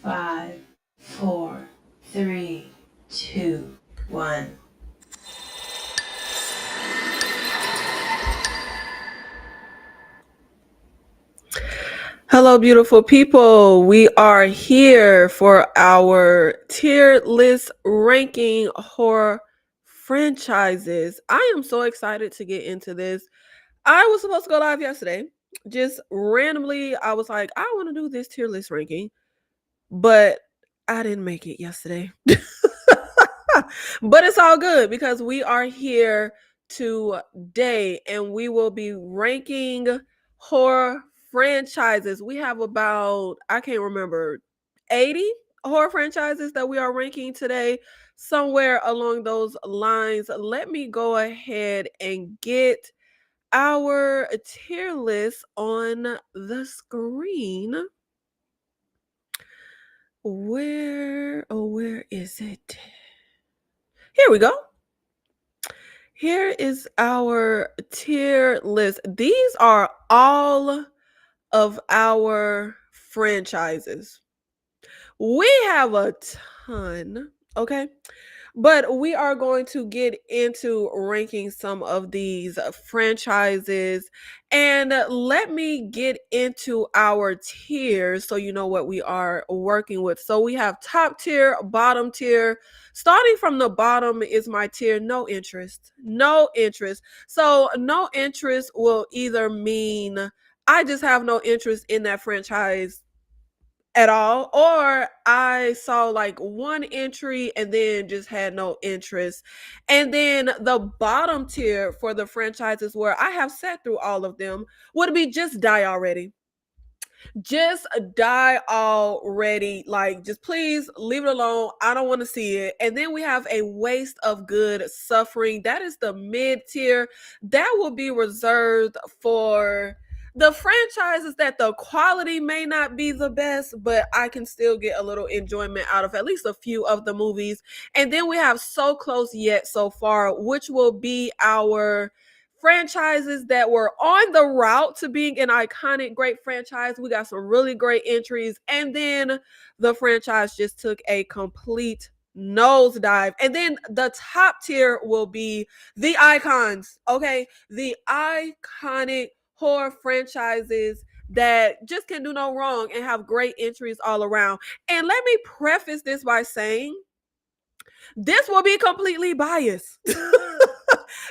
5, 4, 3, 2, 1. Hello, beautiful people. We are here for our tier list ranking horror franchises. I am so excited to get into this. I was supposed to go live yesterday. Just randomly, I was like, I want to do this tier list ranking, but I didn't make it yesterday. But it's all good because we are here today and we will be ranking horror franchises. We have about, I can't remember, 80 horror franchises that we are ranking today, somewhere along those lines. Let me go ahead and get our tier list on the screen. Where is it? Here we go. Here is our tier list. These are all of our franchises. We have a ton, okay? But we are going to get into ranking some of these franchises. And let me get into our tiers so you know what we are working with. So we have top tier, bottom tier. Starting from the bottom is my tier no interest. No interest. So no interest will either mean I just have no interest in that franchise at all, or I saw like one entry and then just had no interest. And then the bottom tier for the franchises where I have sat through all of them would be just die already. Just die already. Like, just please leave it alone. I don't want to see it. And then we have a waste of good suffering. That is the mid tier. That will be reserved for the franchises that the quality may not be the best, but I can still get a little enjoyment out of at least a few of the movies. And then we have So Close Yet So Far, which will be our franchises that were on the route to being an iconic, great franchise. We got some really great entries. And then the franchise just took a complete nosedive. And then the top tier will be the icons, okay? The iconic horror franchises that just can do no wrong and have great entries all around. And let me preface this by saying this will be completely biased.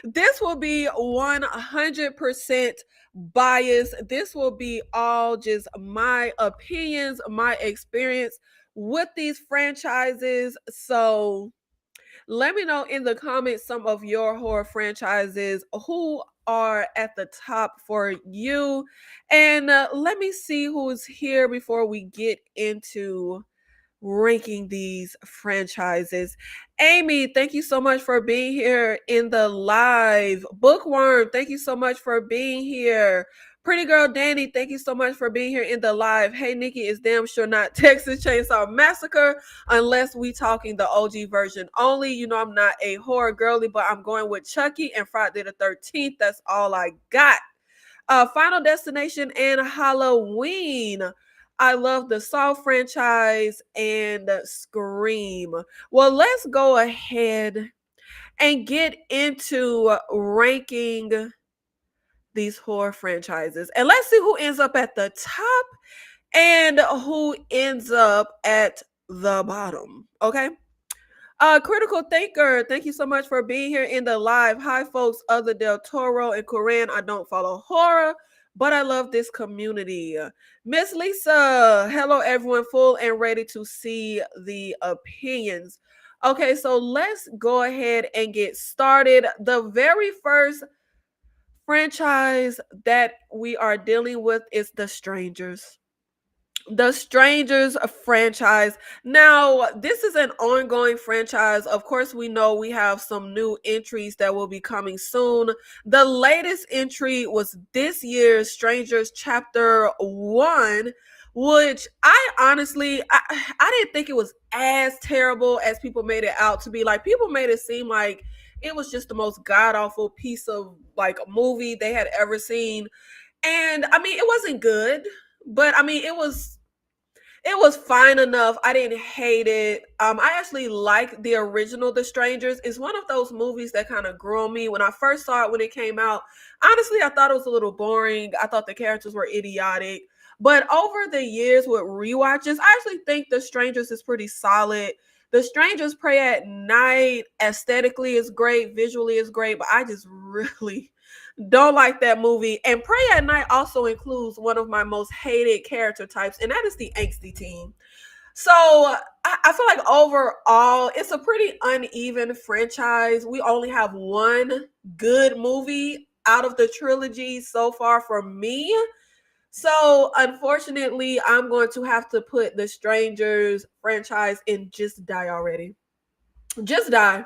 This will be 100% biased. This will be all just my opinions, my experience with these franchises. So let me know in the comments some of your horror franchises who are at the top for you. And let me see who's here before we get into ranking these franchises. Amy, thank you so much for being here in the live. Bookworm, thank you so much for being here. Pretty Girl Danny, thank you so much for being here in the live. Hey, Nikki, is damn sure not Texas Chainsaw Massacre unless we talking the OG version only. You know I'm not a horror girly, but I'm going with Chucky and Friday the 13th. That's all I got. Final Destination and Halloween. I love the Saw franchise and Scream. Well, let's go ahead and get into ranking these horror franchises. And let's see who ends up at the top and who ends up at the bottom. Okay. Critical Thinker, thank you so much for being here in the live. Hi, folks. Other Del Toro and Corinne. I don't follow horror, but I love this community. Miss Lisa, hello, everyone. Full and ready to see the opinions. Okay, so let's go ahead and get started. The very first franchise that we are dealing with is The Strangers. The Strangers franchise. Now, this is an ongoing franchise. Of course, we know we have some new entries that will be coming soon. The latest entry was this year's Strangers Chapter 1, which I honestly, I didn't think it was as terrible as people made it out to be. Like, people made it seem like it was just the most god-awful piece of, like, movie they had ever seen. And, I mean, it wasn't good, but, I mean, It was fine enough. I didn't hate it. I actually like the original The Strangers. It's one of those movies that kind of grew on me. When I first saw it when it came out, honestly, I thought it was a little boring. I thought the characters were idiotic. But over the years with rewatches, I actually think The Strangers is pretty solid. The Strangers Pray at Night aesthetically is great, visually is great, but I just really don't like that movie. And Pray at Night also includes one of my most hated character types, and that is the angsty teen. So I feel like overall, it's a pretty uneven franchise. We only have one good movie out of the trilogy so far for me. So unfortunately, I'm going to have to put the Strangers franchise in Just Die already. Just Die.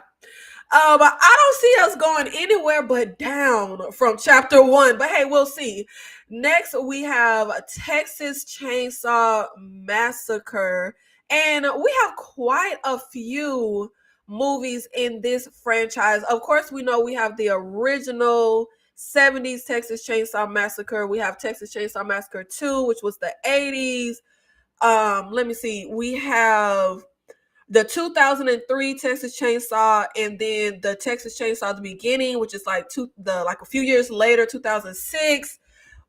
But I don't see us going anywhere but down from chapter one. But hey, we'll see. Next, we have Texas Chainsaw Massacre. And we have quite a few movies in this franchise. Of course, we know we have the original 70s Texas Chainsaw Massacre. We have Texas Chainsaw Massacre 2, which was the 80s. Let me see. We have the 2003 Texas Chainsaw, and then the Texas Chainsaw the beginning, which is like a few years later, 2006.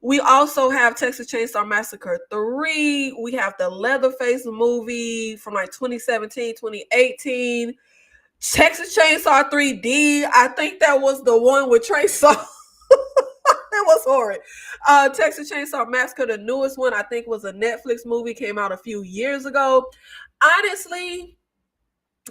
We also have Texas Chainsaw Massacre 3. We have the Leatherface movie from like 2017, 2018. Texas Chainsaw 3D. I think that was the one with Trey Songz. That was horrid. Texas Chainsaw Massacre, the newest one, I think was a Netflix movie, came out a few years ago. Honestly,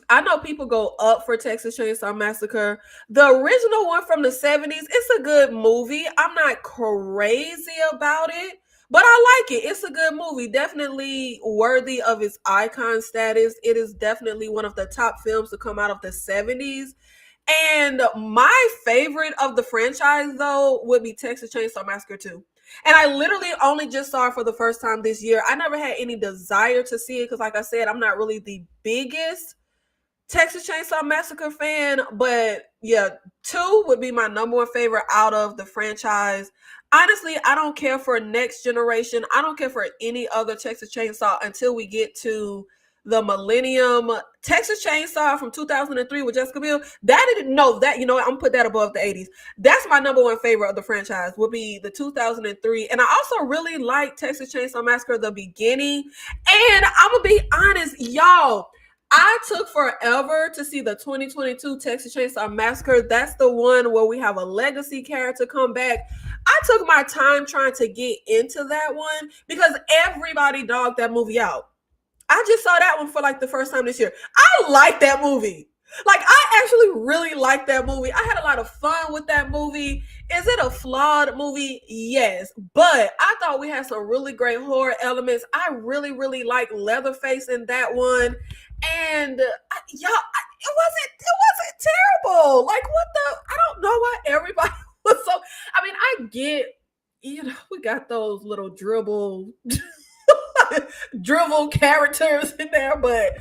I know people go up for Texas Chainsaw Massacre. The original one from the 70s, it's a good movie. I'm not crazy about it, but I like it. It's a good movie. Definitely worthy of its icon status. It is definitely one of the top films to come out of the 70s. And my favorite of the franchise, though, would be Texas Chainsaw Massacre 2. And I literally only just saw it for the first time this year. I never had any desire to see it because, like I said, I'm not really the biggest Texas Chainsaw Massacre fan, but yeah, 2 would be my number one favorite out of the franchise. Honestly, I don't care for Next Generation. I don't care for any other Texas Chainsaw until we get to the Millennium. Texas Chainsaw from 2003 with Jessica Biel. That didn't know that, you know, I'm gonna put that above the 80s. That's my number one favorite of the franchise, would be the 2003. And I also really like Texas Chainsaw Massacre the beginning. And I'm gonna be honest, y'all, I took forever to see the 2022 Texas Chainsaw Massacre. That's the one where we have a legacy character come back. I took my time trying to get into that one because everybody dogged that movie out. I just saw that one for like the first time this year. I like that movie. Like, I actually really like that movie. I had a lot of fun with that movie. Is it a flawed movie? Yes. But I thought we had some really great horror elements. I really, really like Leatherface in that one. And it wasn't terrible. Like, what the, I don't know why everybody was so, I mean, I get, you know, we got those little dribble characters in there, but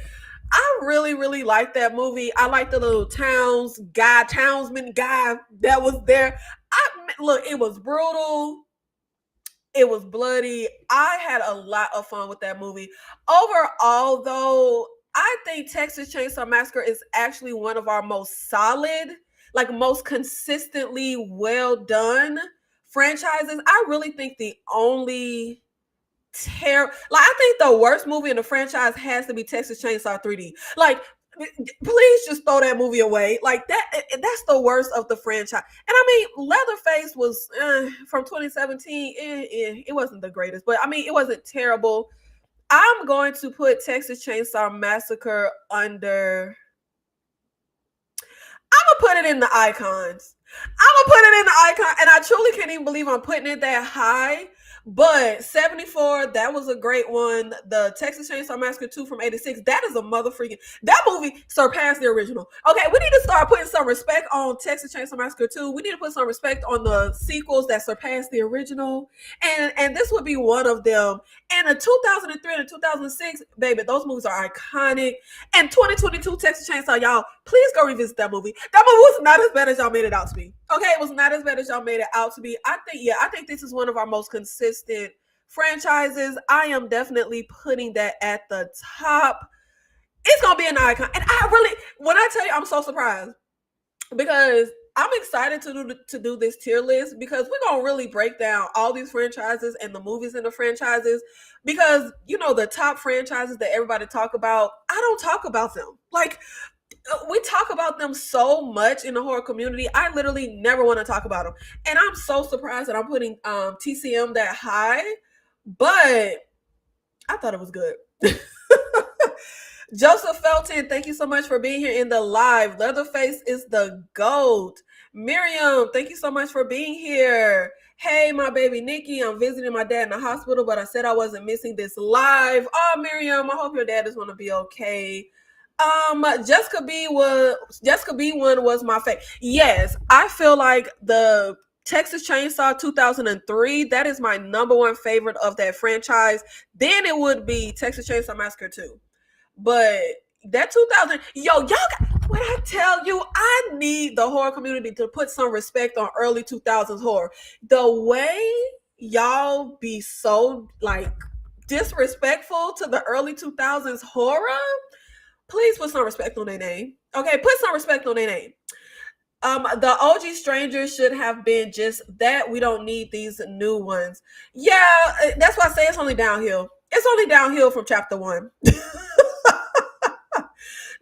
I really, really like that movie. I like the little townsman guy that was there. Look, it was brutal. It was bloody. I had a lot of fun with that movie. Overall, though, I think Texas Chainsaw Massacre is actually one of our most solid, like most consistently well done franchises. I really think the only I think the worst movie in the franchise has to be Texas Chainsaw 3D. Like, please just throw that movie away. Like, that's the worst of the franchise. And I mean, Leatherface was from 2017. It wasn't the greatest, but I mean, it wasn't terrible. I'm going to put Texas Chainsaw Massacre under. I'm gonna put it in the icons. And I truly can't even believe I'm putting it that high. But 74, that was a great one. The Texas Chainsaw Massacre 2 from 86, that is a motherfucking, that movie surpassed the original. Okay, we need to start putting some respect on Texas Chainsaw Massacre 2. We need to put some respect on the sequels that surpassed the original. And this would be one of them. And the 2003 and the 2006, baby, those movies are iconic. And 2022 Texas Chainsaw, y'all, please go revisit that movie. That movie was not as bad as y'all made it out to be. Okay, it was not as bad as y'all made it out to be. I think this is one of our most consistent franchises, I am definitely putting that at the top. It's gonna be an icon. And I really, when I tell you, I'm so surprised because I'm excited to do this tier list because we're gonna really break down all these franchises and the movies in the franchises because the top franchises that everybody talk about, I don't talk about them. Like we talk about them so much in the horror community. I literally never want to talk about them, and I'm so surprised that I'm putting TCM that high. But I thought it was good. Joseph Felton, thank you so much for being here in the live. Leatherface is the GOAT. Miriam, thank you so much for being here. Hey, my baby Nikki, I'm visiting my dad in the hospital, but I said I wasn't missing this live. Oh, Miriam, I hope your dad is going to be okay. Jessica B one was my favorite. Yes, I feel like the Texas Chainsaw 2003, that is my number one favorite of that franchise. Then it would be Texas Chainsaw Massacre 2. But that 2000, y'all when I tell you, I need the horror community to put some respect on early 2000s horror. The way y'all be so like disrespectful to the early 2000s horror, please put some respect on their name. Okay, put some respect on their name. The OG Strangers should have been just that. We don't need these new ones. Yeah, that's why I say it's only downhill. It's only downhill from chapter 1.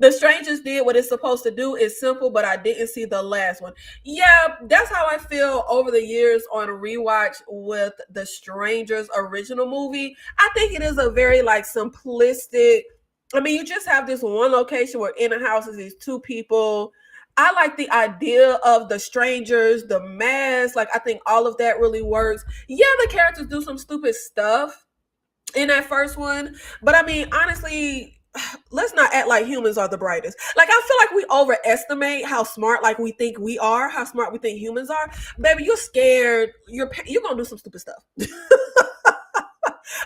The Strangers did what it's supposed to do. It's simple, but I didn't see the last one. Yeah, that's how I feel over the years on rewatch with the Strangers original movie. I think it is a very like simplistic. I mean, you just have this one location where in a house is these two people. I like the idea of the strangers, the mask. Like, I think all of that really works. Yeah, the characters do some stupid stuff in that first one. But I mean, honestly, let's not act like humans are the brightest. Like, I feel like we overestimate how smart like we think we are, how smart we think humans are. Baby, you're scared. You're gonna do some stupid stuff.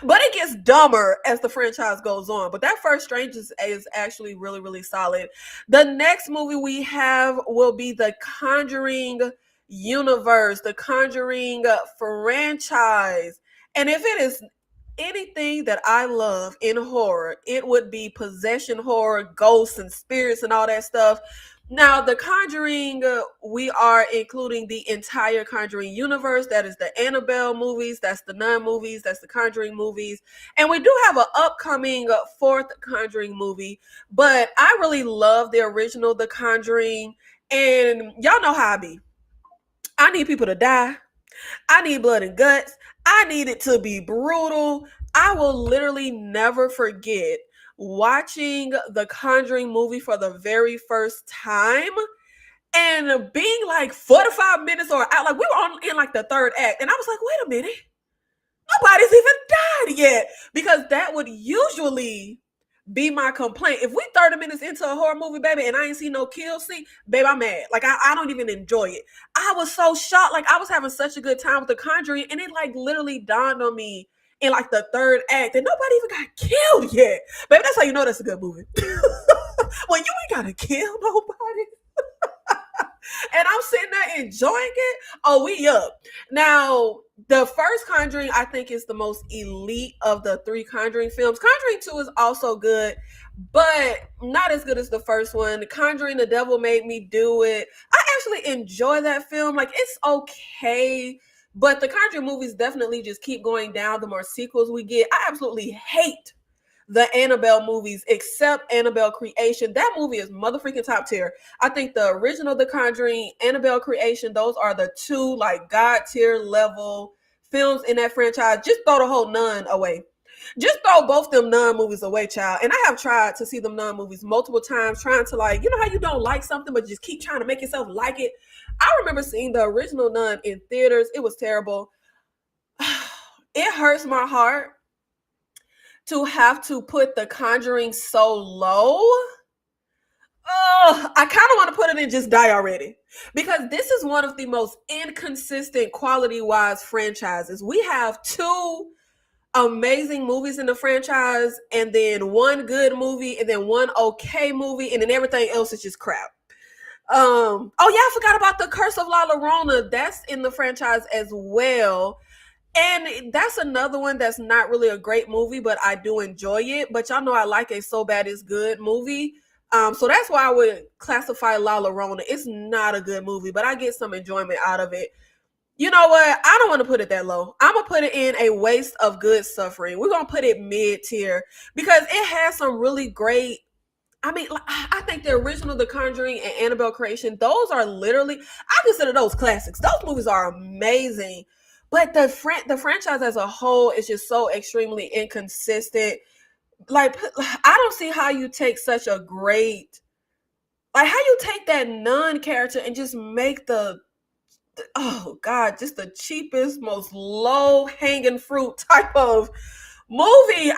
But it gets dumber as the franchise goes on. But that first Strangers is actually really, really solid. The next movie we have will be the Conjuring universe, the Conjuring franchise. And if it is anything that I love in horror, it would be possession horror, ghosts and spirits and all that stuff. Now, the Conjuring, we are including the entire Conjuring universe. That is the Annabelle movies, that's the Nun movies, that's the Conjuring movies. And we do have an upcoming fourth Conjuring movie, but I really love the original, The Conjuring. And y'all know how I be. I need people to die. I need blood and guts. I need it to be brutal. I will literally never forget watching the Conjuring movie for the very first time and being like 45 minutes or out. Like, we were in like the third act. And I was like, wait a minute. Nobody's even died yet. Because that would usually be my complaint. If we 30 minutes into a horror movie, baby, and I ain't seen no kill scene, baby, I'm mad. Like, I don't even enjoy it. I was so shocked. Like, I was having such a good time with The Conjuring, and it like literally dawned on me in like the third act that nobody even got killed yet. Baby, that's how you know that's a good movie. When you ain't gotta kill nobody. And I'm sitting there enjoying it. Oh, we up. Now, the first Conjuring, I think, is the most elite of the three Conjuring films. Conjuring 2 is also good, but not as good as the first one. Conjuring The Devil Made Me Do It. I actually enjoy that film. Like, it's okay, but the Conjuring movies definitely just keep going down the more sequels we get. I absolutely hate the Annabelle movies, except Annabelle Creation. That movie is motherfucking top tier. I think the original The Conjuring, Annabelle Creation, those are the two like god tier level films in that franchise. Just throw the whole Nun away. Just throw both them Nun movies away, child. And I have tried to see them Nun movies multiple times, trying to like, you know how you don't like something, but just keep trying to make yourself like it. I remember seeing the original Nun in theaters. It was terrible. It hurts my heart to have to put The Conjuring so low. Oh, I kind of want to put it in just die already. Because this is one of the most inconsistent quality-wise franchises. We have two amazing movies in the franchise, and then one good movie, and then one okay movie, and then everything else is just crap. Oh yeah, I forgot about The Curse of La Llorona. That's in the franchise as well. And that's another one that's not really a great movie, but I do enjoy it. But y'all know I like a So Bad It's Good movie. So that's why I would classify La Llorona. It's not a good movie, but I get some enjoyment out of it. You know what? I don't want to put it that low. I'm gonna put it in a waste of good suffering. We're gonna put it mid tier because it has some really great. I mean, I think the original The Conjuring and Annabelle Creation, those are literally, I consider those classics. Those movies are amazing. But the franchise as a whole is just so extremely inconsistent. Like, I don't see how you take such a great, like, how you take that nun character and just make oh God, just the cheapest, most low hanging fruit type of movie.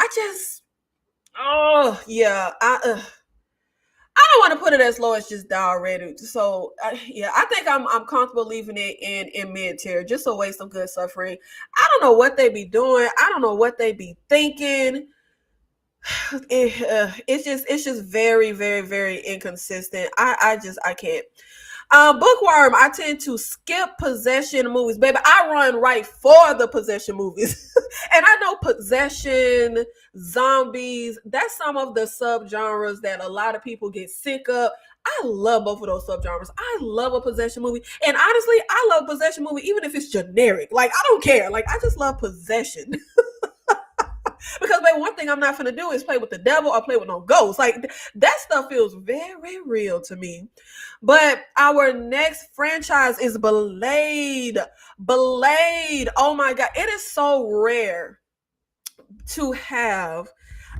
Oh yeah, I don't want to put it as low as just die already. So yeah, I think I'm comfortable leaving it in mid tier. Just a waste of good suffering. I don't know what they be doing. I don't know what they be thinking. It's just very very very inconsistent. I can't. Bookworm, I tend to skip possession movies. Baby, I run right for the possession movies. And I know possession, zombies, that's some of the subgenres that a lot of people get sick of. I love both of those subgenres. I love a possession movie. And honestly, I love possession movie even if it's generic. Like, I don't care. Like, I just love possession. Because, baby, one thing I'm not gonna do is play with the devil or play with no ghosts. Like, that stuff feels very real to me. But our next franchise is Blade. Blade. Oh my God. It is so rare to have.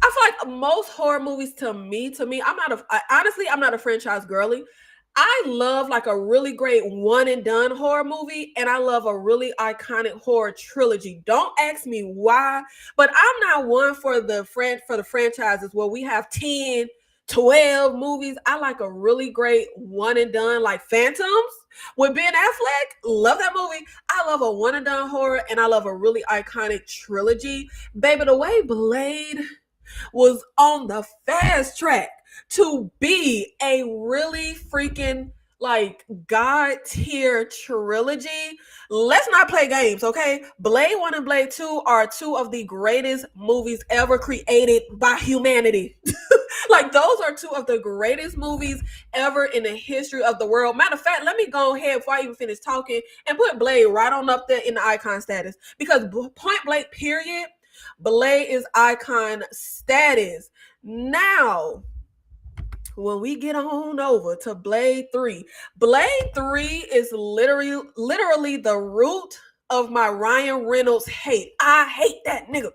I feel like most horror movies honestly, I'm not a franchise girly. I love like a really great one and done horror movie, and I love a really iconic horror trilogy. Don't ask me why, but I'm not one for the franchises where we have 10, 12 movies. I like a really great one and done, like Phantoms with Ben Affleck. Love that movie. I love a one and done horror, and I love a really iconic trilogy. Baby, the way Blade was on the fast track to be a really freaking like god tier trilogy. Let's not play games, okay? Blade 1 and Blade 2 are two of the greatest movies ever created by humanity. Like, those are two of the greatest movies ever in the history of the world. Matter of fact, let me go ahead before I even finish talking and put Blade right on up there in the icon status, because point blank period, Blade is icon status. Now, when we get on over to Blade 3, Blade 3 is literally the root of my Ryan Reynolds hate. I hate that nigga.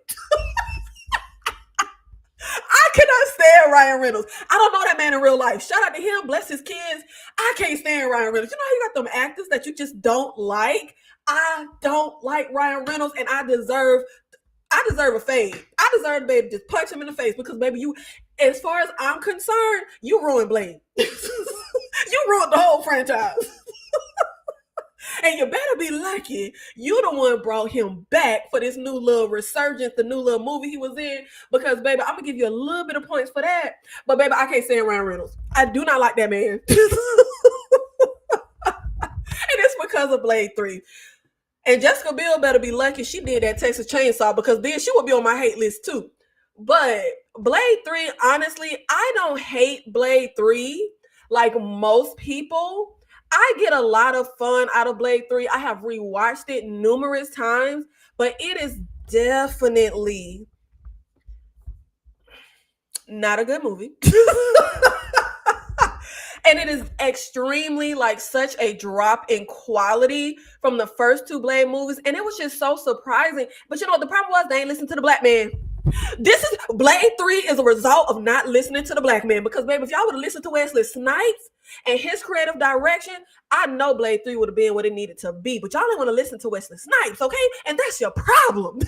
I cannot stand Ryan Reynolds. I don't know that man in real life. Shout out to him. Bless his kids. I can't stand Ryan Reynolds. You know how you got them actors that you just don't like? I don't like Ryan Reynolds, and I deserve a fade. I deserve to baby just punch him in the face because, baby, you, as far as I'm concerned, you ruined Blade. You ruined the whole franchise. And you better be lucky you the one brought him back for this new little resurgence, the new little movie he was in. Because, baby, I'm gonna give you a little bit of points for that. But, baby, I can't stand Ryan Reynolds. I do not like that man. And it's because of Blade 3. And Jessica Biel better be lucky she did that Texas Chainsaw, because then she would be on my hate list too. But Blade 3, honestly, I don't hate Blade 3 like most people. I get a lot of fun out of Blade 3. I have rewatched it numerous times, but it is definitely not a good movie. And it is extremely like such a drop in quality from the first two Blade movies. And it was just so surprising. But you know what the problem was? They ain't listened to the black man. This is Blade 3 is a result of not listening to the black man. Because, baby, if y'all would have listened to Wesley Snipes and his creative direction, I know Blade 3 would have been what it needed to be. But y'all didn't want to listen to Wesley Snipes, okay? And that's your problem.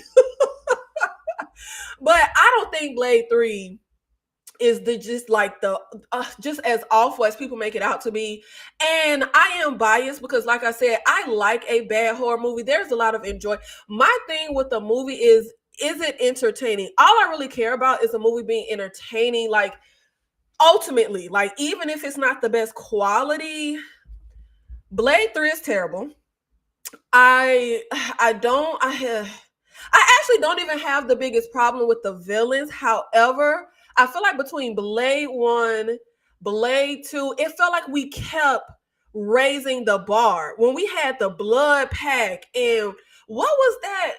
But I don't think Blade 3 is just as awful as people make it out to be. And I am biased because, like I said, I like a bad horror movie. There's a lot of enjoy. My thing with the movie is it entertaining? All I really care about is a movie being entertaining. Like, ultimately, like, even if it's not the best quality, Blade 3 is terrible. I actually don't even have the biggest problem with the villains. However, I feel like between Blade 1, Blade 2, it felt like we kept raising the bar. When we had the Blood Pack and what was that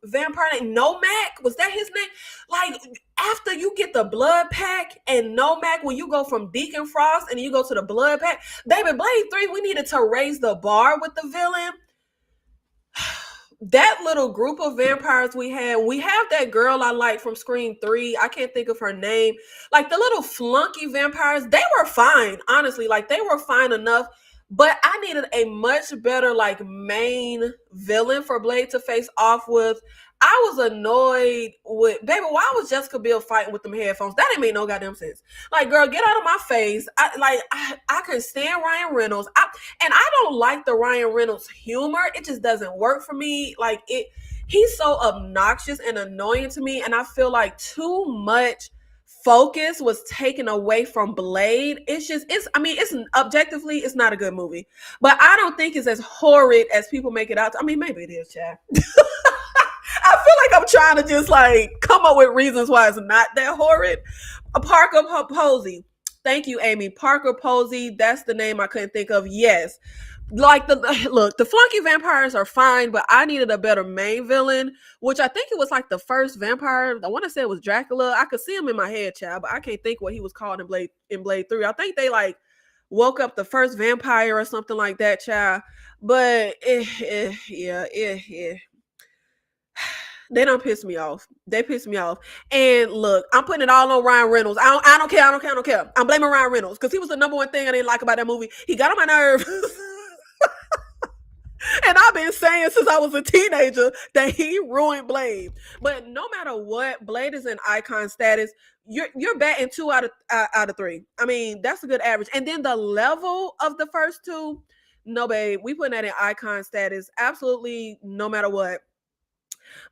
vampire name? Nomac? Was that his name? Like after you get the Blood Pack and Nomac, when you go from Deacon Frost and you go to the Blood Pack, baby, Blade 3, we needed to raise the bar with the villain. That little group of vampires we have that girl I like from Scream 3. I can't think of her name. Like the little flunky vampires, they were fine, honestly. Like they were fine enough, but I needed a much better like main villain for Blade to face off with. I was annoyed with baby. Why was Jessica Biel fighting with them headphones? That didn't make no goddamn sense. Like, girl, get out of my face. I can stand Ryan Reynolds. And I don't like the Ryan Reynolds humor. It just doesn't work for me. Like he's so obnoxious and annoying to me. And I feel like too much focus was taken away from Blade. It's objectively, it's not a good movie. But I don't think it's as horrid as people make it out. I mean, maybe it is, Chad. I feel like I'm trying to just like come up with reasons why it's not that horrid. Parker Posey. Thank you, Amy. Parker Posey. That's the name I couldn't think of. Yes. Like the flunky vampires are fine, but I needed a better main villain, which I think it was like the first vampire. I want to say it was Dracula. I could see him in my head, child, but I can't think what he was called in Blade 3. I think they like woke up the first vampire or something like that, child. But yeah. They don't piss me off. They piss me off. And look, I'm putting it all on Ryan Reynolds. I don't care. I'm blaming Ryan Reynolds because he was the number one thing I didn't like about that movie. He got on my nerves. And I've been saying since I was a teenager that he ruined Blade. But no matter what, Blade is in icon status. You're batting 2 out of 3. I mean, that's a good average. And then the level of the first two, no, babe, we put that in icon status. Absolutely, no matter what.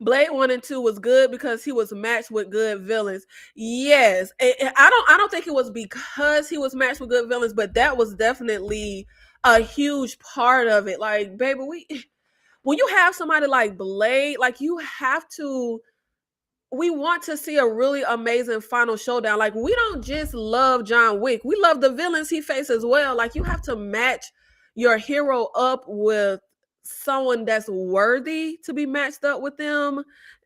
Blade 1 and 2 was good because he was matched with good villains. Yes, I don't think it was because he was matched with good villains, but that was definitely a huge part of it. Like, baby, when you have somebody like Blade, like you have to. We want to see a really amazing final showdown. Like, we don't just love John Wick; we love the villains he faces as well. Like, you have to match your hero up with someone that's worthy to be matched up with them.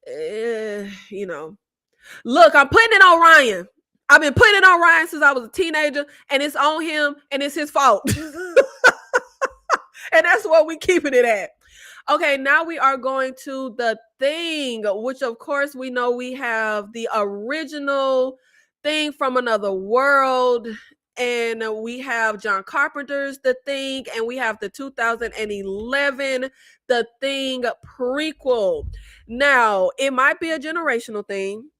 You know, look, I'm putting it on Ryan. I've been putting it on Ryan since I was a teenager, and it's on him, and it's his fault. And that's what we keeping it at. Okay, now we are going to The Thing, which of course we know we have the original Thing from Another World, and we have John Carpenter's The Thing, and we have the 2011 The Thing prequel. Now, it might be a generational thing,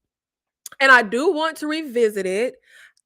and I do want to revisit it.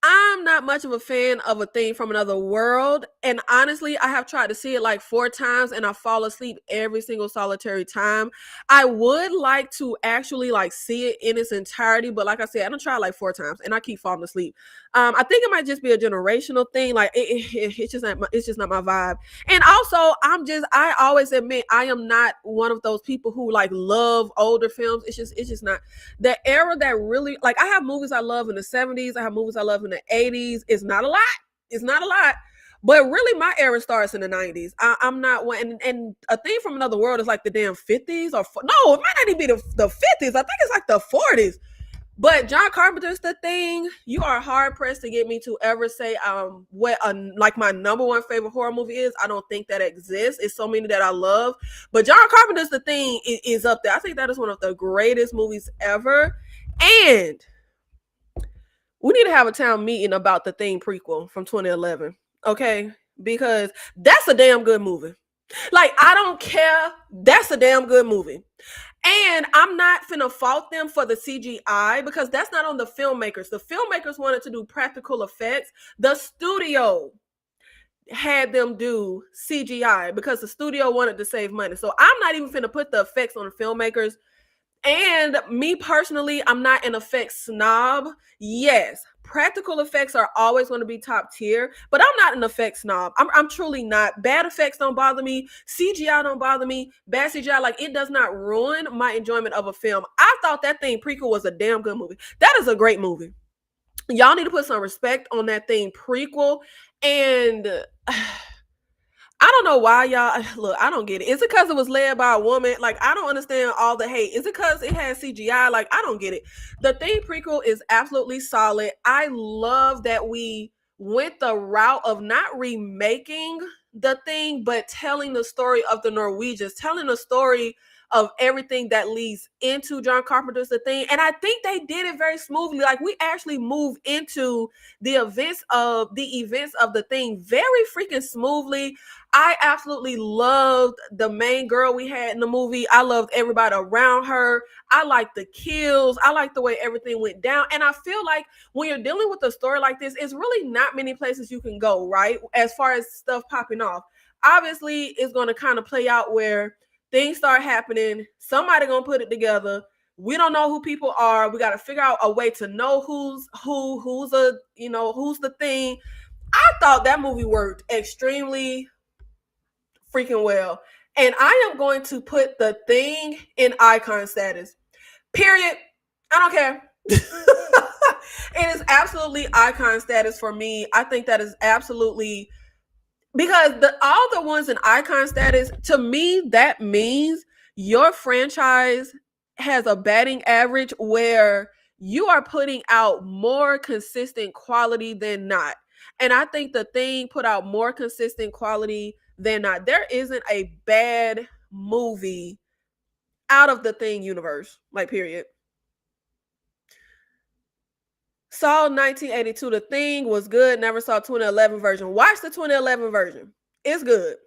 I'm not much of a fan of A Thing from Another World. And honestly, I have tried to see it like 4 times and I fall asleep every single solitary time. I would like to actually like see it in its entirety, but like I said, I don't try like 4 times and I keep falling asleep. I think it might just be a generational thing. Like it's just not my vibe. And also, I always admit I am not one of those people who like love older films. It's just not the era that really like. I have movies I love in the 70s. I have movies I love in the 80s. It's not a lot. It's not a lot. But really, my era starts in the 90s. I'm not one. And A Thing from Another World is like the damn 50s or no, it might not even be the 50s. I think it's like the 40s. But John Carpenter's The Thing. You are hard pressed to get me to ever say what like my number one favorite horror movie is. I don't think that exists. It's so many that I love. But John Carpenter's The Thing is up there. I think that is one of the greatest movies ever. And we need to have a town meeting about The Thing prequel from 2011. Okay? Because that's a damn good movie. Like, I don't care. That's a damn good movie. And I'm not finna fault them for the CGI because that's not on the filmmakers. The filmmakers wanted to do practical effects. The studio had them do CGI because the studio wanted to save money. So I'm not even finna put the effects on the filmmakers. And me personally, I'm not an effects snob. Yes, practical effects are always going to be top tier, but I'm not an effects snob. I'm truly not. Bad effects don't bother me. CGI don't bother me. Bad CGI, like, it does not ruin my enjoyment of a film. I thought that thing prequel was a damn good movie. That is a great movie. Y'all need to put some respect on that thing prequel. And I don't know why y'all look. I don't get it. Is it because it was led by a woman? Like, I don't understand all the hate. Is it because it has CGI? Like, I don't get it. The Thing prequel is absolutely solid. I love that we went the route of not remaking the Thing, but telling the story of the Norwegians, telling the story of everything that leads into John Carpenter's The Thing. And I think they did it very smoothly. Like, we actually move into the events of the Thing very freaking smoothly. I absolutely loved the main girl we had in the movie. I loved everybody around her. I liked the kills. I liked the way everything went down. And I feel like when you're dealing with a story like this, it's really not many places you can go, right? As far as stuff popping off. Obviously, it's going to kind of play out where things start happening. Somebody going to put it together. We don't know who people are. We got to figure out a way to know who's the thing. I thought that movie worked extremely freaking well. And I am going to put The Thing in icon status. Period. I don't care. It is absolutely icon status for me. I think that is absolutely, because all the ones in icon status, to me, that means your franchise has a batting average where you are putting out more consistent quality than not. And I think The Thing put out more consistent quality than not. There isn't a bad movie out of The Thing universe, like, period. Saw 1982, The Thing was good. Never saw 2011 version. Watch the 2011 version. It's good.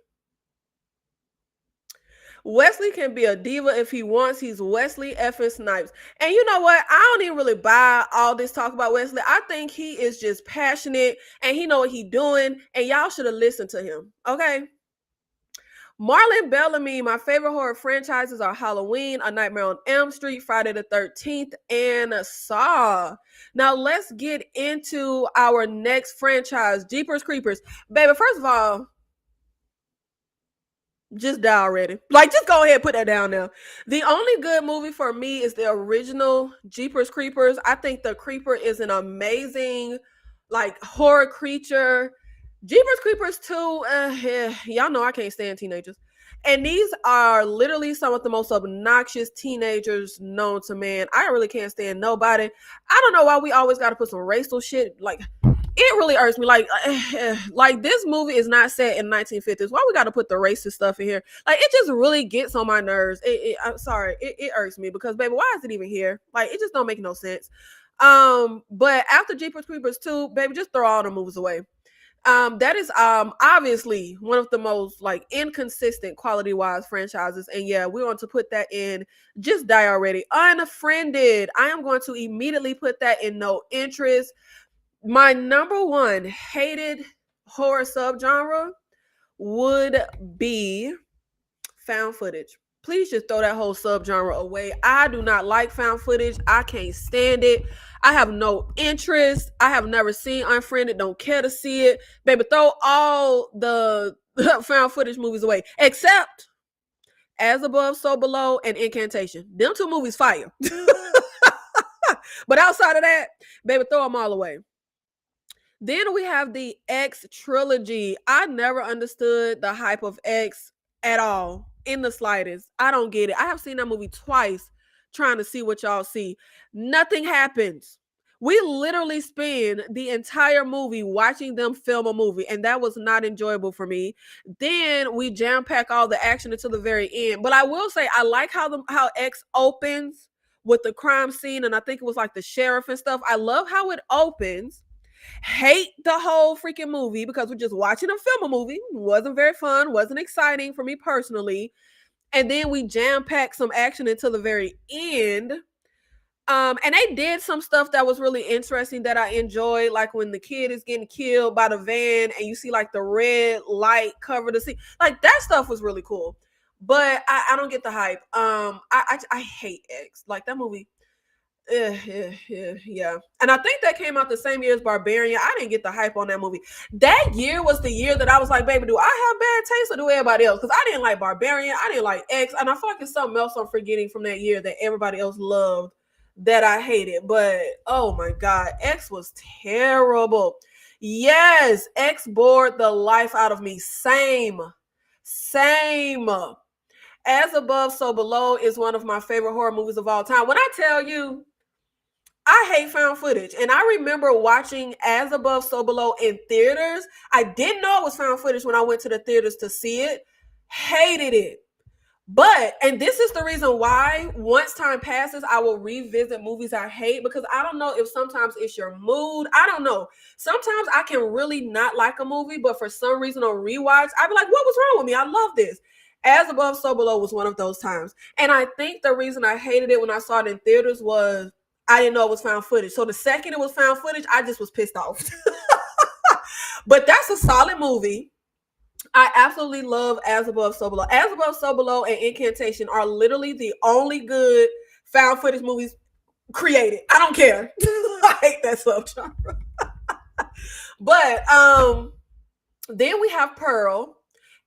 Wesley can be a diva if he wants. He's Wesley effing Snipes. And you know what? I don't even really buy all this talk about Wesley. I think he is just passionate and he know what he doing. And y'all should have listened to him. Okay. Marlon Bellamy, my favorite horror franchises are Halloween, A Nightmare on Elm Street, Friday the 13th, and Saw. Now let's get into our next franchise, Jeepers Creepers. Baby, first of all, just die already. Like, just go ahead and put that down now. The only good movie for me is the original Jeepers Creepers. I think the Creeper is an amazing, like, horror creature. Jeepers Creepers 2, y'all know I can't stand teenagers. And these are literally some of the most obnoxious teenagers known to man. I really can't stand nobody. I don't know why we always got to put some racial shit. Like, it really irks me. Like this movie is not set in 1950s. Why we got to put the racist stuff in here? Like, it just really gets on my nerves. I'm sorry, it irks me because, baby, why is it even here? Like, it just don't make no sense. But after Jeepers Creepers 2, baby, just throw all the movies away. That is obviously one of the most, like, inconsistent quality wise franchises, and yeah, we want to put that in just die already. Unfriended, I am going to immediately put that in no interest. My number one hated horror subgenre would be found footage. Please just throw that whole subgenre away. I do not like found footage. I can't stand it. I have no interest. I have never seen Unfriended. Don't care to see it. Baby, throw all the found footage movies away. Except As Above, So Below, and Incantation. Them two movies fire. But outside of that, baby, throw them all away. Then we have the X trilogy. I never understood the hype of X at all, in the slightest. I don't get it. I have seen that movie twice trying to see what y'all see. Nothing happens. We literally spend the entire movie watching them film a movie, and that was not enjoyable for me. Then we jam pack all the action until the very end. But I will say, I like how X opens with the crime scene, and I think it was like the sheriff and stuff. I love how it opens. Hate the whole freaking movie because we're just watching them film a movie. Wasn't very fun, wasn't exciting for me personally. And then we jam packed some action until the very end. And they did some stuff that was really interesting that I enjoyed, like when the kid is getting killed by the van and you see like the red light cover the scene. Like, that stuff was really cool. But I don't get the hype. I hate X. Like that movie. Yeah. And I think that came out the same year as Barbarian. I didn't get the hype on that movie. That year was the year that I was like, baby, do I have bad taste or do everybody else? Because I didn't like Barbarian. I didn't like X. And I feel like it's something else I'm forgetting from that year that everybody else loved that I hated. But oh my God, X was terrible. Yes, X bored the life out of me. Same. Same. As Above, So Below is one of my favorite horror movies of all time. When I tell you, I hate found footage. And I remember watching As Above, So Below in theaters. I didn't know it was found footage when I went to the theaters to see it. Hated it. But, and this is the reason why once time passes, I will revisit movies I hate because I don't know if sometimes it's your mood. I don't know. Sometimes I can really not like a movie, but for some reason on rewatch, I'd be like, what was wrong with me? I love this. As Above, So Below was one of those times. And I think the reason I hated it when I saw it in theaters was I didn't know it was found footage. So the second it was found footage, I just was pissed off. But that's a solid movie. I absolutely love As Above, So Below. As Above, So Below and Incantation are literally the only good found footage movies created. I don't care. I hate that subgenre. But then we have Pearl.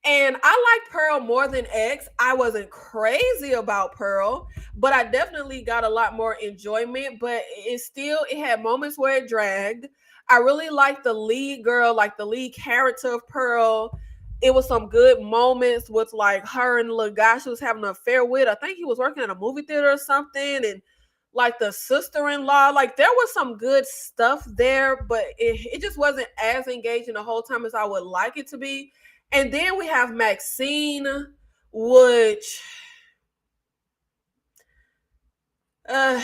And I like Pearl more than X. I wasn't crazy about Pearl, but I definitely got a lot more enjoyment. But it had moments where it dragged. I really liked the lead girl, like the lead character of Pearl. It was some good moments with like her and the little guy she was having an affair with. I think he was working at a movie theater or something. And like the sister-in-law, like there was some good stuff there, but it just wasn't as engaging the whole time as I would like it to be. And then we have Maxine, which this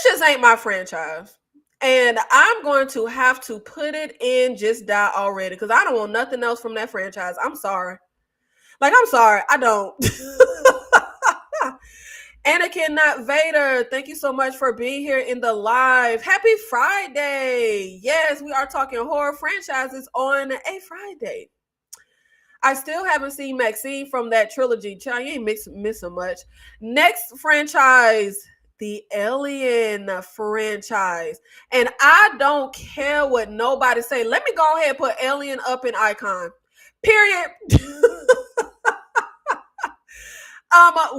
just ain't my franchise. And I'm going to have to put it in Just Die Already because I don't want nothing else from that franchise. I'm sorry. Like, I'm sorry. I don't. Anakin, not Vader. Thank you so much for being here in the live. Happy Friday. Yes, we are talking horror franchises on a Friday. I still haven't seen Maxine from that trilogy. Child, you ain't missing much. Next franchise, the Alien franchise. And I don't care what nobody say. Let me go ahead and put Alien up in icon. Period.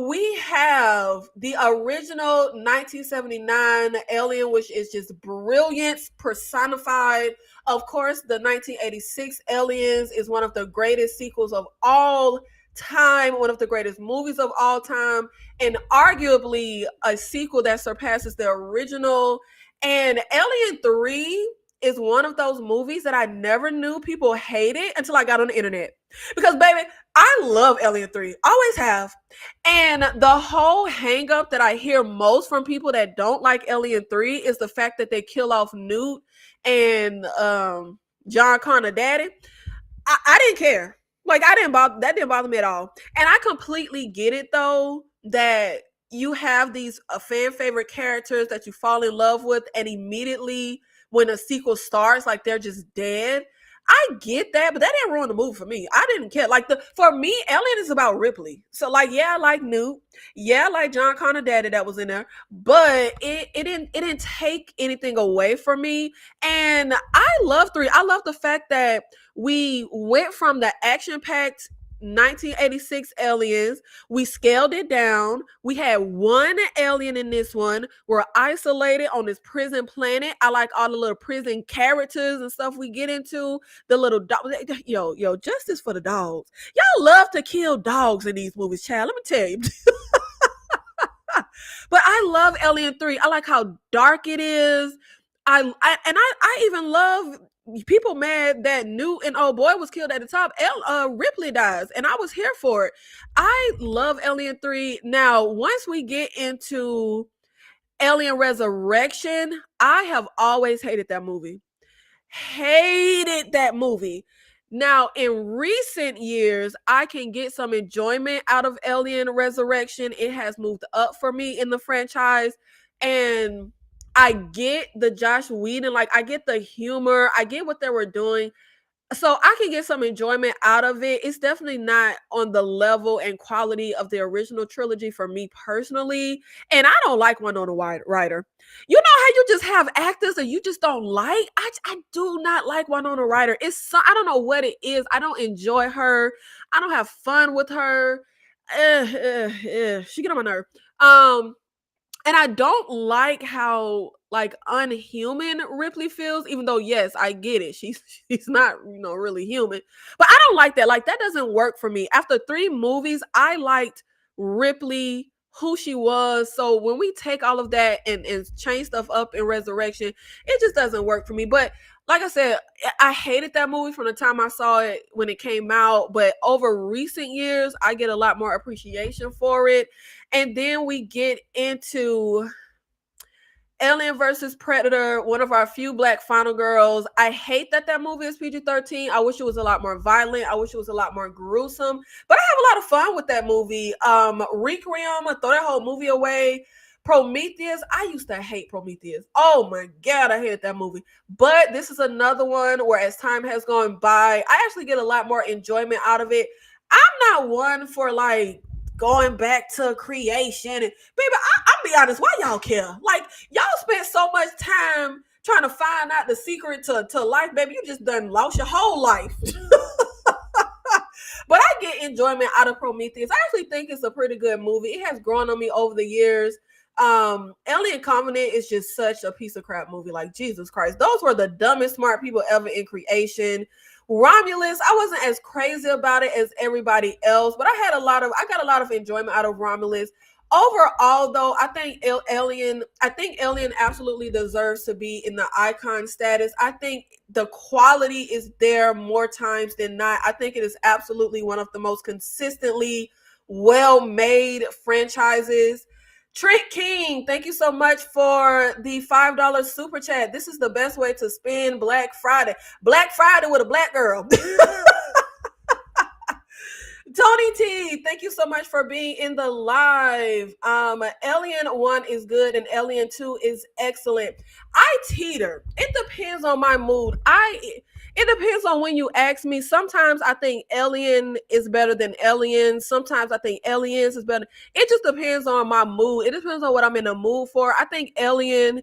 We have the original 1979 Alien, which is just brilliance personified. Of course, the 1986 Aliens is one of the greatest sequels of all time, one of the greatest movies of all time, and arguably a sequel that surpasses the original. And Alien 3 is one of those movies that I never knew people hated until I got on the internet. Because, baby, I love Alien 3. Always have. And the whole hang up that I hear most from people that don't like Alien 3 is the fact that they kill off Newt and John Connor daddy. I didn't care. Like that didn't bother me at all. And I completely get it though that you have these fan favorite characters that you fall in love with and immediately when a sequel starts like they're just dead. I get that, but that didn't ruin the movie for me. I didn't care. Like for me, Alien is about Ripley. So like, yeah, I like Newt. Yeah, I like John Connor daddy that was in there. But it didn't take anything away from me. And I love 3. I love the fact that we went from the action-packed 1986 aliens. We scaled it down. We had one alien in this one. We're isolated on this prison planet. I like all the little prison characters and stuff we get into. The little dog. Yo, justice for the dogs. Y'all love to kill dogs in these movies, child. Let me tell you. But I love Alien 3. I like how dark it is. I even love people mad that Newt and old boy was killed at the top. Ripley dies, and I was here for it. I love Alien 3. Now, once we get into Alien Resurrection, I have always hated that movie. Hated that movie. Now, in recent years, I can get some enjoyment out of Alien Resurrection. It has moved up for me in the franchise. And I get the Josh Whedon, like I get the humor, I get what they were doing. So I can get some enjoyment out of it. It's definitely not on the level and quality of the original trilogy for me personally. And I don't like Winona Ryder. You know how you just have actors that you just don't like? I do not like Winona Ryder. I don't know what it is. I don't enjoy her. I don't have fun with her. She get on my nerve. Um, and I don't like how like unhuman Ripley feels, even though yes, I get it. She's not, really human. But I don't like that. Like that doesn't work for me. After 3 movies, I liked Ripley who she was. So when we take all of that and change stuff up in Resurrection, it just doesn't work for me. But like I said, I hated that movie from the time I saw it when it came out, but over recent years, I get a lot more appreciation for it. And then we get into Alien versus Predator, one of our few black final girls. I hate that movie is PG-13. I wish it was a lot more violent. I wish it was a lot more gruesome. But I have a lot of fun with that movie. Requiem, I throw that whole movie away. Prometheus, I used to hate Prometheus. Oh my God, I hated that movie. But this is another one where as time has gone by, I actually get a lot more enjoyment out of it. I'm not one for like going back to creation. And baby, I'll be honest, why y'all care? Like, y'all spent so much time trying to find out the secret to life, baby. You just done lost your whole life. But I get enjoyment out of Prometheus. I actually think it's a pretty good movie. It has grown on me over the years. Alien Covenant is just such a piece of crap movie. Like, Jesus Christ. Those were the dumbest smart people ever in creation. Romulus, I wasn't as crazy about it as everybody else, but I got a lot of enjoyment out of Romulus. Overall, though, I think Alien absolutely deserves to be in the icon status. I think the quality is there more times than not. I think it is absolutely one of the most consistently well-made franchises. Trent King, thank you so much for the $5 super chat. This is the best way to spend Black Friday. Black Friday with a black girl. Tony T, thank you so much for being in the live. Alien 1 is good and Alien 2 is excellent. I teeter. It depends on my mood. It depends on when you ask me. Sometimes I think Alien is better than Aliens. Sometimes I think Aliens is better. It just depends on my mood. It depends on what I'm in the mood for. I think Alien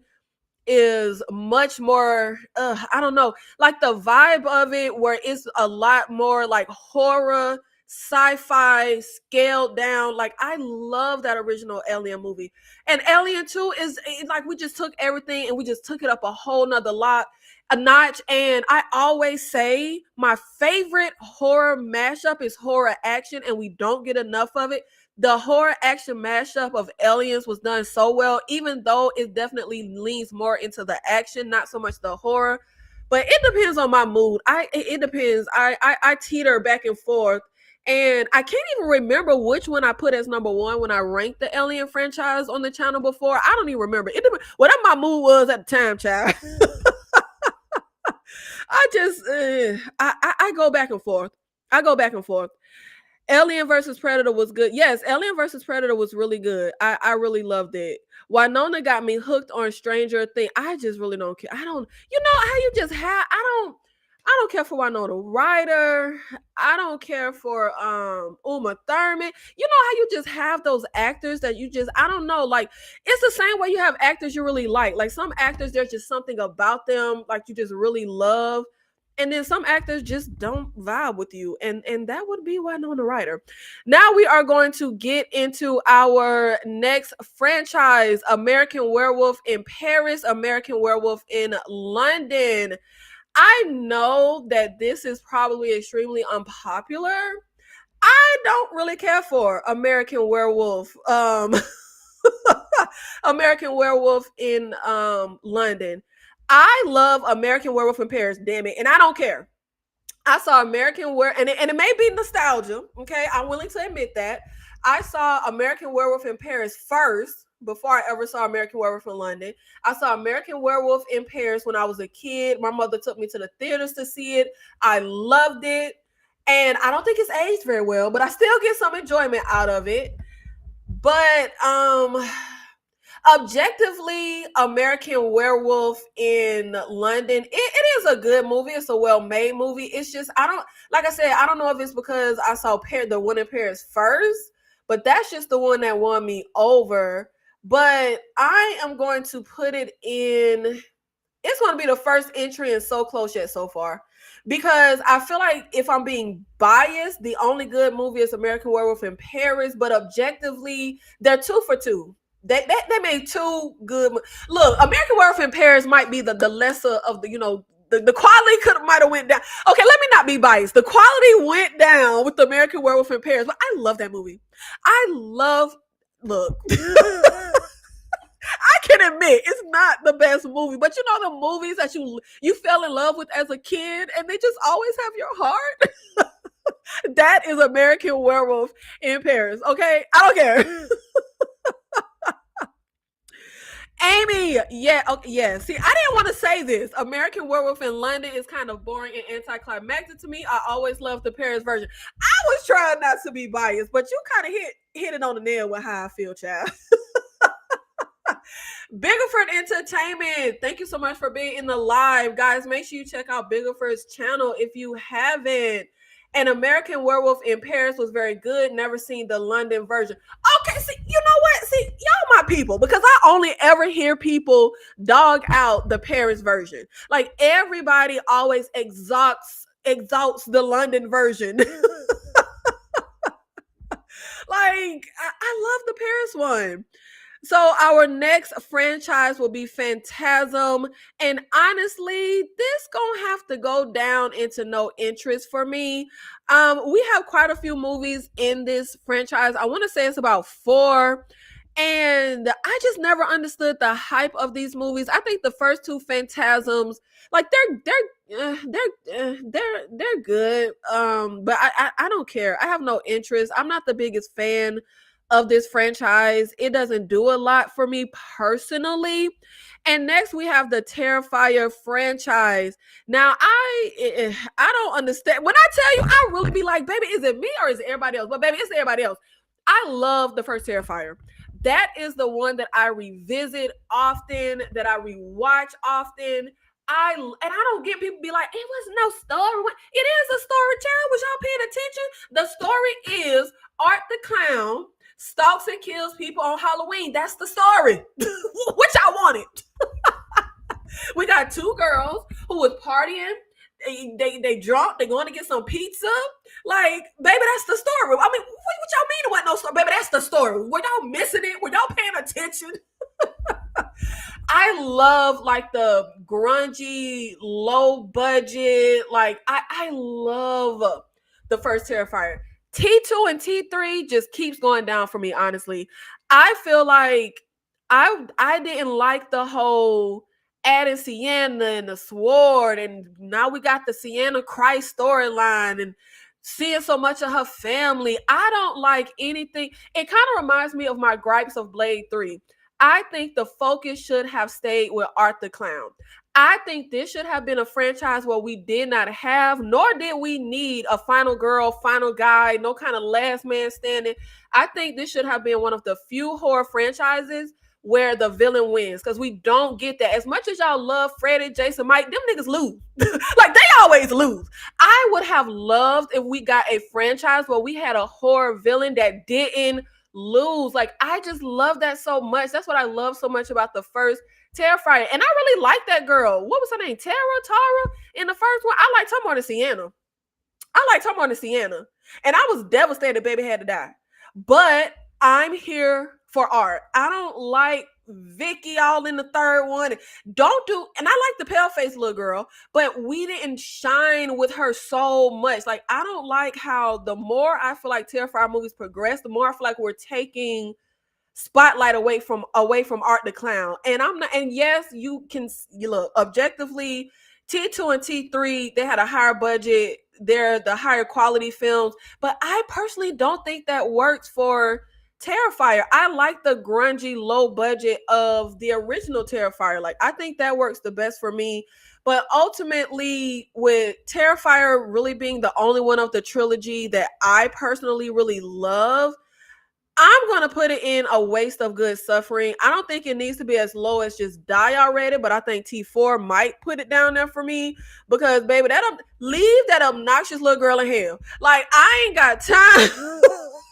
is much more I don't know, like the vibe of it where it's a lot more like horror, sci-fi, scaled down. Like I love that original Alien movie. And Alien 2 is like we just took everything and we just took it up a whole nother a notch. And I always say my favorite horror mashup is horror action, and we don't get enough of it. The horror action mashup of Aliens was done so well, even though it definitely leans more into the action, not so much the horror. But it depends on my mood. It depends. I teeter back and forth. And I can't even remember which one I put as number 1 when I ranked the Alien franchise on the channel before. I don't even remember. Whatever my mood was at the time, child. I just I go back and forth. I go back and forth. Alien versus Predator was good. Yes, Alien versus Predator was really good. I really loved it. Winona got me hooked on Stranger Things. I just really don't care. I don't, you know how you just have, I don't care for Winona Ryder. I don't care for Uma Thurman. You know how you just have those actors that you just, I don't know, like it's the same way you have actors you really like. Like some actors, there's just something about them like you just really love. And then some actors just don't vibe with you. And that would be Winona Ryder. Now we are going to get into our next franchise, American Werewolf in Paris, American Werewolf in London. I know that this is probably extremely unpopular. I don't really care for American Werewolf. American Werewolf in London. I love American Werewolf in Paris, damn it, and I don't care. I saw American Werewolf, and it may be nostalgia, okay? I'm willing to admit that. I saw American Werewolf in Paris first before I ever saw American Werewolf in London. I saw American Werewolf in Paris when I was a kid. My mother took me to the theaters to see it. I loved it, and I don't think it's aged very well, but I still get some enjoyment out of it. But Objectively, American Werewolf in London, it is a good movie. It's a well-made movie. It's just, I don't, like I said, I don't know if it's because I saw the one in Paris first, but that's just the one that won me over. But I am going to put it in, it's going to be the first entry in So Close Yet So Far. Because I feel like if I'm being biased, the only good movie is American Werewolf in Paris, but objectively, they're 2 for 2. They made 2 good. Look, American Werewolf in Paris might be the lesser of the, the quality might have went down. Okay, let me not be biased. The quality went down with the American Werewolf in Paris, but I love that movie. Look. I can admit it's not the best movie, but you know the movies that you fell in love with as a kid and they just always have your heart. That is American Werewolf in Paris. Okay, I don't care. Amy, yeah, okay, yeah. See, I didn't want to say this. American Werewolf in London is kind of boring and anticlimactic to me. I always loved the Paris version. I was trying not to be biased, but you kind of hit it on the nail with how I feel, child. Biggerford Entertainment, thank you so much for being in the live. Guys, make sure you check out Biggerford's channel if you haven't. An American Werewolf in Paris was very good. Never seen the London version. Okay, see, you know what? See, y'all my people, because I only ever hear people dog out the Paris version. Like, everybody always exalts the London version. Like, I love the Paris one. So our next franchise will be Phantasm. And honestly, this gonna have to go down into no interest for me. We have quite a few movies in this franchise. I want to say it's about 4. And I just never understood the hype of these movies. I think the first 2 Phantasms, like they're good. But I don't care. I have no interest. I'm not the biggest fan of this franchise. It doesn't do a lot for me personally. And next we have the Terrifier franchise. Now I don't understand. When I tell you, I really be like, baby, is it me or is it everybody else? But baby, it's everybody else. I love the first Terrifier. That is the one that I revisit often, that I rewatch often. I don't get people be like, it was no story. It is a story, child. Was y'all paying attention? The story is Art the Clown stalks and kills people on Halloween. That's the story. Which I wanted. We got 2 girls who was partying. They drunk. They going to get some pizza. Like, baby, that's the story. I mean, what y'all mean it wasn't no story? Baby, that's the story. Were y'all missing it? Were y'all paying attention? I love like the grungy, low budget. Like, I love the first Terrifier. T2 and T3 just keeps going down for me, honestly. I feel like I didn't like the whole adding Sienna and the sword, and now we got the Sienna Christ storyline and seeing so much of her family. I don't like anything. It kind of reminds me of my gripes of Blade 3. I think the focus should have stayed with Art the Clown. I think this should have been a franchise where we did not have, nor did we need a final girl, final guy, no kind of last man standing. I think this should have been one of the few horror franchises where the villain wins, because we don't get that. As much as y'all love Freddy, Jason, Mike, them niggas lose. Like, they always lose. I would have loved if we got a franchise where we had a horror villain that didn't lose. Like, I just love that so much. That's what I love so much about the first Terrifier. And I really like that girl. What was her name? Tara in the first one. I liked her more than Sienna. And I was devastated baby had to die. But I'm here for Art. I don't like Vicky all in the third one. And I like the pale faced little girl, but we didn't shine with her so much. Like, I don't like how the more I feel like Terrifier movies progress, the more I feel like we're taking spotlight away from Art the Clown. And I'm not, and yes, you look objectively, T2 and T3, they had a higher budget, they're the higher quality films, but I personally don't think that works for Terrifier. I like the grungy low budget of the original Terrifier. Like, I think that works the best for me. But ultimately, with Terrifier really being the only one of the trilogy that I personally really love, I'm gonna put it in a waste of good suffering. I don't think it needs to be as low as just die already, but I think T4 might put it down there for me because baby, leave that obnoxious little girl in hell. Like I ain't got time.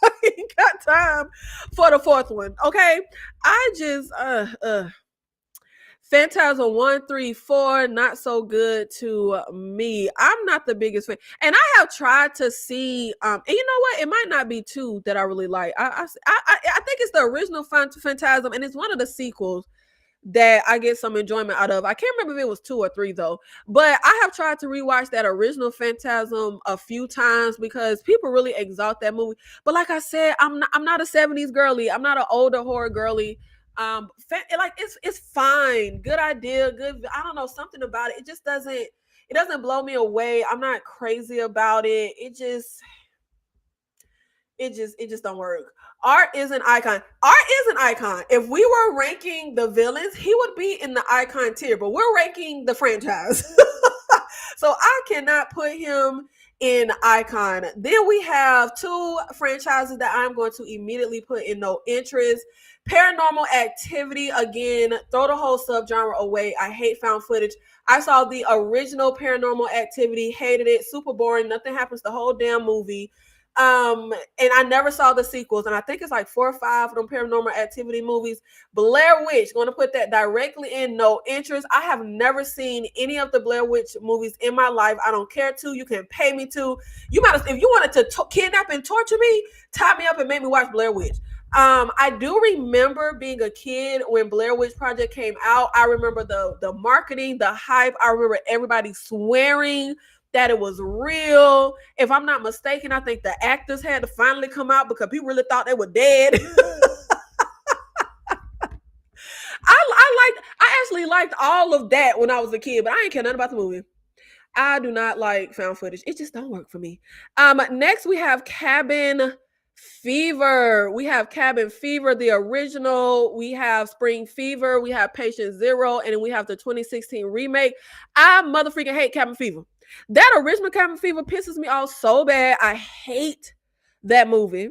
I ain't got time for the fourth one. Okay, I just Phantasm 1, 3, 4, not so good to me. I'm not the biggest fan, and I have tried to see. And you know what? It might not be two that I really like. I think it's the original Phantasm, and it's one of the sequels that I get some enjoyment out of. I can't remember if it was 2 or 3 though, but I have tried to rewatch that original Phantasm a few times because people really exalt that movie. But like I said, I'm not a '70s girly. I'm not an older horror girly. Like it's fine, good idea, good. I don't know, something about it. It just doesn't blow me away. I'm not crazy about it. It just don't work. Art is an icon. Art is an icon. If we were ranking the villains, he would be in the icon tier, but we're ranking the franchise. So I cannot put him in icon. Then we have 2 franchises that I'm going to immediately put in no interest. Paranormal Activity, again, throw the whole subgenre away. I hate found footage. I saw the original Paranormal Activity, hated it, super boring. Nothing happens the whole damn movie. And I never saw the sequels, and I think it's like 4 or 5 of them Paranormal Activity movies. Blair Witch, going to put that directly in no interest. I have never seen any of the Blair Witch movies in my life. I don't care to. You can pay me to. You might, if you wanted to kidnap and torture me, tie me up and make me watch Blair Witch. I do remember being a kid when Blair Witch Project came out. I remember the marketing, the hype. I remember everybody swearing that it was real. If I'm not mistaken, I think the actors had to finally come out because people really thought they were dead. I actually liked all of that when I was a kid, but I ain't care nothing about the movie. I do not like found footage. It just don't work for me. Next we have Cabin Fever. We have Cabin Fever, the original. We have Spring Fever. We have Patient Zero, and then we have the 2016 remake. I motherfucking hate Cabin Fever. That original Cabin Fever pisses me off so bad. I hate that movie.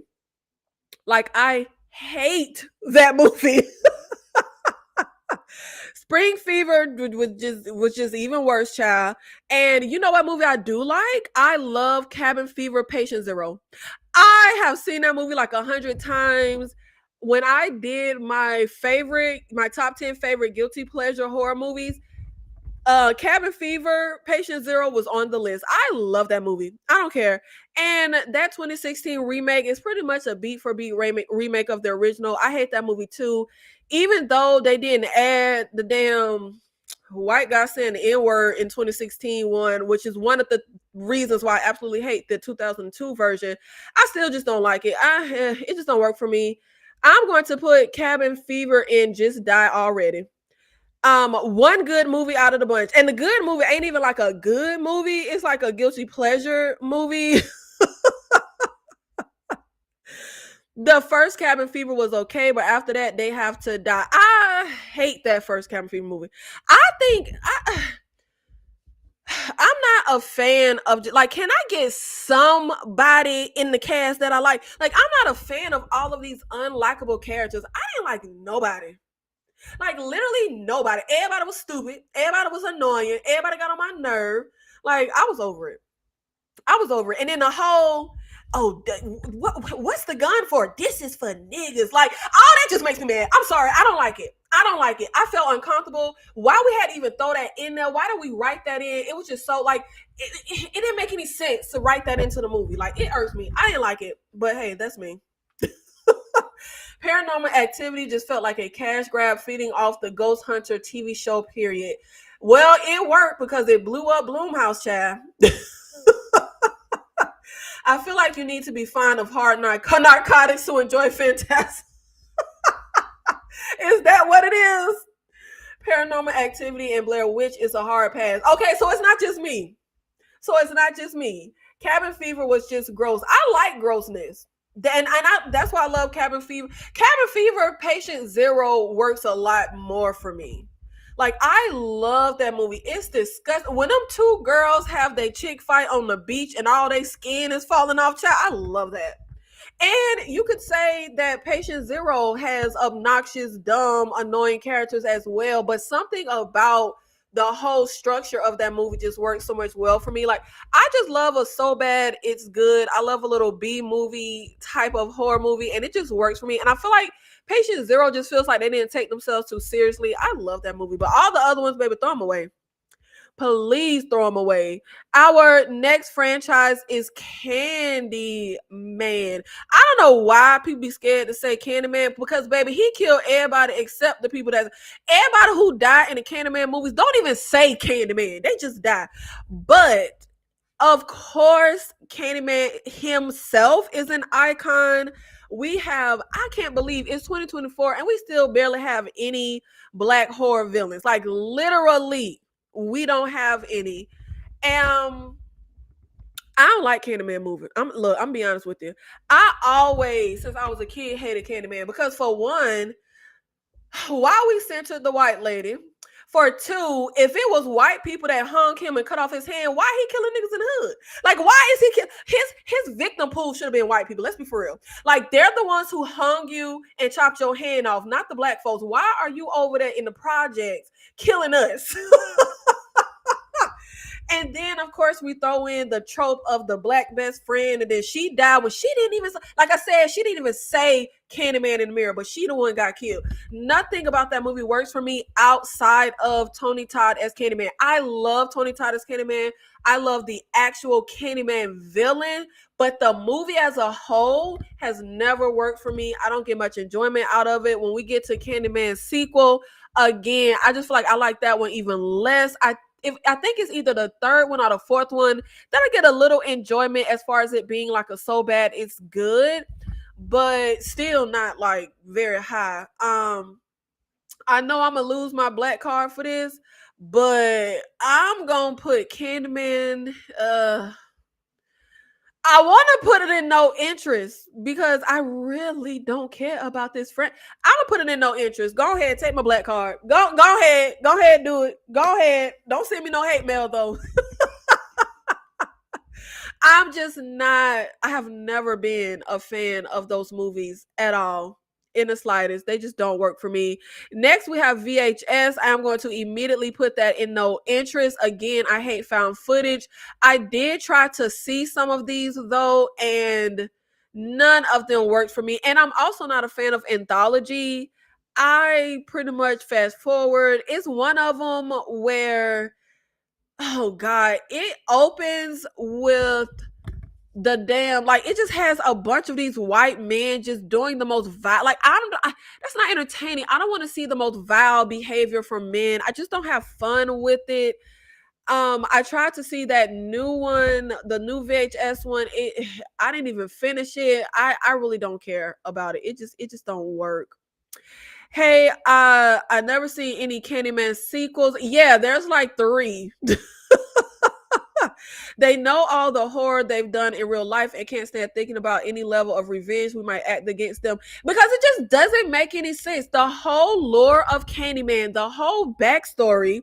Like I hate that movie. Spring Fever was just even worse, child. And you know what movie I do like? I love Cabin Fever, Patient Zero. I have seen that movie like 100 times. When I did my top 10 favorite guilty pleasure horror movies, Cabin Fever, Patient Zero was on the list. I love that movie. I don't care. And that 2016 remake is pretty much a beat for beat remake of the original. I hate that movie too. Even though they didn't add the damn white guy saying the N-word in 2016 one, which is one of the reasons why I absolutely hate the 2002 version, I still just don't like it. It just don't work for me. I'm going to put Cabin Fever in Just Die Already. One good movie out of the bunch, and the good movie ain't even like a good movie. It's like a guilty pleasure movie. The first Cabin Fever was okay, but after that, They Have to Die. I hate that first Cabin Fever movie. I'm not a fan of, like, can I get somebody in the cast that I like? Like, I'm not a fan of all of these unlikable characters. I didn't like nobody. Like literally nobody. Everybody was stupid. Everybody was annoying. Everybody got on my nerve. Like I was over it. And then the whole, what's the gun for? This is for niggas. Like all that just makes me mad. I'm sorry. I don't like it. I felt uncomfortable. Why we had to even throw that in there? Why did we write that in? It was just so like, it didn't make any sense to write that into the movie. Like it irks me. I didn't like it. But hey, that's me. Paranormal Activity just felt like a cash grab feeding off the Ghost Hunter TV show, period. Well, it worked because it blew up Blumhouse, child. I feel like you need to be fond of hard narcotics to enjoy Fantastic. Is that what it is? Paranormal Activity and Blair Witch is a hard pass. Okay, so it's not just me. Cabin Fever was just gross. I like grossness. That's why I love Cabin Fever. Cabin Fever, Patient Zero works a lot more for me. Like, I love that movie. It's disgusting. When them 2 girls have their chick fight on the beach and all their skin is falling off, child, I love that. And you could say that Patient Zero has obnoxious, dumb, annoying characters as well, but something about the whole structure of that movie just works so much well for me. Like, I just love a so bad it's good. I love a little B movie type of horror movie, and it just works for me. And I feel like Patient Zero just feels like they didn't take themselves too seriously. I love that movie, but all the other ones, baby, throw them away. Please throw them away. Our next franchise is Candy Man. I don't know why people be scared to say Candyman, because baby, he killed everybody except the people that everybody who died in the Candyman movies don't even say Candyman. They just die. But of course, Candyman himself is an icon. We have, I can't believe it's 2024 and we still barely have any black horror villains. Like, literally, we don't have any. I don't like Candyman movie. I'm be honest with you. I always, since I was a kid, hated Candyman because, for one, why we centered the white lady. For two, if it was white people that hung him and cut off his hand, why he killing niggas in the hood? Like, why is he his victim pool should have been white people. Let's be for real. Like, they're the ones who hung you and chopped your hand off, not the black folks. Why are you over there in the projects killing us? And then, of course, we throw in the trope of the black best friend, and then she died when she didn't even, like I said, she didn't even say Candyman in the mirror, but she the one got killed. Nothing about that movie works for me outside of Tony Todd as Candyman. I love Tony Todd as Candyman. I love the actual Candyman villain, but the movie as a whole has never worked for me. I don't get much enjoyment out of it. When we get to Candyman sequel, again, I just feel like I like that one even less. I think it's either the third one or the fourth one that I get a little enjoyment as far as it being like a so bad it's good, but still not like very high. I know I'm gonna lose my black card for this, but I'm gonna put Candyman. I want to put it in no interest because I really don't care about this friend. I'm gonna put it in no interest. Go ahead, take my black card. Go ahead, do it. Go ahead. Don't send me no hate mail though. I'm just not, I have never been a fan of those movies at all, in the slightest. They just don't work for me. Next, we have VHS. I am going to immediately put that in no interest. Again, I hate found footage. I did try to see some of these though, and none of them worked for me. And I'm also not a fan of anthology. I pretty much fast forward. It's one of them where, oh God, it opens with the damn, like, it just has a bunch of these white men just doing the most vile, like, that's not entertaining. I don't want to see the most vile behavior from men. I just don't have fun with it. I tried to see that new one, the new VHS one. I didn't even finish it. I really don't care about it. It just don't work. Hey, I never seen any Candyman sequels. Yeah, there's like 3. They know all the horror they've done in real life and can't stand thinking about any level of revenge we might act against them, because it just doesn't make any sense. The whole lore of Candyman, the whole backstory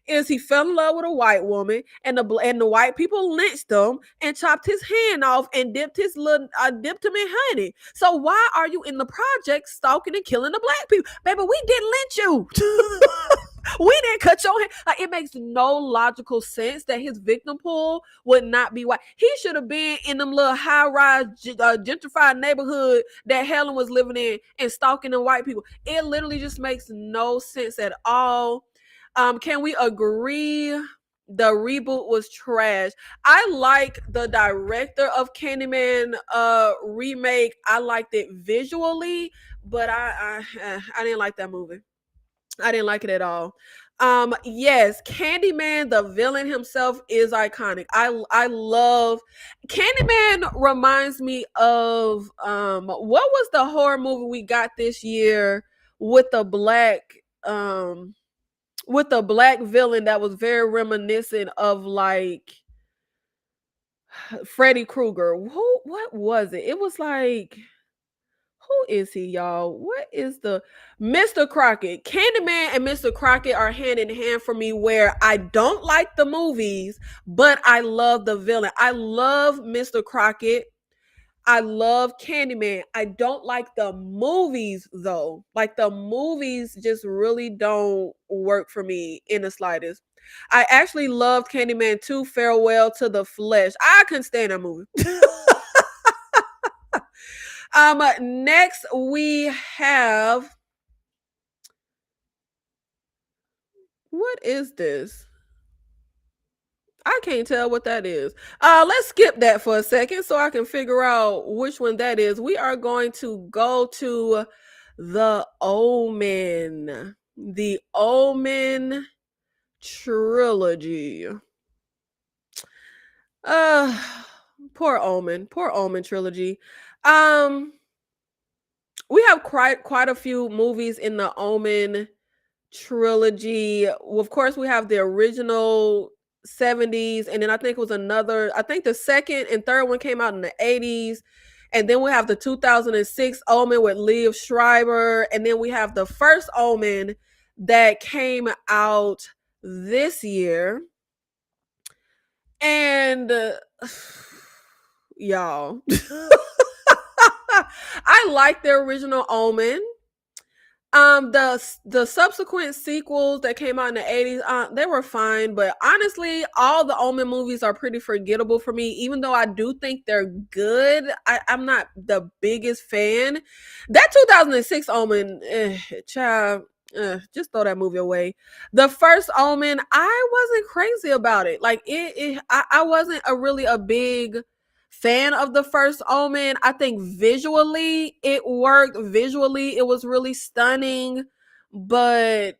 is he fell in love with a white woman, and the white people lynched him and chopped his hand off and dipped him in honey. So why are you in the project stalking and killing the black people? Baby, we didn't lynch you. We didn't cut your hand. Like, it makes no logical sense that his victim pool would not be white. He should have been in them little high-rise gentrified neighborhood that Helen was living in and stalking the white people. It literally just makes no sense at all. Can we agree the reboot was trash? I like the director of Candyman remake. I liked it visually, but I didn't like that movie. I didn't like it at all. Yes, Candyman, the villain himself, is iconic. I love Candyman. Reminds me of what was the horror movie we got this year with the black villain that was very reminiscent of like Freddy Krueger. What was it? It was like, who is he, y'all? What is the Mr. Crockett? Candyman and Mr. Crockett are hand in hand for me, where I don't like the movies, but I love the villain. I love Mr. Crockett. I love Candyman. I don't like the movies though. Like the movies just really don't work for me in the slightest. I actually loved Candyman 2 Farewell to the Flesh. I couldn't stand that movie. Next we have, what is this? I can't tell what that is. Let's skip that for a second so I can figure out which one that is. We are going to go to The Omen. The Omen trilogy. Uh Poor Omen. Poor Omen trilogy. Um we have quite a few movies in the Omen trilogy. Well, of course, we have the original 70s, and then I think it was another, I think the second and third one came out in the 80s. And then we have the 2006 Omen with Liev Schreiber. And then we have the first Omen that came out this year. And y'all, I like the original Omen. The subsequent sequels that came out in the 80s, they were fine, but honestly, all the Omen movies are pretty forgettable for me. Even though I do think they're good, I'm not the biggest fan. That 2006 Omen, child, just throw that movie away. The first Omen, I wasn't crazy about it. Like I wasn't really a big fan of the first Omen. I think visually it worked. Visually it was really stunning, but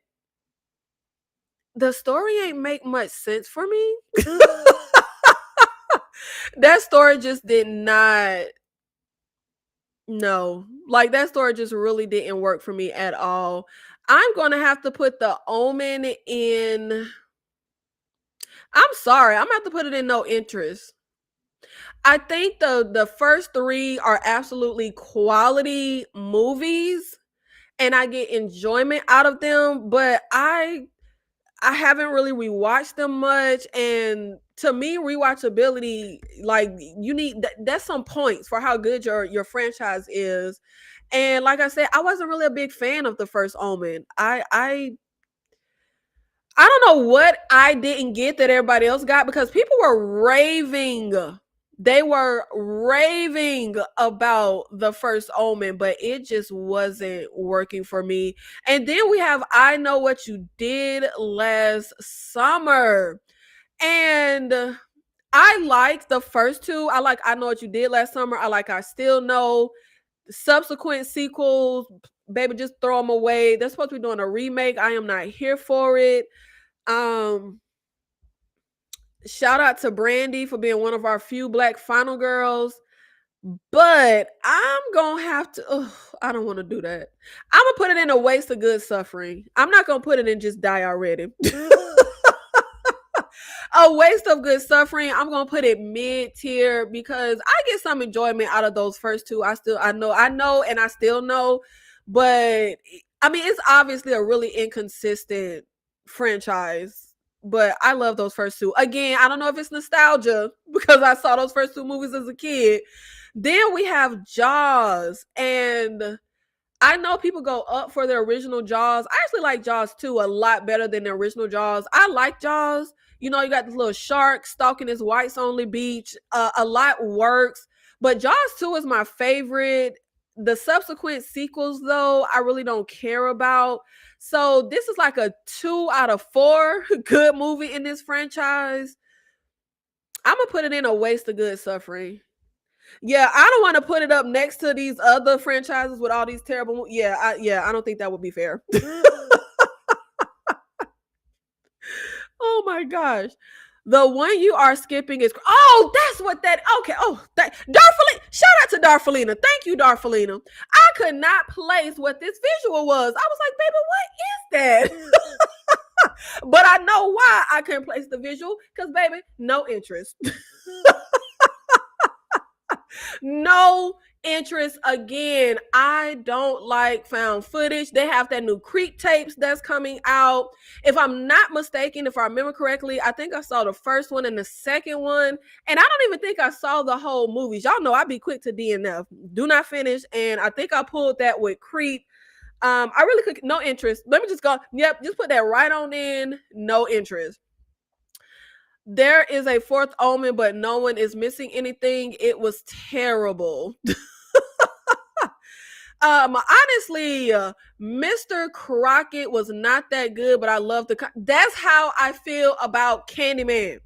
the story ain't make much sense for me. That story just did not, no. Like that story just really didn't work for me at all. I'm going to have to put the Omen in, I'm sorry, I'm going to have to put it in no interest. I think the first three are absolutely quality movies and I get enjoyment out of them, but I haven't really rewatched them much. And to me, rewatchability, like you need that's some points for how good your franchise is. And like I said, I wasn't really a big fan of the first Omen. I don't know what I didn't get that everybody else got, because people were raving. They were raving about the first Omen, but it just wasn't working for me. And then we have I Know What You Did Last Summer. And I like the first two. I like I Know What You Did Last Summer. I like I Still Know. Subsequent sequels, baby, just throw them away. They're supposed to be doing a remake. I am not here for it. Shout out to Brandy for being one of our few Black final girls. But I'm gonna have to, I don't want to do that. I'm gonna put it in a waste of good suffering. I'm not gonna put it in just die already. A waste of good suffering. I'm gonna put it mid-tier because I get some enjoyment out of those first two. I know, and I still know. But I mean, it's obviously a really inconsistent franchise. But I love those first two. Again, I don't know if it's nostalgia because I saw those first two movies as a kid. Then we have Jaws, and I know people go up for the original Jaws. I actually like Jaws 2 a lot better than the original Jaws. I like Jaws. You know, you got this little shark stalking this whites only beach. A lot works. But Jaws 2 is my favorite. The subsequent sequels, though, I really don't care about. So this is like a 2 out of 4 good movie in this franchise. I'm going to put it in a waste of good suffering. Yeah, I don't want to put it up next to these other franchises with all these terrible. I don't think that would be fair. Oh my gosh. The one you are skipping is, oh, that's what that, okay. Oh, that Darfalina. Shout out to Darfalina. Thank you, Darfalina. I could not place what this visual was. I was like, baby, what is that? But I know why I couldn't place the visual, because baby, no interest. No interest again. I don't like found footage. They have that new Creep tapes that's coming out. If I'm not mistaken, if I remember correctly, I think I saw the first one and the second one. And I don't even think I saw the whole movies. Y'all know I be quick to DNF. Do not finish. And I think I pulled that with Creep. I really could no interest. Let me just go. Yep, just put that right on in. No interest. There is a fourth omen, but no one is missing anything. It was terrible. Honestly, Mr. Crockett was not that good, but I love the. That's how I feel about Candyman.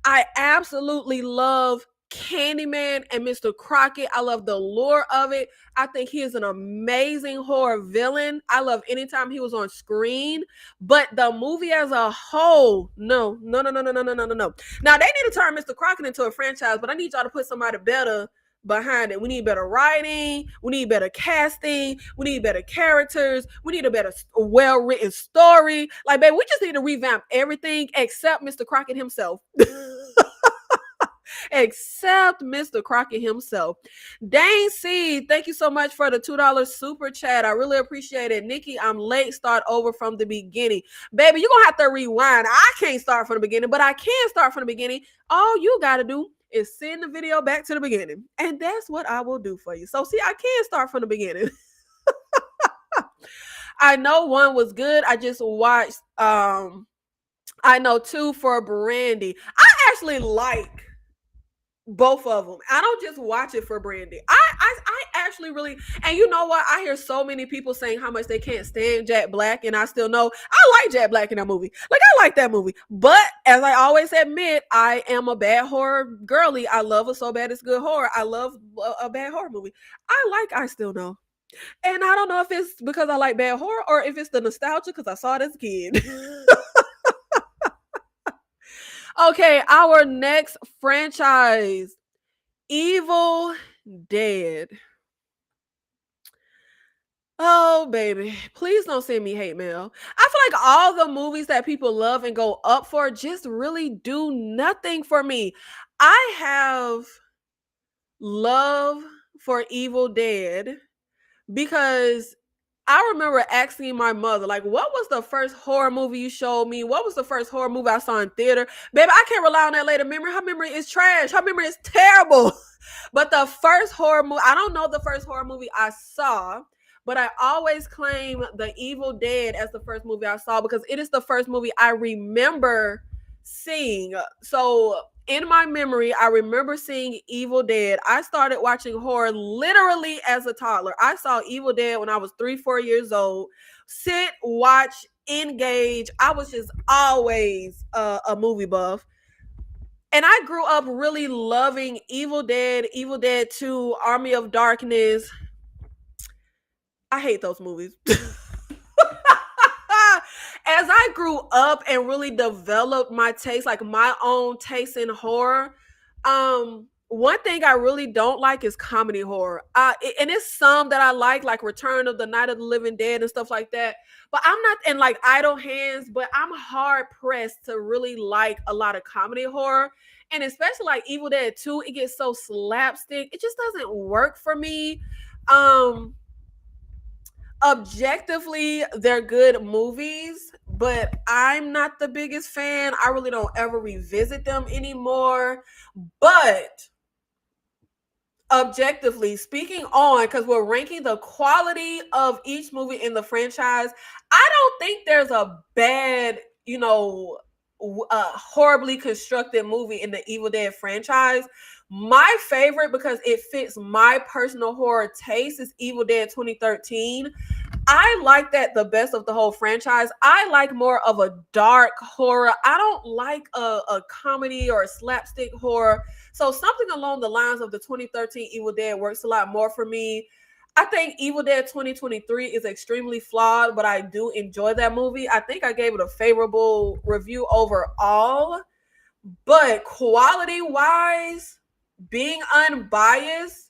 I absolutely love Candyman and Mr. Crockett. I love the lore of it. I think he is an amazing horror villain. I love anytime he was on screen. But the movie as a whole, no. Now they need to turn Mr. Crockett into a franchise, but I need y'all to put somebody better behind it. We need better writing. We need better casting. We need better characters. We need a better, well-written story. Like, baby, we just need to revamp everything except Mr. Crockett himself. Except Mr. Crockett himself. Dane C, thank you so much for the $2 super chat. I really appreciate it. Nikki, I'm late. Start over from the beginning. Baby, you're going to have to rewind. I can't start from the beginning, but I can start from the beginning. All you got to do is send the video back to the beginning. And that's what I will do for you. So see, I can start from the beginning. I know one was good. I just watched, I know two for Brandy. I actually like both of them. I don't just watch it for Brandy. I actually really, and you know what? I hear so many people saying how much they can't stand Jack Black, and I still know I like Jack Black in that movie. Like, I like that movie. But as I always admit, I am a bad horror girly. I love a so bad it's good horror. I love a bad horror movie. I still know. And I don't know if it's because I like bad horror or if it's the nostalgia because I saw it as a kid. Okay, our next franchise, Evil Dead. Oh, baby, please don't send me hate mail. I feel like all the movies that people love and go up for just really do nothing for me. I have love for Evil Dead because I remember asking my mother, like, what was the first horror movie you showed me? What was the first horror movie I saw in theater? Baby, I can't rely on that later memory. Her memory is trash. Her memory is terrible. But the first horror movie, I don't know the first horror movie I saw, but I always claim The Evil Dead as the first movie I saw because it is the first movie I remember seeing. So in my memory, I remember seeing Evil Dead. I started watching horror literally as a toddler. I saw Evil Dead when I was 3-4 years old. Sit, watch, engage. I was just always a movie buff. And I grew up really loving Evil Dead 2, Army of Darkness. I hate those movies. As I grew up and really developed my taste, like my own taste in horror, one thing I really don't like is comedy horror. And it's some that I like Return of the Night of the Living Dead and stuff like that. But I'm not in like Idle Hands, but I'm hard pressed to really like a lot of comedy horror. And especially like Evil Dead 2, it gets so slapstick. It just doesn't work for me. Objectively, they're good movies, but I'm not the biggest fan. I really don't ever revisit them anymore. But objectively speaking on, because we're ranking the quality of each movie in the franchise, I don't think there's a bad, horribly constructed movie in the Evil Dead franchise. My favorite, because it fits my personal horror taste, is Evil Dead 2013. I like that the best of the whole franchise. I like more of a dark horror. I don't like a comedy or a slapstick horror. So something along the lines of the 2013 Evil Dead works a lot more for me. I think Evil Dead 2023 is extremely flawed, but I do enjoy that movie. I think I gave it a favorable review overall. But quality-wise, being unbiased,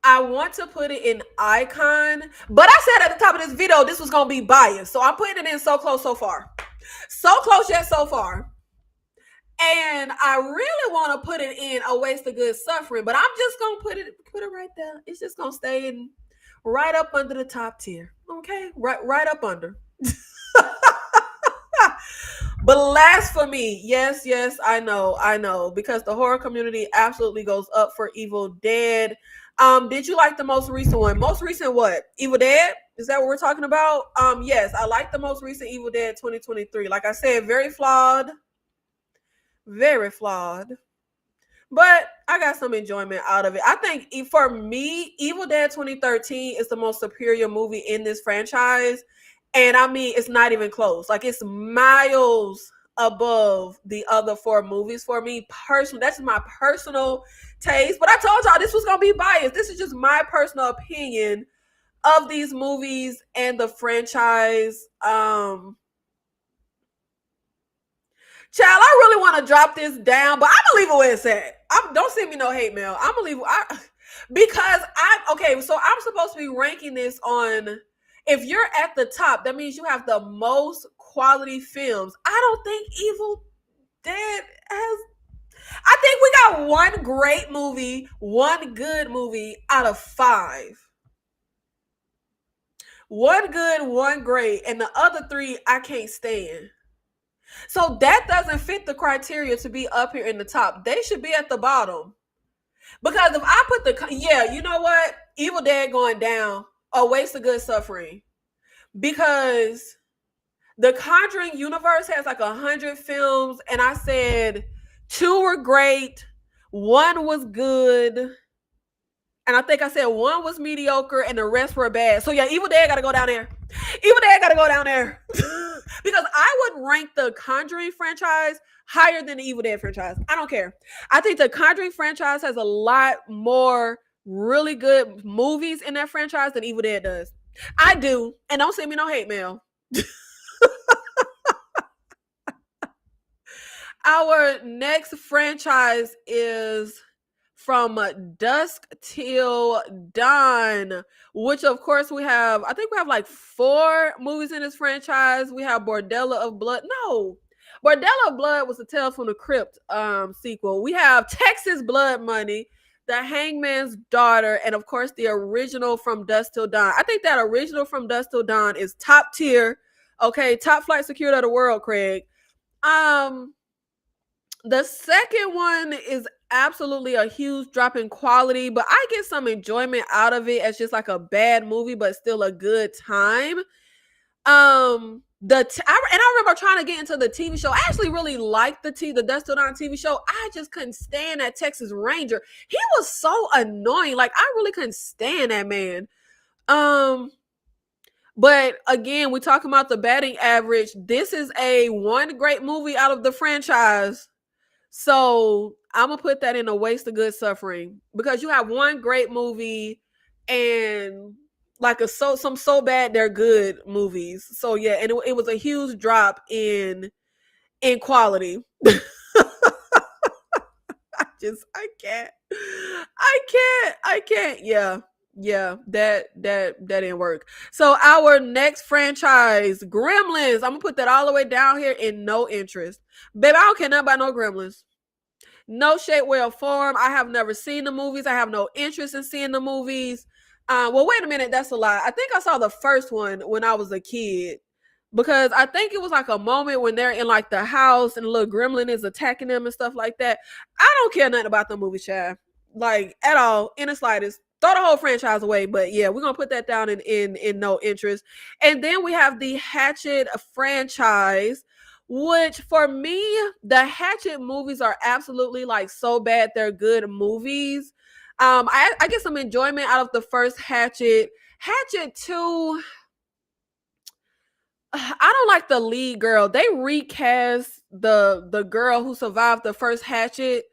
I want to put it in icon, but I said at the top of this video, this was going to be biased. So I'm putting it in so close so far. So close yet so far. And I really want to put it in A Waste of Good Suffering, but I'm just gonna put it right there. It's just gonna stay in right up under the top tier. Okay? Right up under. Blasphemy. Yes, yes, I know. Because the horror community absolutely goes up for Evil Dead. Did you like the most recent one? Most recent what? Evil Dead? Is that what we're talking about? Yes, I like the most recent Evil Dead 2023. Like I said, very flawed. Very flawed. But I got some enjoyment out of it. I think for me, Evil Dead 2013 is the most superior movie in this franchise. And I mean, it's not even close. Like, it's miles above the other four movies for me personally. That's my personal taste. But I told y'all this was going to be biased. This is just my personal opinion of these movies and the franchise. Child, I really want to drop this down, but I'm gonna leave it where it's at. Don't send me no hate mail. I'm gonna leave because so I'm supposed to be ranking this on. If you're at the top, that means you have the most quality films. I don't think Evil Dead has. I think we got one great movie, one good movie out of five. One good, one great, and the other three I can't stand. So that doesn't fit the criteria to be up here in the top. They should be at the bottom. Because if I put you know what? Evil Dead going down. A Waste of Good Suffering. Because the Conjuring universe has like 100 films, and I said 2 were great, 1 was good, and I think I said 1 was mediocre, and the rest were bad. So yeah, Evil Dead got to go down there. Evil Dead got to go down there. Because I would rank the Conjuring franchise higher than the Evil Dead franchise. I don't care. I think the Conjuring franchise has a lot more really good movies in that franchise than Evil Dead does. I do. And don't send me no hate mail. Our next franchise is From Dusk Till Dawn, which of course I think we have like 4 movies in this franchise. We have Bordello of Blood. No, Bordello of Blood was the Tales from the Crypt sequel. We have Texas Blood Money, The Hangman's Daughter, and of course the original From Dusk Till Dawn. I think that original From Dusk Till Dawn is top tier. Okay, top flight security of the world, Craig. The second one is absolutely a huge drop in quality, but I get some enjoyment out of it as just like a bad movie, but still a good time. I remember trying to get into the TV show. I actually really liked the Dust Till Dawn TV show. I just couldn't stand that Texas Ranger. He was so annoying. Like, I really couldn't stand that man. But again, we're talking about the batting average. This is a one great movie out of the franchise. So I'm gonna put that in A Waste of Good Suffering, because you have one great movie and like some so bad they're good movies. So yeah, and it was a huge drop in quality. I can't. Yeah, that didn't work. So our next franchise, Gremlins. I'm gonna put that all the way down here in no interest. Baby, I don't care nothing about no Gremlins. No shape, way, or form. I have never seen the movies. I have no interest in seeing the movies. Well, wait a minute. That's a lie. I think I saw the first one when I was a kid, because I think it was like a moment when they're in like the house and the little gremlin is attacking them and stuff like that. I don't care nothing about the movie, child. Like, at all, in the slightest. Throw the whole franchise away. But yeah, we're gonna put that down in no interest. And then we have the Hatchet franchise, which for me, the Hatchet movies are absolutely like so bad they're good movies. I get some enjoyment out of the first Hatchet. Hatchet 2, I don't like the lead girl. They recast the girl who survived the first Hatchet,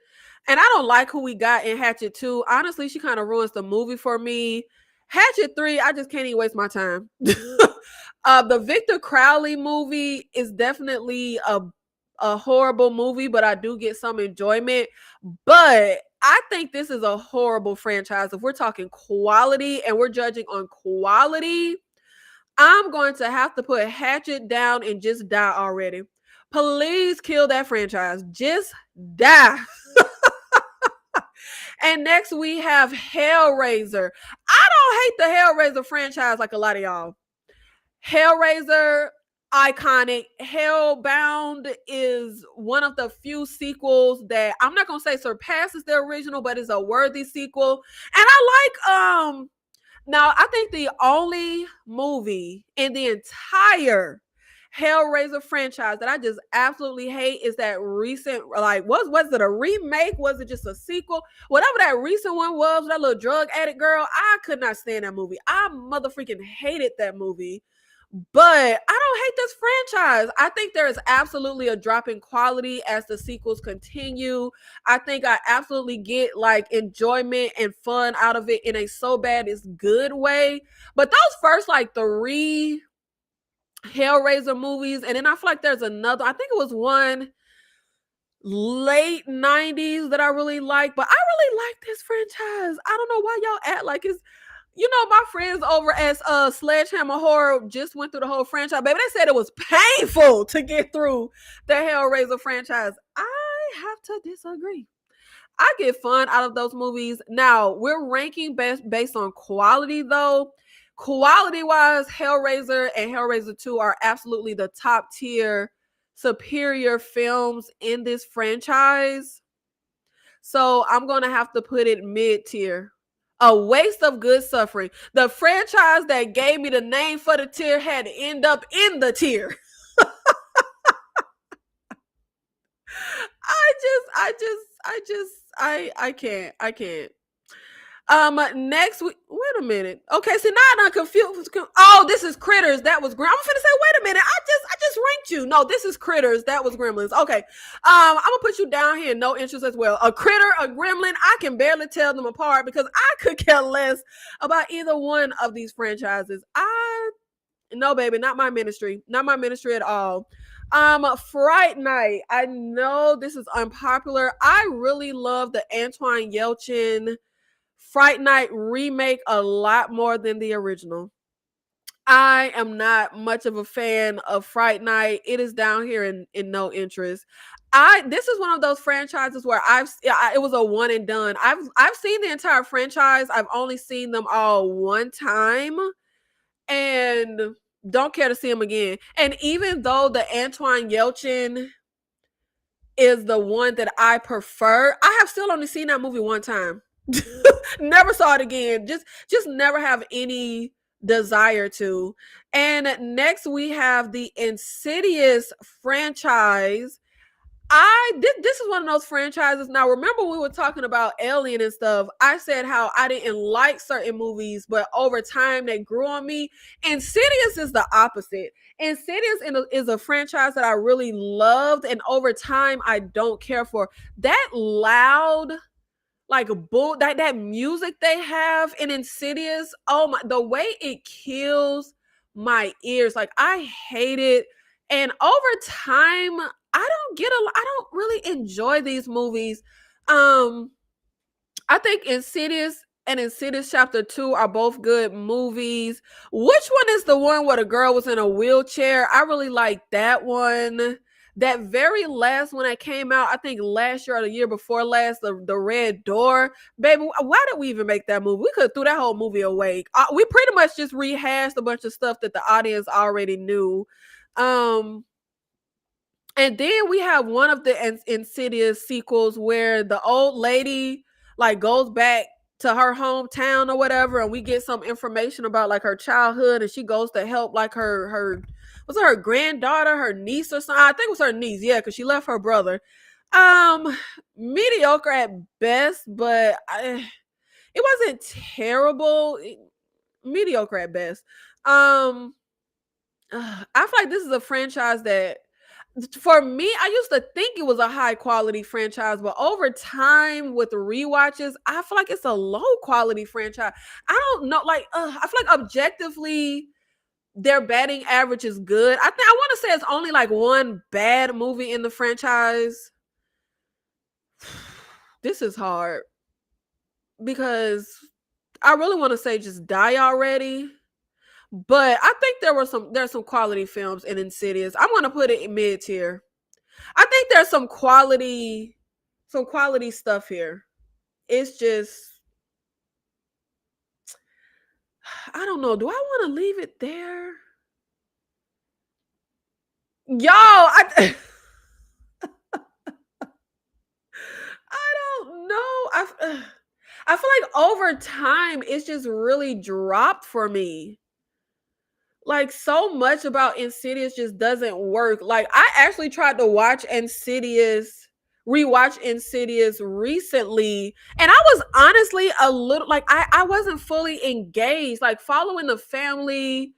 and I don't like who we got in Hatchet 2. Honestly, she kind of ruins the movie for me. Hatchet 3, I just can't even waste my time. The Victor Crowley movie is definitely a horrible movie, but I do get some enjoyment. But I think this is a horrible franchise. If we're talking quality and we're judging on quality, I'm going to have to put Hatchet down and just die already. Please kill that franchise. Just die. And next we have Hellraiser. I don't hate the Hellraiser franchise like a lot of y'all. Hellraiser, iconic. Hellbound is one of the few sequels that I'm not gonna say surpasses the original, but is a worthy sequel. And I like now I think the only movie in the entire Hellraiser franchise that I just absolutely hate is that recent, like, was it a remake? Was it just a sequel? Whatever that recent one was, that little drug addict girl, I could not stand that movie. I motherfucking hated that movie. But I don't hate this franchise. I think there is absolutely a drop in quality as the sequels continue. I think I absolutely get like enjoyment and fun out of it in a so bad it's good way. But those first like 3 Hellraiser movies, and then I feel like there's another, I think it was one late 90s that I really like, but I really like this franchise. I don't know why y'all act like it's, you know, my friends over at Sledgehammer Horror just went through the whole franchise. Baby, they said it was painful to get through the Hellraiser franchise. I have to disagree. I get fun out of those movies. Now, we're ranking based on quality, though. Quality-wise, Hellraiser and Hellraiser 2 are absolutely the top tier, superior films in this franchise. So I'm going to have to put it mid-tier. A waste of good suffering. The franchise that gave me the name for the tier had to end up in the tier. I can't. Next week, wait a minute. Okay, so now I'm confused. Oh, this is Critters. That was Gremlins. I'm finna say, wait a minute. I just ranked you. No, this is Critters. That was Gremlins. Okay. I'm gonna put you down here. No interest as well. A critter, a gremlin. I can barely tell them apart because I could care less about either one of these franchises. No, baby, not my ministry. Not my ministry at all. Fright Night. I know this is unpopular. I really love the Antoine Yelchin Fright Night remake a lot more than the original. I am not much of a fan of Fright Night. It is down here in no interest. This is one of those franchises where it was a one and done. I've seen the entire franchise. I've only seen them all one time and don't care to see them again. And even though the Antoine Yelchin is the one that I prefer, I have still only seen that movie one time. Never saw it again. Just never have any desire to. And next we have the Insidious franchise. This is one of those franchises. Now, remember we were talking about Alien and stuff. I said how I didn't like certain movies, but over time they grew on me. Insidious is the opposite. Insidious is a franchise that I really loved, and over time I don't care for. That loud, like that music they have in Insidious, oh my, the way it kills my ears, like I hate it. And over time I don't really enjoy these movies. I think Insidious and Insidious Chapter 2 are both good movies. Which one is the one where the girl was in a wheelchair? I really like that one. That very last one that came out, I think last year or the year before last, the Red Door. Baby, why did we even make that movie? We could have threw that whole movie away. We pretty much just rehashed a bunch of stuff that the audience already knew. And then we have one of the Insidious sequels where the old lady like goes back to her hometown or whatever, and we get some information about like her childhood, and she goes to help like her was it her granddaughter, her niece or something? I think it was her niece, yeah, because she left her brother. Mediocre at best, but it wasn't terrible. Mediocre at best. I feel like this is a franchise that, for me, I used to think it was a high quality franchise, but over time with the rewatches, I feel like it's a low quality franchise. I don't know, like I feel like objectively their batting average is good. I want to say it's only like one bad movie in the franchise. This is hard because I really want to say just die already. But I think there's some quality films in Insidious. I'm gonna put it in mid tier. I think there's some quality stuff here. It's just I don't know. Do I want to leave it there? Yo, I I don't know. I feel like over time it's just really dropped for me. Like so much about Insidious just doesn't work. Like I actually tried to rewatch Insidious recently, and I was honestly a little like I wasn't fully engaged. Like following the family,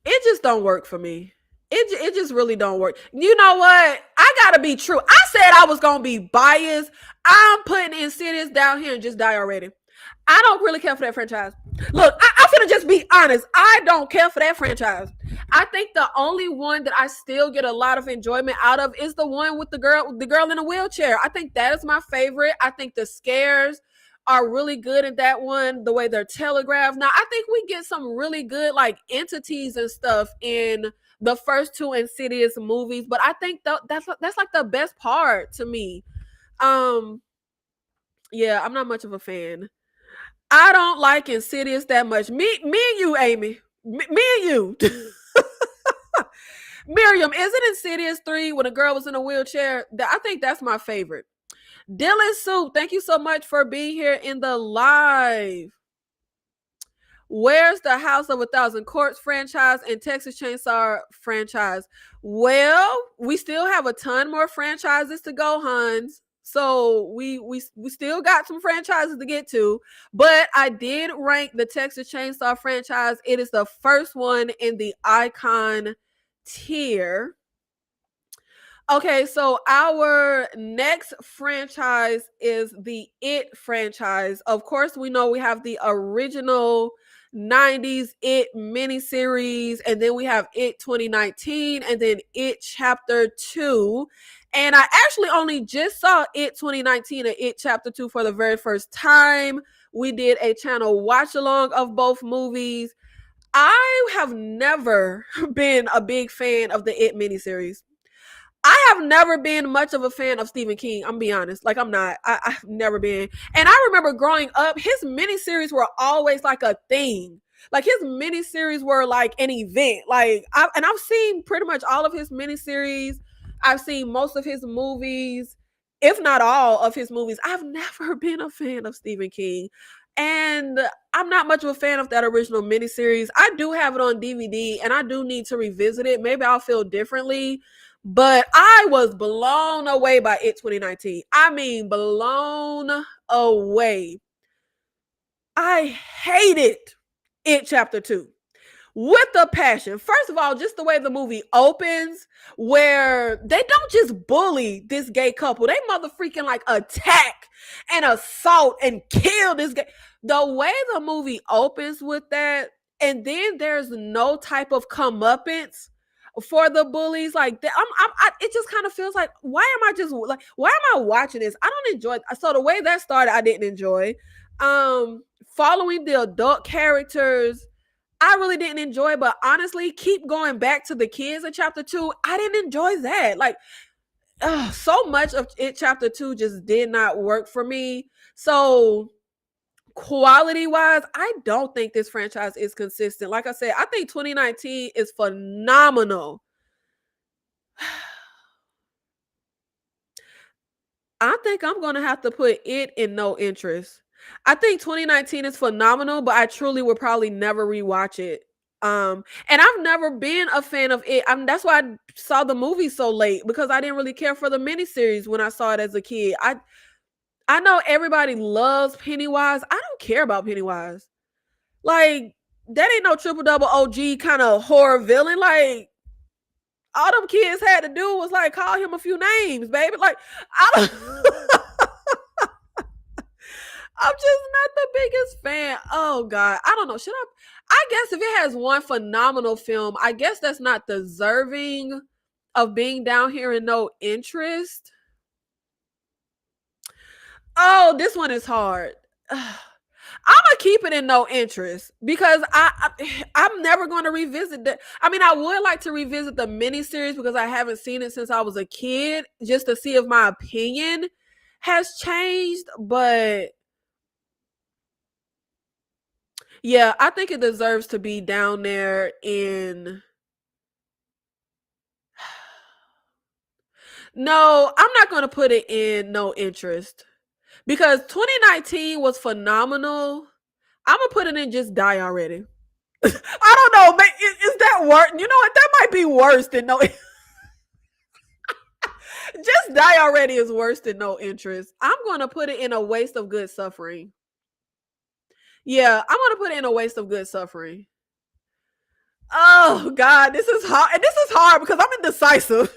it just don't work for me. It just really don't work. You know what? I gotta be true. I said I was gonna be biased. I'm putting Insidious down here and just die already. I don't really care for that franchise. Look, I'm gonna just be honest. I don't care for that franchise. I think the only one that I still get a lot of enjoyment out of is the one with the girl in a wheelchair. I think that is my favorite. I think the scares are really good in that one, the way they're telegraphed. Now, I think we get some really good like entities and stuff in the first two Insidious movies, but I think that's like the best part to me. Um, yeah, I'm not much of a fan. I don't like Insidious that much. Me and you, Amy. Me and you. Miriam, is it Insidious 3 when a girl was in a wheelchair? I think that's my favorite. Dylan Soup, thank you so much for being here in the live. Where's the House of a Thousand Corpse franchise and Texas Chainsaw franchise? Well, we still have a ton more franchises to go, Hans. So we still got some franchises to get to, but I did rank the Texas Chainsaw franchise. It is the first one in the icon tier. Okay, so our next franchise is the It franchise. Of course, we know we have the original 90s It miniseries, and then we have It 2019, and then It Chapter 2. And I actually only just saw It 2019 and It Chapter 2 for the very first time. We did a channel watch along of both movies. I have never been a big fan of the It miniseries. I have never been much of a fan of Stephen King. I'm be honest. Like I'm not. I've never been. And I remember growing up, his miniseries were always like a thing. Like his miniseries were like an event. I've seen pretty much all of his miniseries. I've seen most of his movies, if not all of his movies. I've never been a fan of Stephen King. And I'm not much of a fan of that original miniseries. I do have it on DVD and I do need to revisit it. Maybe I'll feel differently. But I was blown away by It 2019. I mean, blown away. I hated It Chapter 2 with a passion. First of all, just the way the movie opens, where they don't just bully this gay couple, they motherfucking like attack and assault and kill this gay. The way the movie opens with that, and then there's no type of comeuppance for the bullies like that. It just kind of feels like, why am I watching this? I don't enjoy it. So the way that started, I didn't enjoy. Following the adult characters, I really didn't enjoy, but honestly, keep going back to the kids in chapter 2. I didn't enjoy that. Like, so much of it chapter 2 just did not work for me. So quality wise, I don't think this franchise is consistent. Like I said, I think 2019 is phenomenal. I think I'm going to have to put it in no interest. I think 2019 is phenomenal, but I truly would probably never rewatch it. And I've never been a fan of it. That's why I saw the movie so late, because I didn't really care for the miniseries when I saw it as a kid. I know everybody loves Pennywise. I don't care about Pennywise. Like, that ain't no triple double OG kind of horror villain. Like, all them kids had to do was like call him a few names, baby. Like, I don't I'm just not the biggest fan. Oh God. I don't know. I guess if it has one phenomenal film, I guess that's not deserving of being down here in no interest. Oh, this one is hard. I'm gonna keep it in no interest because I'm never going to revisit that. I mean, I would like to revisit the miniseries because I haven't seen it since I was a kid, just to see if my opinion has changed. But yeah, I think it deserves to be down there in. No, I'm not going to put it in no interest because 2019 was phenomenal. I'm gonna put it in just die already. I don't know, but is that worse? You know what? That might be worse than no. Just die already is worse than no interest. I'm gonna put it in a waste of good suffering. Yeah, I'm gonna put it in a waste of good suffering. Oh God, this is hard. And this is hard because I'm indecisive.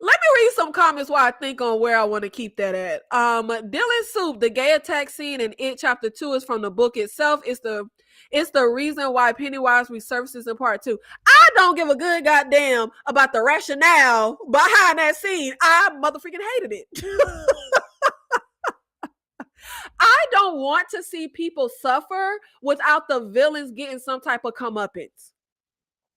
Let me read some comments while I think on where I want to keep that at. Dylan Soup, the gay attack scene in It Chapter 2 is from the book itself. It's the reason why Pennywise resurfaces in part 2. I don't give a good goddamn about the rationale behind that scene. I motherfucking hated it. I don't want to see people suffer without the villains getting some type of comeuppance.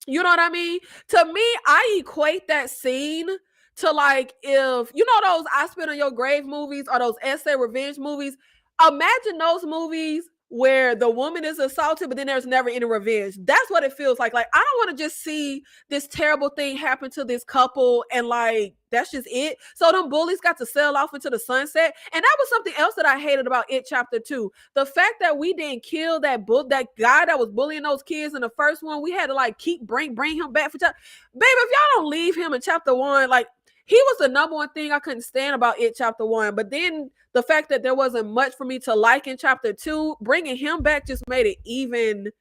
You know what I mean? To me, I equate that scene to like if you know those I Spit on Your Grave movies or those essay revenge movies. Imagine those movies where the woman is assaulted, but then there's never any revenge. That's what it feels like. Like I don't want to just see this terrible thing happen to this couple and like that's just it. So them bullies got to sail off into the sunset. And that was something else that I hated about It Chapter 2. The fact that we didn't kill that guy that was bullying those kids in the first one. We had to like bring him back for baby, if y'all don't leave him in Chapter 1, like he was the number one thing I couldn't stand about It Chapter 1. But then the fact that there wasn't much for me to like in Chapter 2, bringing him back just made it even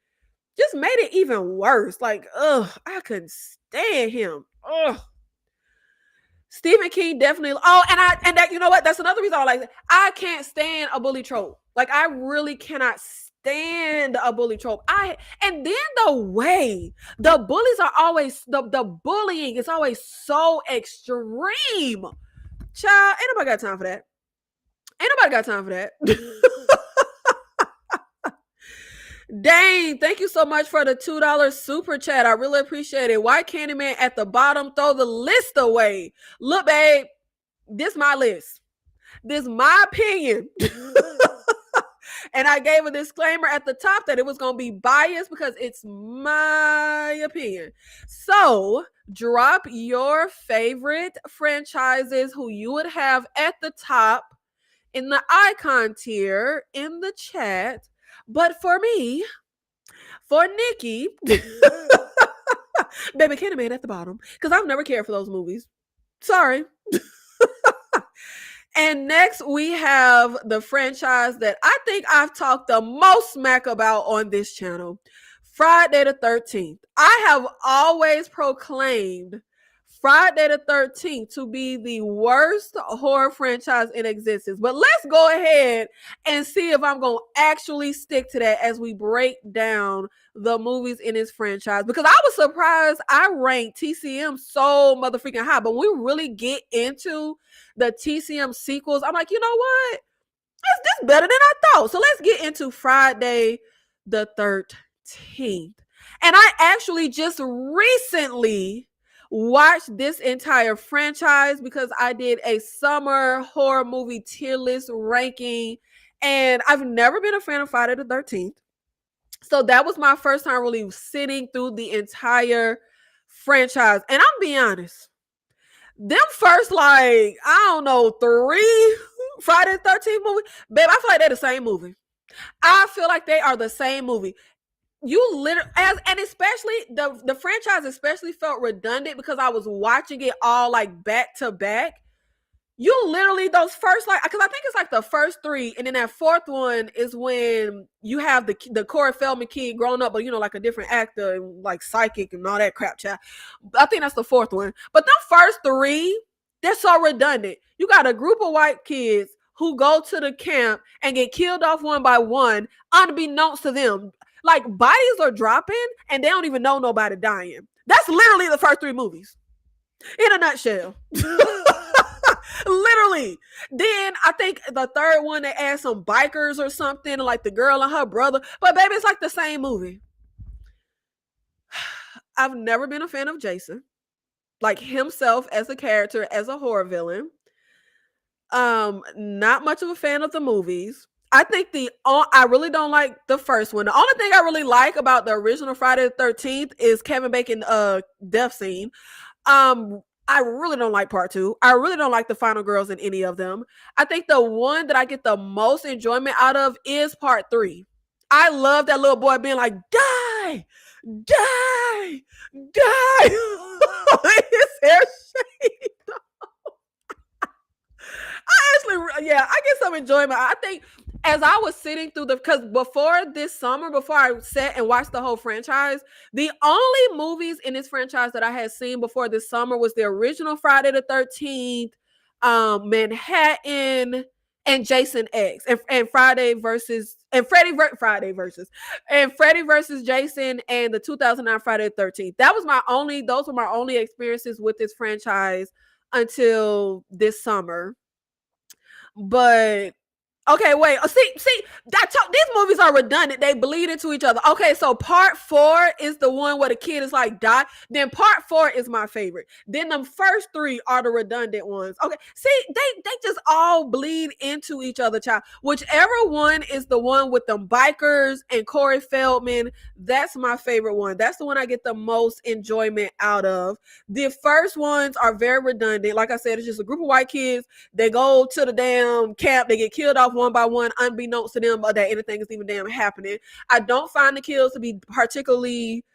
worse. Like, I couldn't stand him. Ugh. Stephen King definitely. Oh, and that you know what? That's another reason I like it. I can't stand a bully trope. Like I really cannot stand a bully trope. And then the way the bullies are always the bullying is always so extreme. Child, ain't nobody got time for that. Ain't nobody got time for that. Dang, thank you so much for the $2 super chat. I really appreciate it. White Candyman at the bottom, throw the list away. Look, babe, this my list. This my opinion. And I gave a disclaimer at the top that it was going to be biased because it's my opinion. So drop your favorite franchises who you would have at the top in the icon tier in the chat. But for me, for Nikki, baby Candyman at the bottom, because I've never cared for those movies. Sorry. And next we have the franchise that I think I've talked the most smack about on this channel, Friday the 13th. I have always proclaimed Friday the 13th to be the worst horror franchise in existence. But let's go ahead and see if I'm going to actually stick to that as we break down the movies in this franchise. Because I was surprised I ranked TCM so motherfucking high. But when we really get into the TCM sequels, I'm like, you know what? Is this better than I thought? So let's get into Friday the 13th. And I actually just recently watched this entire franchise because I did a summer horror movie tier list ranking, and I've never been a fan of Friday the 13th. So that was my first time really sitting through the entire franchise. And I'm being honest, them first, like, I don't know, 3 Friday the 13th movie, babe, I feel like they're the same movie. I feel like they are the same movie. You literally, and especially the franchise especially felt redundant because I was watching it all like back to back. You literally, those first, like, because I think it's like the first 3, and then that 4th one is when you have the Corey Feldman kid grown up, but you know, like a different actor and like psychic and all that crap, chat. I think that's the 4th one. But the first 3, they're so redundant. You got a group of white kids who go to the camp and get killed off one by one, unbeknownst to them. Like, bodies are dropping and they don't even know nobody dying. That's literally the first 3 movies in a nutshell. Literally. Then I think the third one they add some bikers or something, like the girl and her brother. But baby, it's like the same movie. I've never been a fan of Jason, like himself as a character, as a horror villain. Not much of a fan of the movies. I think I really don't like the first one. The only thing I really like about the original Friday the 13th is Kevin Bacon death scene. I really don't like part two. I really don't like the final girls in any of them. I think the one that I get the most enjoyment out of is part three. I love that little boy being like, die, die, die. His hair shaved. Yeah, I get some enjoyment. I think as I was sitting through because before this summer, before I sat and watched the whole franchise, the only movies in this franchise that I had seen before this summer was the original Friday the 13th, Manhattan, and Jason X, and Friday versus and Friday versus and Freddy versus Jason, and the 2009 Friday the 13th. Those were my only experiences with this franchise until this summer. But okay, wait. See, these movies are redundant. They bleed into each other. Okay, so part 4 is the one where the kid is like die. Then part 4 is my favorite. Then the first 3 are the redundant ones. Okay, see, they just all bleed into each other, child. Whichever one is the one with them bikers and Corey Feldman, that's my favorite one. That's the one I get the most enjoyment out of. The first ones are very redundant. Like I said, it's just a group of white kids. They go to the damn camp. They get killed off one by one, unbeknownst to them that anything is even damn happening. I don't find the kills to be particularly.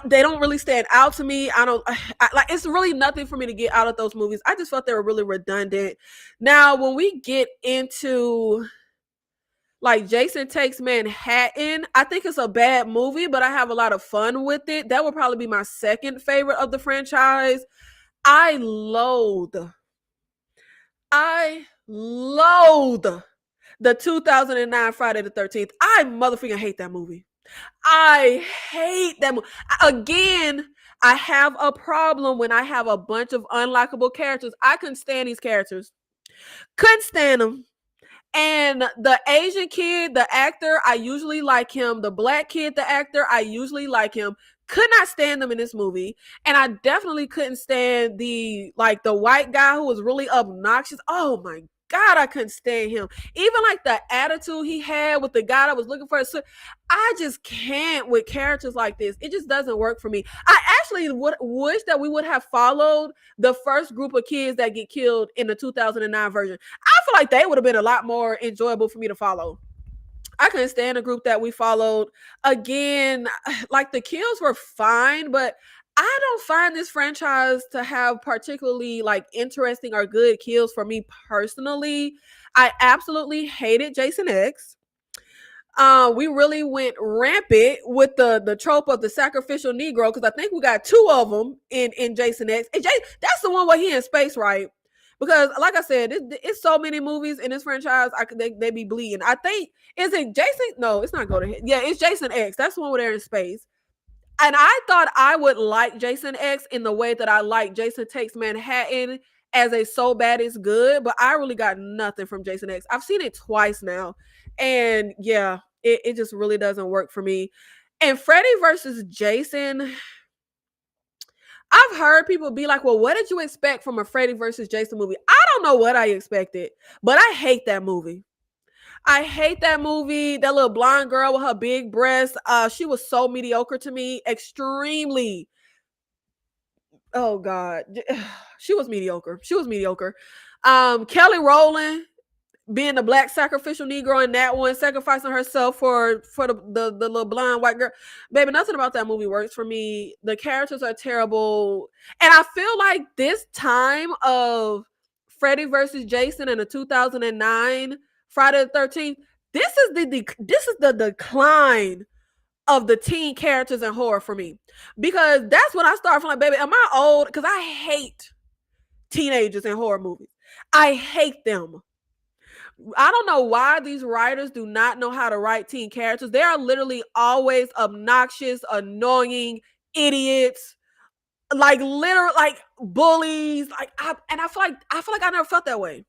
They don't really stand out to me. It's really nothing for me to get out of those movies. I just felt they were really redundant. Now, when we get into like Jason Takes Manhattan, I think it's a bad movie, but I have a lot of fun with it. That would probably be my second favorite of the franchise. I loathe the 2009 Friday the 13th. I motherfucking hate that movie. I hate that movie. Again, I have a problem when I have a bunch of unlikable characters. I couldn't stand these characters. Couldn't stand them. And the Asian kid, the actor, I usually like him. The black kid, the actor, I usually like him. Could not stand them in this movie. And I definitely couldn't stand the white guy who was really obnoxious. Oh my God, I couldn't stand him. Even like the attitude he had with the guy that was looking for it. I just can't with characters like this. It just doesn't work for me. I actually wish that we would have followed the first group of kids that get killed in the 2009 version. I feel like they would have been a lot more enjoyable for me to follow. I couldn't stand the group that we followed. Again, like the kills were fine, but I don't find this franchise to have particularly like interesting or good kills for me personally. I absolutely hated Jason X. We really went rampant with the trope of the sacrificial Negro, because I think we got 2 of them in Jason X. And that's the one where he in space, right? Because like I said, it's so many movies in this franchise. They be bleeding. I think, is it Jason? No, it's not Go to Hell. Yeah, it's Jason X. That's the one where they're in space. And I thought I would like Jason X in the way that I like Jason Takes Manhattan as a so bad it's good, but I really got nothing from Jason X. I've seen it twice now, and yeah, it just really doesn't work for me. And Freddy versus Jason, I've heard people be like, well, what did you expect from a Freddy versus Jason movie? I don't know what I expected, but I hate that movie. I hate that movie. That little blonde girl with her big breasts. She was so mediocre to me. Extremely. Oh God. She was mediocre. Kelly Rowland being the black sacrificial Negro in that one, sacrificing herself for the little blonde white girl. Baby, nothing about that movie works for me. The characters are terrible. And I feel like this time of Freddy versus Jason in the 2009 Friday the 13th, this is the decline of the teen characters in horror for me. Because that's when I start feeling like, baby, am I old? Because I hate teenagers in horror movies. I hate them. I don't know why these writers do not know how to write teen characters. They are literally always obnoxious, annoying, idiots. like literal, like bullies. Like I feel like I never felt that way.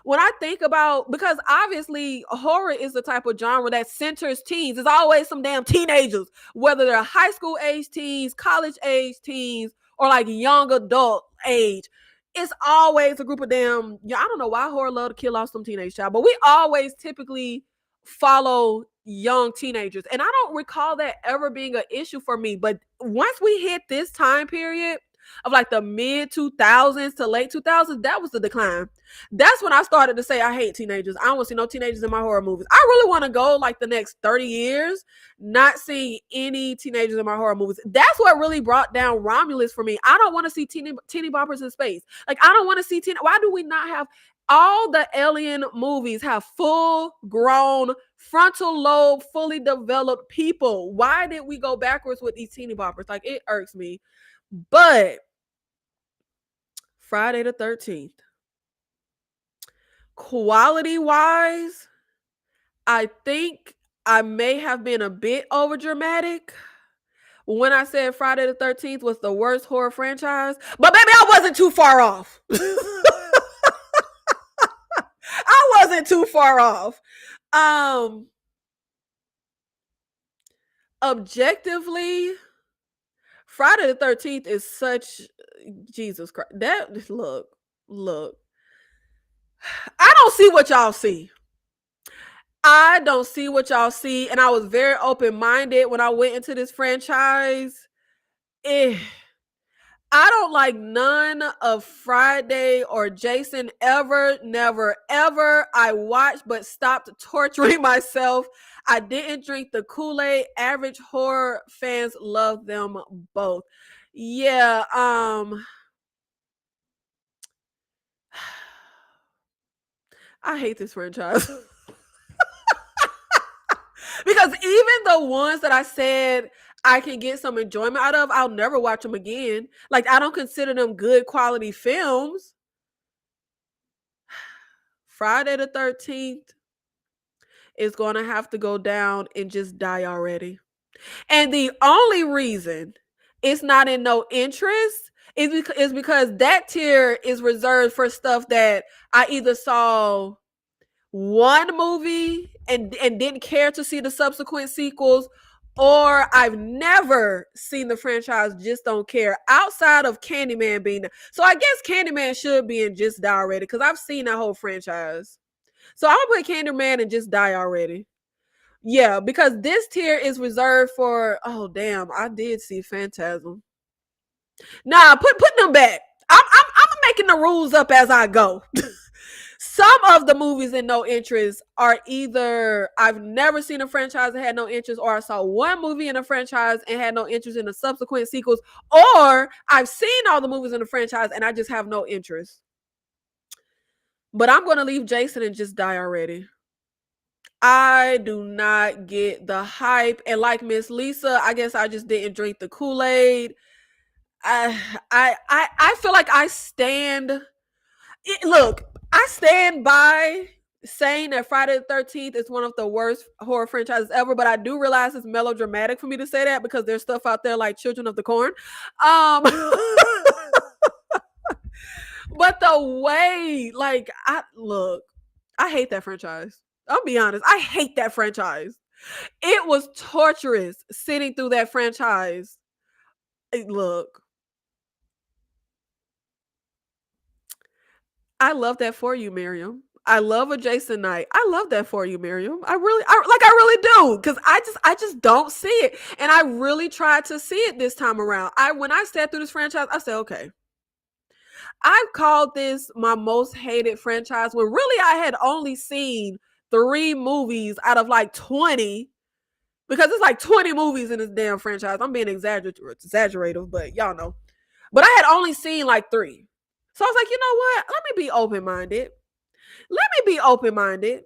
When I think about, because obviously horror is the type of genre that centers teens. There's always some damn teenagers, whether they're high school age teens, college age teens, or like young adult age. It's always a group of them. Yeah, I don't know why horror love to kill off some teenage child, but we always typically follow young teenagers. And I don't recall that ever being an issue for me. But once we hit this time period of like the mid 2000s to late 2000s, that was the decline. That's when I started to say I hate teenagers. I don't want to see no teenagers in my horror movies. I really want to go like the next 30 years not seeing any teenagers in my horror movies. That's what really brought down Romulus for me. I don't want to see teeny boppers in space. Like I don't want to see why do we not have all the alien movies have full grown frontal lobe fully developed people? Why did we go backwards with these teeny boppers? Like it irks me. But Friday the 13th, quality wise, I think I may have been a bit over dramatic when I said Friday the 13th was the worst horror franchise. But baby, I wasn't too far off. I wasn't too far off. Objectively, Friday the 13th is such Jesus Christ. That look. I don't see what y'all see. I don't see what y'all see. And I was very open-minded when I went into this franchise. I don't like none of Friday or Jason ever, never, ever. I watched but stopped torturing myself. I didn't drink the Kool-Aid. Average horror fans love them both. Yeah, I hate this franchise. Because even the ones that I said I can get some enjoyment out of, I'll never watch them again. Like, I don't consider them good quality films. Friday the 13th is going to have to go down and just die already. And the only reason it's not in no interest is because that tier is reserved for stuff that I either saw one movie and didn't care to see the subsequent sequels, or I've never seen the franchise, just don't care, outside of Candyman being there. So I guess Candyman should be in Just Die Already because I've seen that whole franchise. So I'm gonna put Candyman and Just Die Already. Yeah, because this tier is reserved for, oh damn, I did see Phantasm. Nah, put them back. I'm making the rules up as I go. Some of the movies in no interest are either I've never seen a franchise that had no interest, or I saw one movie in a franchise and had no interest in the subsequent sequels, or I've seen all the movies in the franchise and I just have no interest. But I'm going to leave Jason and Just Die Already. I do not get the hype, and like Miss Lisa, I guess I just didn't drink the Kool-Aid. I feel like I stand. Look, I stand by saying that Friday the 13th is one of the worst horror franchises ever, but I do realize it's melodramatic for me to say that because there's stuff out there like Children of the Corn. But the way, like, I hate that franchise. I'll be honest. I hate that franchise. It was torturous sitting through that franchise. Look, I love that for you, Miriam. I love a Jason Knight. I love that for you, Miriam. I really do, because I just don't see it, and I really tried to see it this time around. When I sat through this franchise, I said, okay, I've called this my most hated franchise when really I had only seen 3 movies out of like 20, because it's like 20 movies in this damn franchise. I'm being exaggerative, but y'all know. But I had only seen like 3. So I was like, you know what? Let me be open-minded.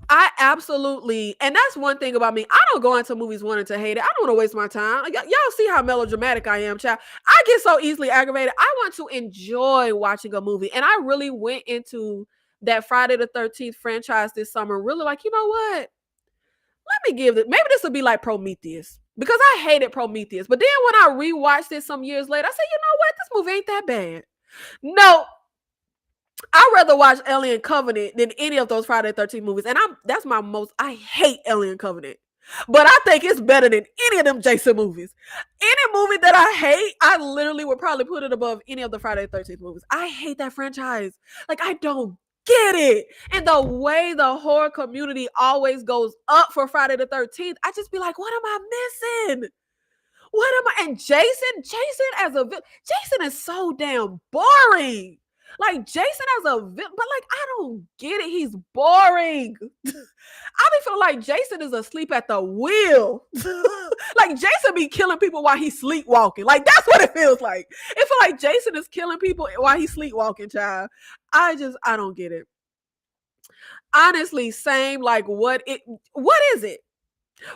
I absolutely, and that's one thing about me. I don't go into movies wanting to hate it. I don't want to waste my time. Y'all see how melodramatic I am, child. I get so easily aggravated. I want to enjoy watching a movie. And I really went into that Friday the 13th franchise this summer, really like, you know what? Let me give it. Maybe this will be like Prometheus. because I hated Prometheus. But then when I rewatched it some years later, I said, you know what? This movie ain't that bad. No, I'd rather watch Alien Covenant than any of those Friday the 13th movies. And I hate Alien Covenant. But I think it's better than any of them Jason movies. Any movie that I hate, I literally would probably put it above any of the Friday the 13th movies. I hate that franchise. Like, I don't get it. And the way the horror community always goes up for Friday the 13th, I just be like, what am I missing? What am I? And Jason is so damn boring. Like, Jason as a villain, but like, I don't get it. He's boring. I be feeling like Jason is asleep at the wheel. Like, Jason be killing people while he's sleepwalking. Like, that's what it feels like. It feels like Jason is killing people while he's sleepwalking, child. I don't get it. Honestly, same. Like, what is it?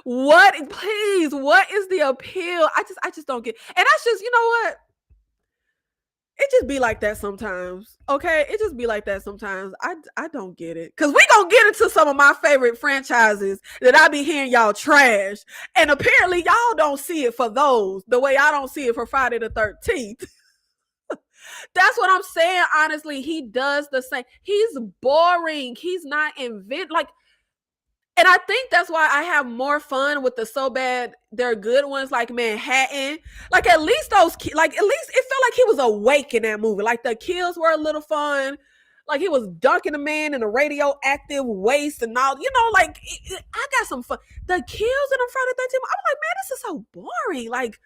What is the appeal? I just don't get. And that's just, you know what? It just be like that sometimes. Okay, it just be like that sometimes. I don't get it. Cause we gonna get into some of my favorite franchises that I be hearing y'all trash. And apparently y'all don't see it for those the way I don't see it for Friday the 13th. That's what I'm saying. Honestly, he does the same. He's boring. He's not like. And I think that's why I have more fun with the so bad they're good ones, like Manhattan. Like, at least it felt like he was awake in that movie. Like, the kills were a little fun. Like, he was dunking a man in a radioactive waste and all. You know, like, I got some fun. The kills in the Friday 13th, I'm like, man, this is so boring. Like,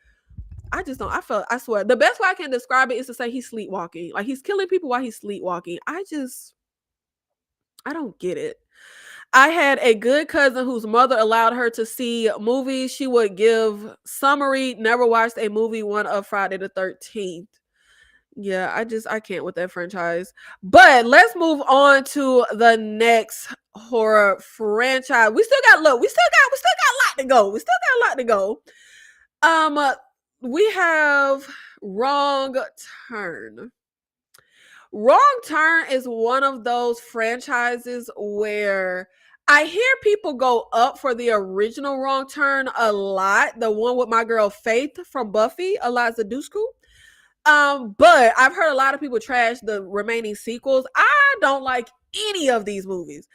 I swear, the best way I can describe it is to say he's sleepwalking. Like, he's killing people while he's sleepwalking. I don't get it. I had a good cousin whose mother allowed her to see movies. She would give summary, never watched a movie one of Friday the 13th. Yeah, I can't with that franchise. But let's move on to the next horror franchise. We still got a lot to go. We have Wrong Turn. Wrong Turn is one of those franchises where I hear people go up for the original Wrong Turn a lot. The one with my girl Faith from Buffy, Eliza Dushku. But I've heard a lot of people trash the remaining sequels. I don't like any of these movies.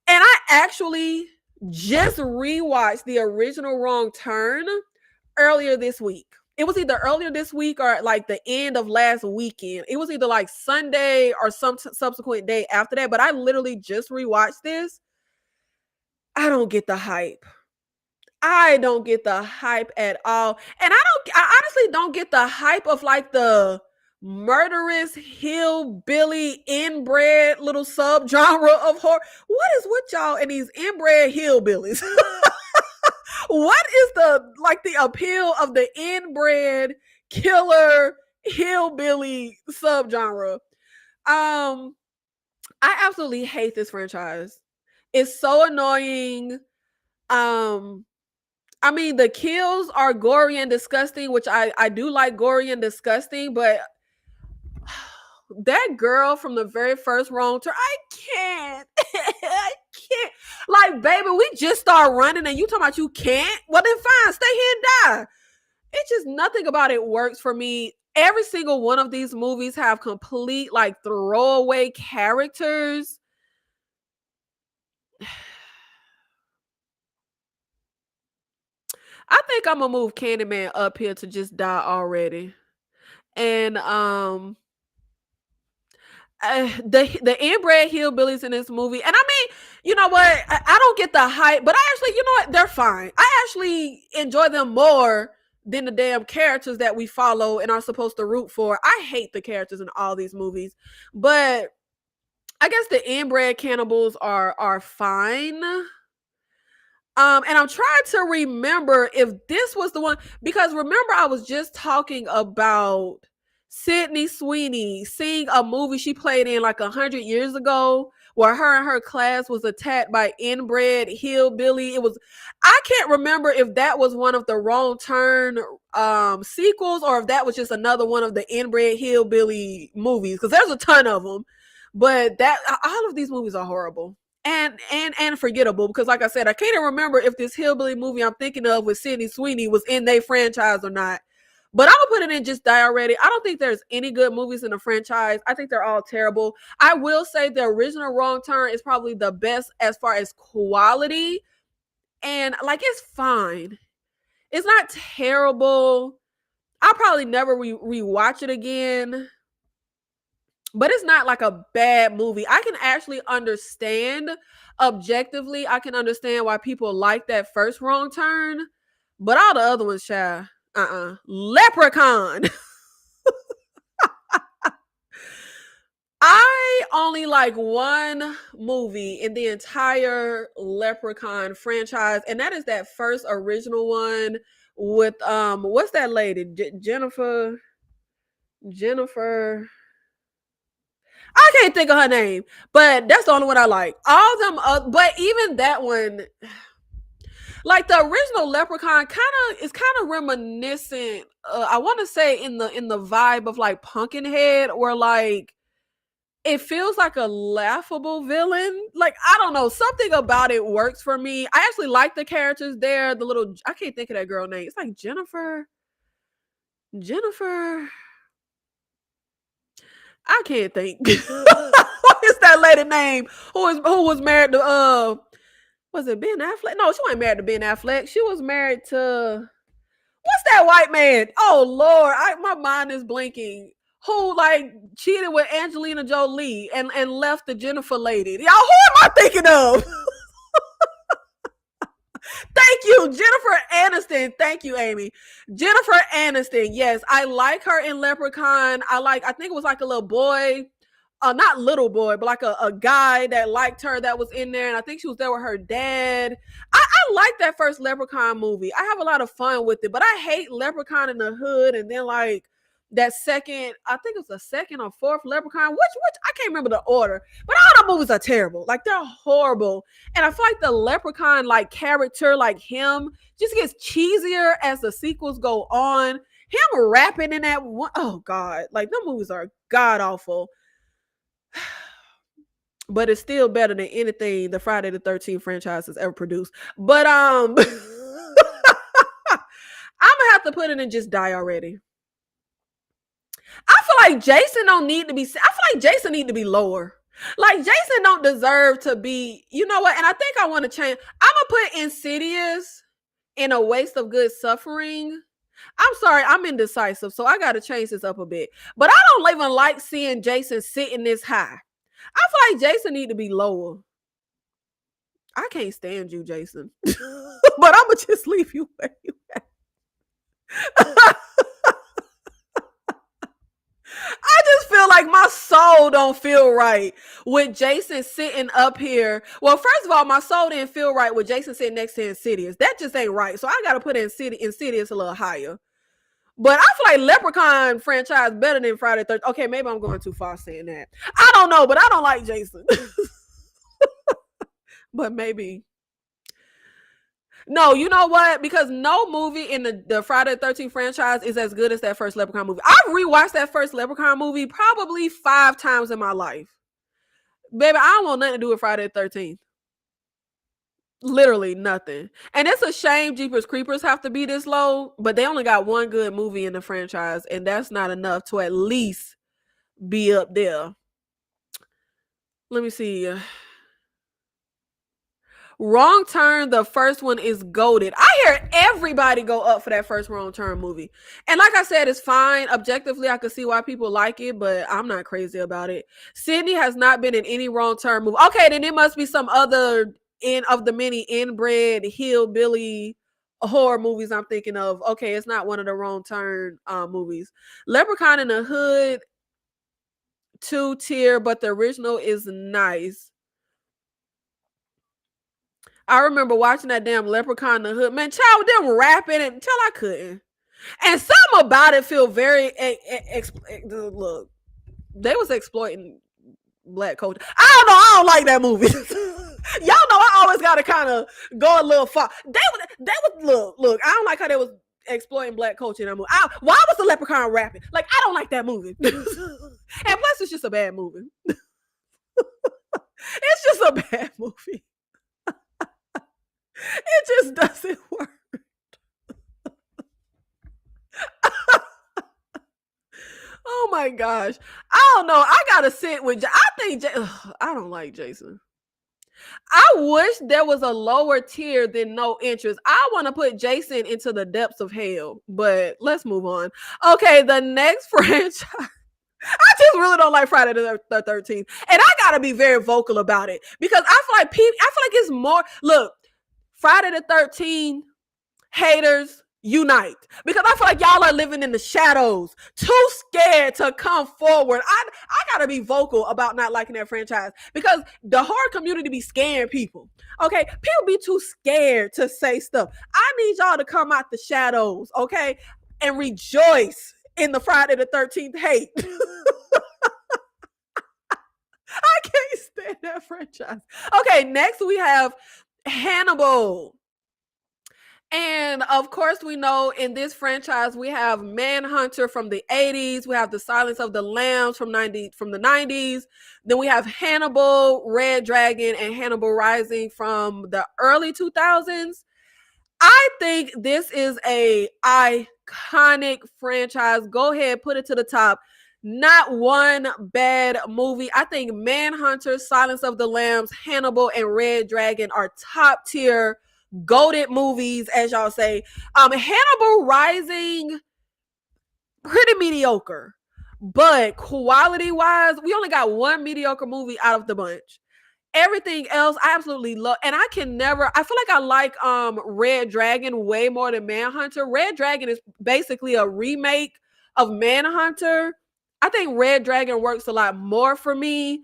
And I actually just rewatched the original Wrong Turn earlier this week. It was either earlier this week or like the end of last weekend. It was either like Sunday or some subsequent day after that. But I literally just rewatched this. I don't get the hype. I don't get the hype at all. And I honestly don't get the hype of like the murderous hillbilly inbred little subgenre of horror. What is with y'all and these inbred hillbillies? What is the appeal of the inbred killer hillbilly subgenre? I absolutely hate this franchise. It's so annoying. I mean, the kills are gory and disgusting, which I do like gory and disgusting, but that girl from the very first Wrong Turn, I can't. I can't. Like, baby, we just start running and you talking about you can't? Well, then fine, stay here and die. It's just nothing about it works for me. Every single one of these movies have complete, like, throwaway characters. I think I'm gonna move Candyman up here to just die already. And the inbred hillbillies in this movie, and I mean, you know what? I don't get the hype, but I actually, you know what? They're fine. I actually enjoy them more than the damn characters that we follow and are supposed to root for. I hate the characters in all these movies, but I guess the inbred cannibals are fine. And I'm trying to remember if this was the one, because remember I was just talking about Sydney Sweeney seeing a movie she played in like 100 years ago where her and her class was attacked by inbred hillbilly. I can't remember if that was one of the Wrong Turn sequels or if that was just another one of the inbred hillbilly movies, because there's a ton of them. But all of these movies are horrible. and forgettable, because like I said, I can't even remember if this hillbilly movie I'm thinking of with Sydney Sweeney was in their franchise or not. But I'm gonna put it in just die already. I don't think there's any good movies in the franchise. I think they're all terrible. I will say the original Wrong Turn is probably the best as far as quality, and like it's fine. It's not terrible. I'll probably never rewatch it again, but it's not like a bad movie. I can actually understand objectively. I can understand why people like that first Wrong Turn, but all the other ones, child, Leprechaun. I only like one movie in the entire Leprechaun franchise, and that is that first original one with what's that lady? Jennifer. I can't think of her name, but that's the only one I like. All them, but even that one, like the original Leprechaun, kind of reminiscent. I want to say in the vibe of like Pumpkinhead, where like it feels like a laughable villain. Like I don't know, something about it works for me. I actually like the characters there. The little, I can't think of that girl name. It's like Jennifer. I can't think. What is that lady name? Who was married to was it Ben Affleck? No, she wasn't married to Ben Affleck. She was married to, what's that white man? Oh Lord, my mind is blinking. Who like cheated with Angelina Jolie and left the Jennifer lady? Y'all, who am I thinking of? Thank you, Jennifer Aniston. Thank you, Amy. Jennifer Aniston. Yes, I like her in Leprechaun. I think it was like a little boy, not little boy, but like a guy that liked her that was in there. And I think she was there with her dad. I like that first Leprechaun movie. I have a lot of fun with it, but I hate Leprechaun in the Hood. And then like that second, I think it's the second or fourth Leprechaun, which I can't remember the order, but all the movies are terrible. Like they're horrible. And I feel like the Leprechaun like character, like him, just gets cheesier as the sequels go on. Him rapping in that one, oh God, like them movies are god awful. But it's still better than anything the Friday the 13th franchise has ever produced. But I'm gonna have to put it in just die already. I feel like Jason don't need to be. I feel like Jason need to be lower. Like Jason don't deserve to be. You know what? And I think I want to change. I'm gonna put Insidious in a waste of good suffering. I'm sorry, I'm indecisive, so I got to change this up a bit. But I don't even like seeing Jason sitting this high. I feel like Jason need to be lower. I can't stand you, Jason. But I'm gonna just leave you where you at. I just feel like my soul don't feel right with Jason sitting up here. Well, first of all, my soul didn't feel right with Jason sitting next to Insidious. That just ain't right. So I got to put Insidious a little higher. But I feel like Leprechaun franchise better than Friday 13th. Okay, maybe I'm going too far saying that. I don't know, but I don't like Jason. But maybe. No, you know what? Because no movie in the Friday the 13th franchise is as good as that first Leprechaun movie. I've rewatched that first Leprechaun movie probably 5 times in my life. Baby, I don't want nothing to do with Friday the 13th. Literally nothing. And it's a shame Jeepers Creepers have to be this low, but they only got one good movie in the franchise, and that's not enough to at least be up there. Let me see. Wrong Turn, the first one is goated. I hear everybody go up for that first Wrong Turn movie. And like I said, it's fine. Objectively, I could see why people like it, but I'm not crazy about it. Sydney has not been in any Wrong Turn movie. Okay, then it must be some other of the many inbred hillbilly horror movies I'm thinking of. Okay, it's not one of the Wrong Turn movies. Leprechaun in the Hood, 2-tier, but the original is nice. I remember watching that damn Leprechaun in the Hood. Man, child, with them rapping until I couldn't. And something about it feel very look. They was exploiting black culture. I don't know. I don't like that movie. Y'all know I always gotta kind of go a little far. They was look. I don't like how they was exploiting black culture in that movie. Why was the Leprechaun rapping? Like, I don't like that movie. And plus, it's just a bad movie. It's just a bad movie. It just doesn't work. Oh my gosh. I don't know. I gotta sit with. I think. I don't like Jason. I wish there was a lower tier than no interest. I want to put Jason into the depths of hell, but let's move on. Okay, the next franchise. I just really don't like Friday the 13th, and I gotta be very vocal about it because I feel like people. I feel like it's more. Look, Friday the 13th haters unite because I feel like y'all are living in the shadows, too scared to come forward. I gotta be vocal about not liking that franchise because the horror community be scaring people. Okay, people be too scared to say stuff. I need y'all to come out the shadows, okay, and rejoice in the Friday the 13th hate. I can't stand that franchise. Okay, next we have Hannibal. And of course, we know in this franchise we have Manhunter from the 80s, we have The Silence of the Lambs from the 90s, then we have Hannibal, Red Dragon, and Hannibal Rising from the early 2000s. I think this is a iconic franchise. Go ahead, put it to the top. Not one bad movie. I think Manhunter, Silence of the Lambs, Hannibal, and Red Dragon are top tier goated movies, as y'all say. Hannibal Rising, pretty mediocre, but quality wise, we only got one mediocre movie out of the bunch. Everything else I absolutely love, and I feel like I like Red Dragon way more than Manhunter. Red Dragon is basically a remake of Manhunter. I think Red Dragon works a lot more for me.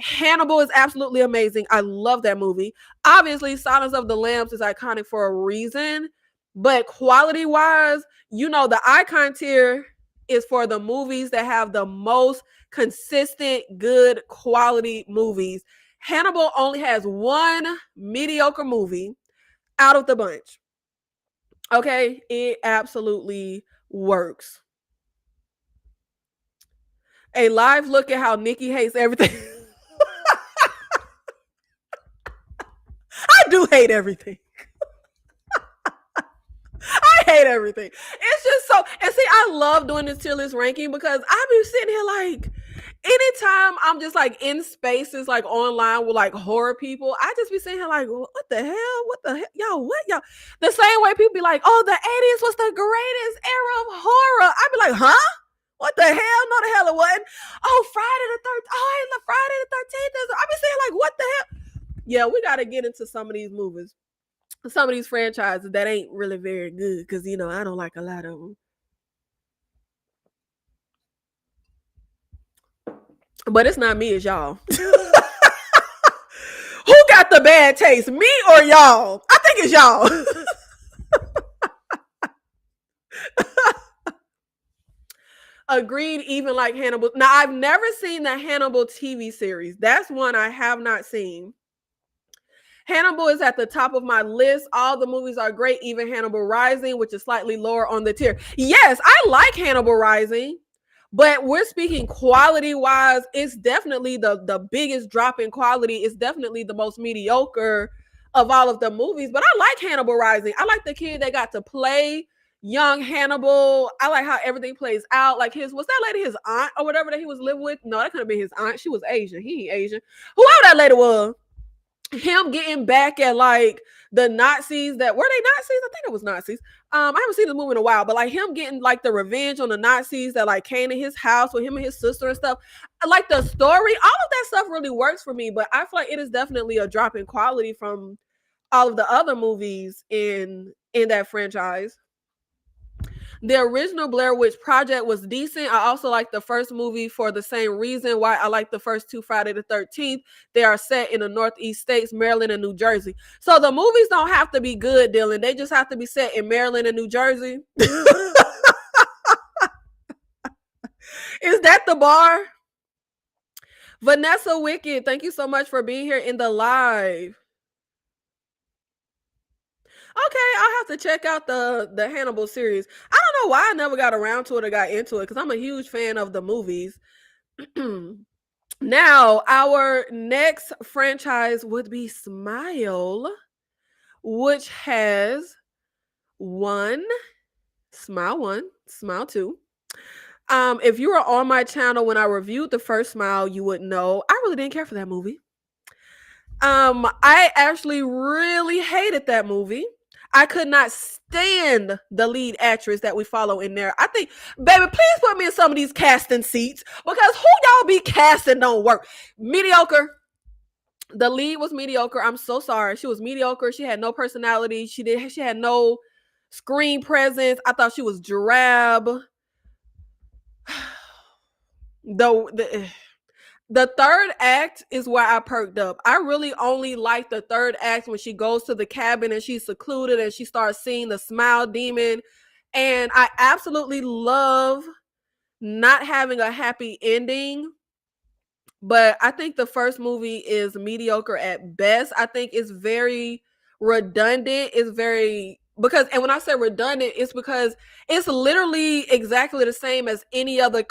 Hannibal is absolutely amazing. I love that movie. Obviously, Silence of the Lambs is iconic for a reason, but quality wise, the icon tier is for the movies that have the most consistent, good quality movies. Hannibal only has one mediocre movie out of the bunch. Okay, it absolutely works. A live look at how Nikki hates everything. I do hate everything. I hate everything. It's just so, and see, I love doing this tier list ranking because I be sitting here like, anytime I'm just like in spaces like online with like horror people, I just be sitting here like, what the hell? What the hell? Y'all, what y'all? The same way people be like, oh, the 80s was the greatest era of horror. I be like, huh? What the hell? No, the hell it wasn't. Oh, Friday the 13th. Oh, I love Friday the 13th. I be saying like, what the hell? Yeah, we got to get into some of these movies, some of these franchises that ain't really very good because, I don't like a lot of them. But it's not me, it's y'all. Who got the bad taste, me or y'all? I think it's y'all. Agreed, even like Hannibal. Now, I've never seen the Hannibal TV series. That's one I have not seen. Hannibal is at the top of my list. All the movies are great, even Hannibal Rising, which is slightly lower on the tier. Yes, I like Hannibal Rising, but we're speaking quality wise. It's definitely the biggest drop in quality. It's definitely the most mediocre of all of the movies. But I like Hannibal Rising. I like the kid that got to play young Hannibal. I like how everything plays out. Like was that lady his aunt or whatever that he was living with? No, that couldn't be his aunt. She was Asian. He ain't Asian. Whoever that lady was. Him getting back at like the Nazis that were they Nazis? I think it was Nazis. I haven't seen the movie in a while, but like him getting like the revenge on the Nazis that like came to his house with him and his sister and stuff. Like the story, all of that stuff really works for me, but I feel like it is definitely a drop in quality from all of the other movies in that franchise. The original Blair Witch Project was decent. I also like the first movie for the same reason why I like the first two Friday the 13th. They are set in the Northeast states, Maryland and New Jersey. So the movies don't have to be good, Dylan. They just have to be set in Maryland and New Jersey. Is that the bar? Vanessa Wicked, thank you so much for being here in the live. Okay, I'll have to check out the Hannibal series. I don't know why I never got around to it or got into it because I'm a huge fan of the movies. Now, our next franchise would be Smile, which has one, Smile 1, Smile 2. If you were on my channel when I reviewed the first Smile, you would know I really didn't care for that movie. I actually really hated that movie. I could not stand the lead actress that we follow in there. I think, baby, please put me in some of these casting seats because who y'all be casting don't work. Mediocre. The lead was mediocre. I'm so sorry. She was mediocre. She had no personality. She had no screen presence. I thought she was drab. The third act is where I perked up. I really only like the third act when she goes to the cabin and she's secluded and she starts seeing the smile demon. And I absolutely love not having a happy ending. But I think the first movie is mediocre at best. I think it's very redundant. It's very and when I say redundant, it's because it's literally exactly the same as any other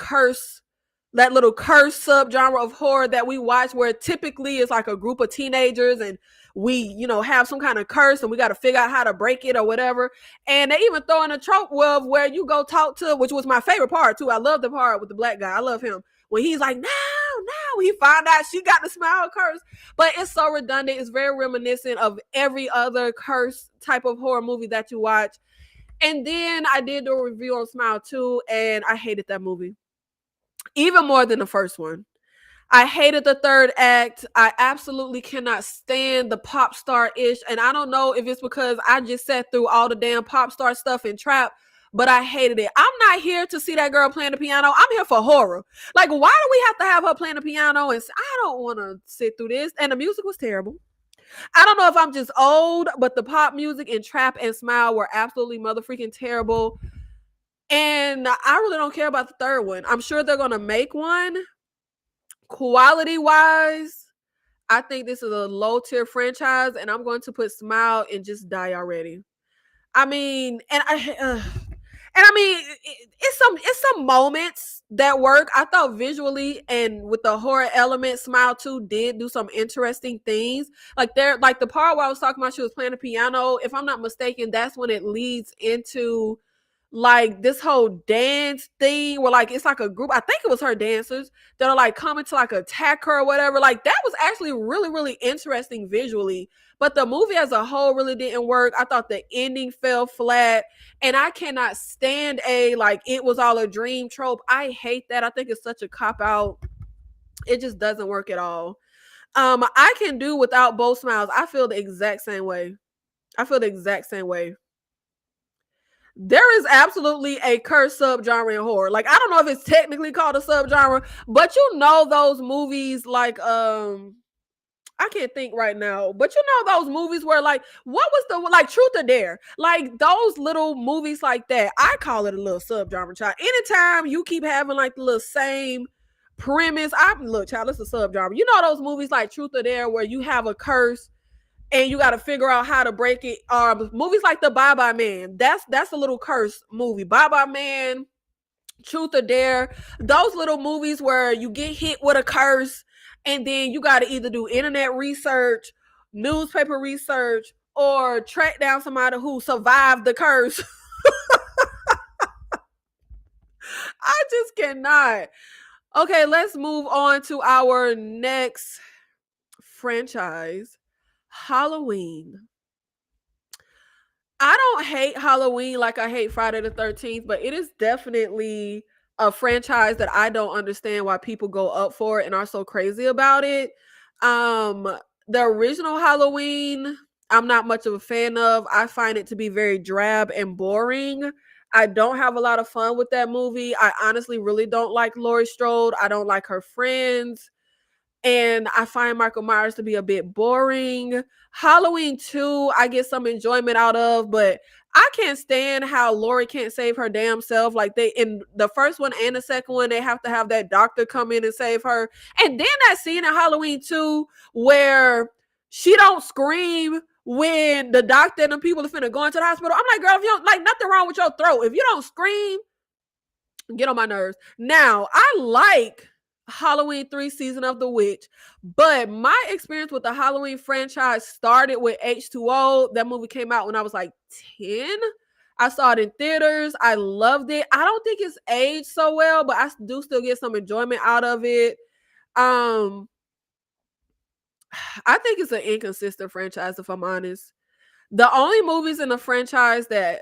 that little curse subgenre of horror that we watch, where typically it's like a group of teenagers and we, have some kind of curse and we got to figure out how to break it or whatever. And they even throw in a trope of where you go talk to, which was my favorite part too. I love the part with the black guy. I love him when he's like, no, he found out she got the smile curse. But it's so redundant. It's very reminiscent of every other curse type of horror movie that you watch. And then I did a review on Smile 2 and I hated that movie even more than the first one. I hated the third act. I absolutely cannot stand the pop star-ish. And I don't know if it's because I just sat through all the damn pop star stuff in Trap, but I hated it. I'm not here to see that girl playing the piano. I'm here for horror. Like, why do we have to have her playing the piano? And I don't want to sit through this. And the music was terrible. I don't know if I'm just old, but the pop music in Trap and Smile were absolutely motherfucking terrible. And I really don't care about the third one. I'm sure they're going to make one. Quality wise, I think this is a low tier franchise, and I'm going to put Smile and just die already. I mean, it's some moments that work. I thought visually and with the horror element, Smile 2 did do some interesting things. Like the part where I was talking about she was playing the piano. If I'm not mistaken, that's when it leads into like this whole dance thing where like it's like a group, I think it was her dancers that are like coming to like attack her or whatever. Like that was actually really, really interesting visually. But the movie as a whole really didn't work. I thought the ending fell flat. And I cannot stand like it was all a dream trope. I hate that. I think it's such a cop out. It just doesn't work at all. I can do without both smiles. I feel the exact same way. There is absolutely a curse subgenre in horror. Like, I don't know if it's technically called a subgenre, but those movies like I can't think right now, but those movies where like what was the like Truth or Dare? Like those little movies like that. I call it a little subgenre, child. Anytime you keep having like the little same premise, look, child, it's a subgenre. Those movies like Truth or Dare where you have a curse and you got to figure out how to break it. Movies like the Bye Bye Man, that's a little curse movie. Bye Bye Man, Truth or Dare, those little movies where you get hit with a curse and then you got to either do internet research, newspaper research, or track down somebody who survived the curse. I just cannot. Okay, let's move on to our next franchise, Halloween. I don't hate Halloween like I hate Friday the 13th, but it is definitely a franchise that I don't understand why people go up for it and are so crazy about it. The original Halloween, I'm not much of a fan of. I find it to be very drab and boring. I don't have a lot of fun with that movie. I honestly really don't like Laurie Strode. I don't like her friends. And I find Michael Myers to be a bit boring. Halloween 2, I get some enjoyment out of, but I can't stand how Laurie can't save her damn self. Like they in the first one and the second one, they have to have that doctor come in and save her. And then that scene in Halloween 2 where she don't scream when the doctor and the people are finna go into the hospital. I'm like, girl, if you don't like nothing wrong with your throat, if you don't scream, get on my nerves. Now, I like Halloween 3 Season of the Witch. But my experience with the Halloween franchise started with H2O. That movie came out when I was like 10. I saw it in theaters. I loved it. I don't think it's aged so well, but I do still get some enjoyment out of it. I think it's an inconsistent franchise, if I'm honest. The only movies in the franchise that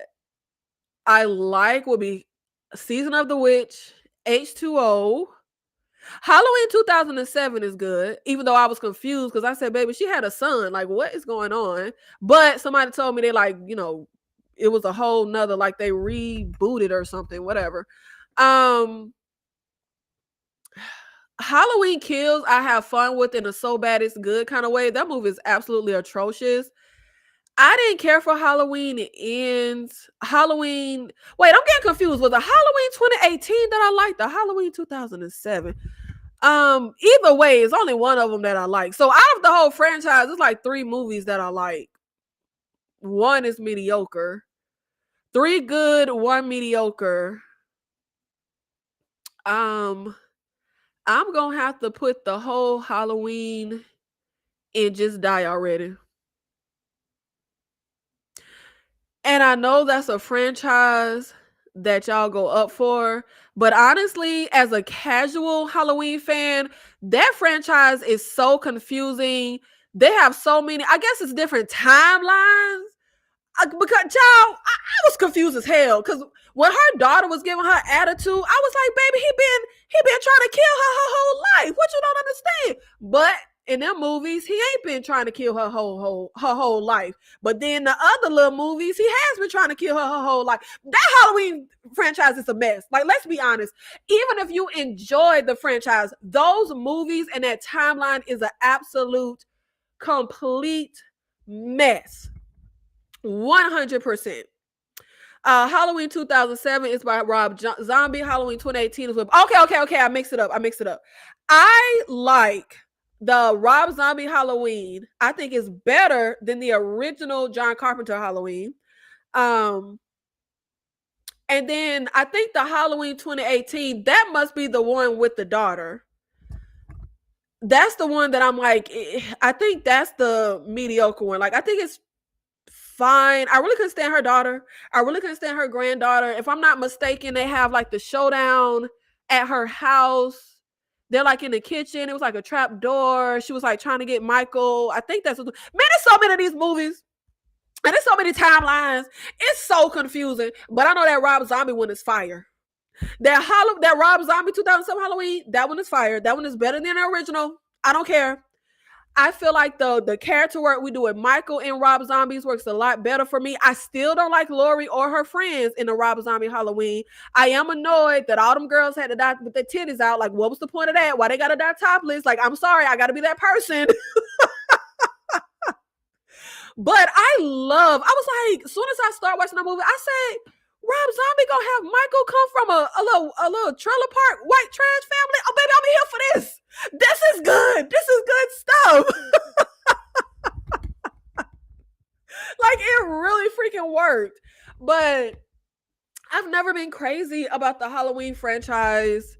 I like would be Season of the Witch, H2O. Halloween 2007 is good, even though I was confused because I said, baby, she had a son. Like, what is going on? But somebody told me they like, it was a whole nother, like they rebooted or something, whatever. Halloween Kills, I have fun with in a so bad it's good kind of way. That movie is absolutely atrocious. I didn't care for Halloween. It ends. Halloween. Wait, I'm getting confused. Was the Halloween 2018 that I liked? The Halloween 2007. Either way, it's only one of them that I like. So out of the whole franchise, it's like 3 movies that I like. One is mediocre. 3 good, 1 mediocre. I'm gonna have to put the whole Halloween in Just Die Already. And I know that's a franchise that y'all go up for, but honestly, as a casual Halloween fan, that franchise is so confusing. They have so many, I guess it's different timelines. Because I was confused as hell. Because when her daughter was giving her attitude, I was like, baby, he been trying to kill her whole life. What you don't understand? But in them movies, he ain't been trying to kill her whole life. But then the other little movies, he has been trying to kill her whole life. That Halloween franchise is a mess. Like, let's be honest. Even if you enjoy the franchise, those movies and that timeline is an absolute, complete mess. 100%. Halloween 2007 is by Rob Zombie. Halloween 2018 is with. Okay. I mixed it up. I like the Rob Zombie Halloween. I think it's better than the original John Carpenter Halloween. And then I think the Halloween 2018, that must be the one with the daughter. That's the one that I'm like, I think that's the mediocre one. Like, I think it's fine. I really couldn't stand her daughter. I really couldn't stand her granddaughter. If I'm not mistaken, they have like the showdown at her house. They're like in the kitchen. It was like a trap door. She was like trying to get Michael. I think that's what. Man, there's so many of these movies. And there's so many timelines. It's so confusing. But I know that Rob Zombie one is fire. That Rob Zombie 2007 Halloween, that one is fire. That one is better than the original. I don't care. I feel like the character work we do with Michael and Rob Zombies works a lot better for me. I still don't like Laurie or her friends in the Rob Zombie Halloween. I am annoyed that all them girls had to die with their titties out. Like, what was the point of that? Why they gotta die topless? Like, I'm sorry, I gotta be that person. But I was like, as soon as I start watching the movie, I said, Rob Zombie gonna have Michael come from a little trailer park white trash family. Oh, baby, I'm here for this. This is good. This is good stuff. Like, it really freaking worked. But I've never been crazy about the Halloween franchise.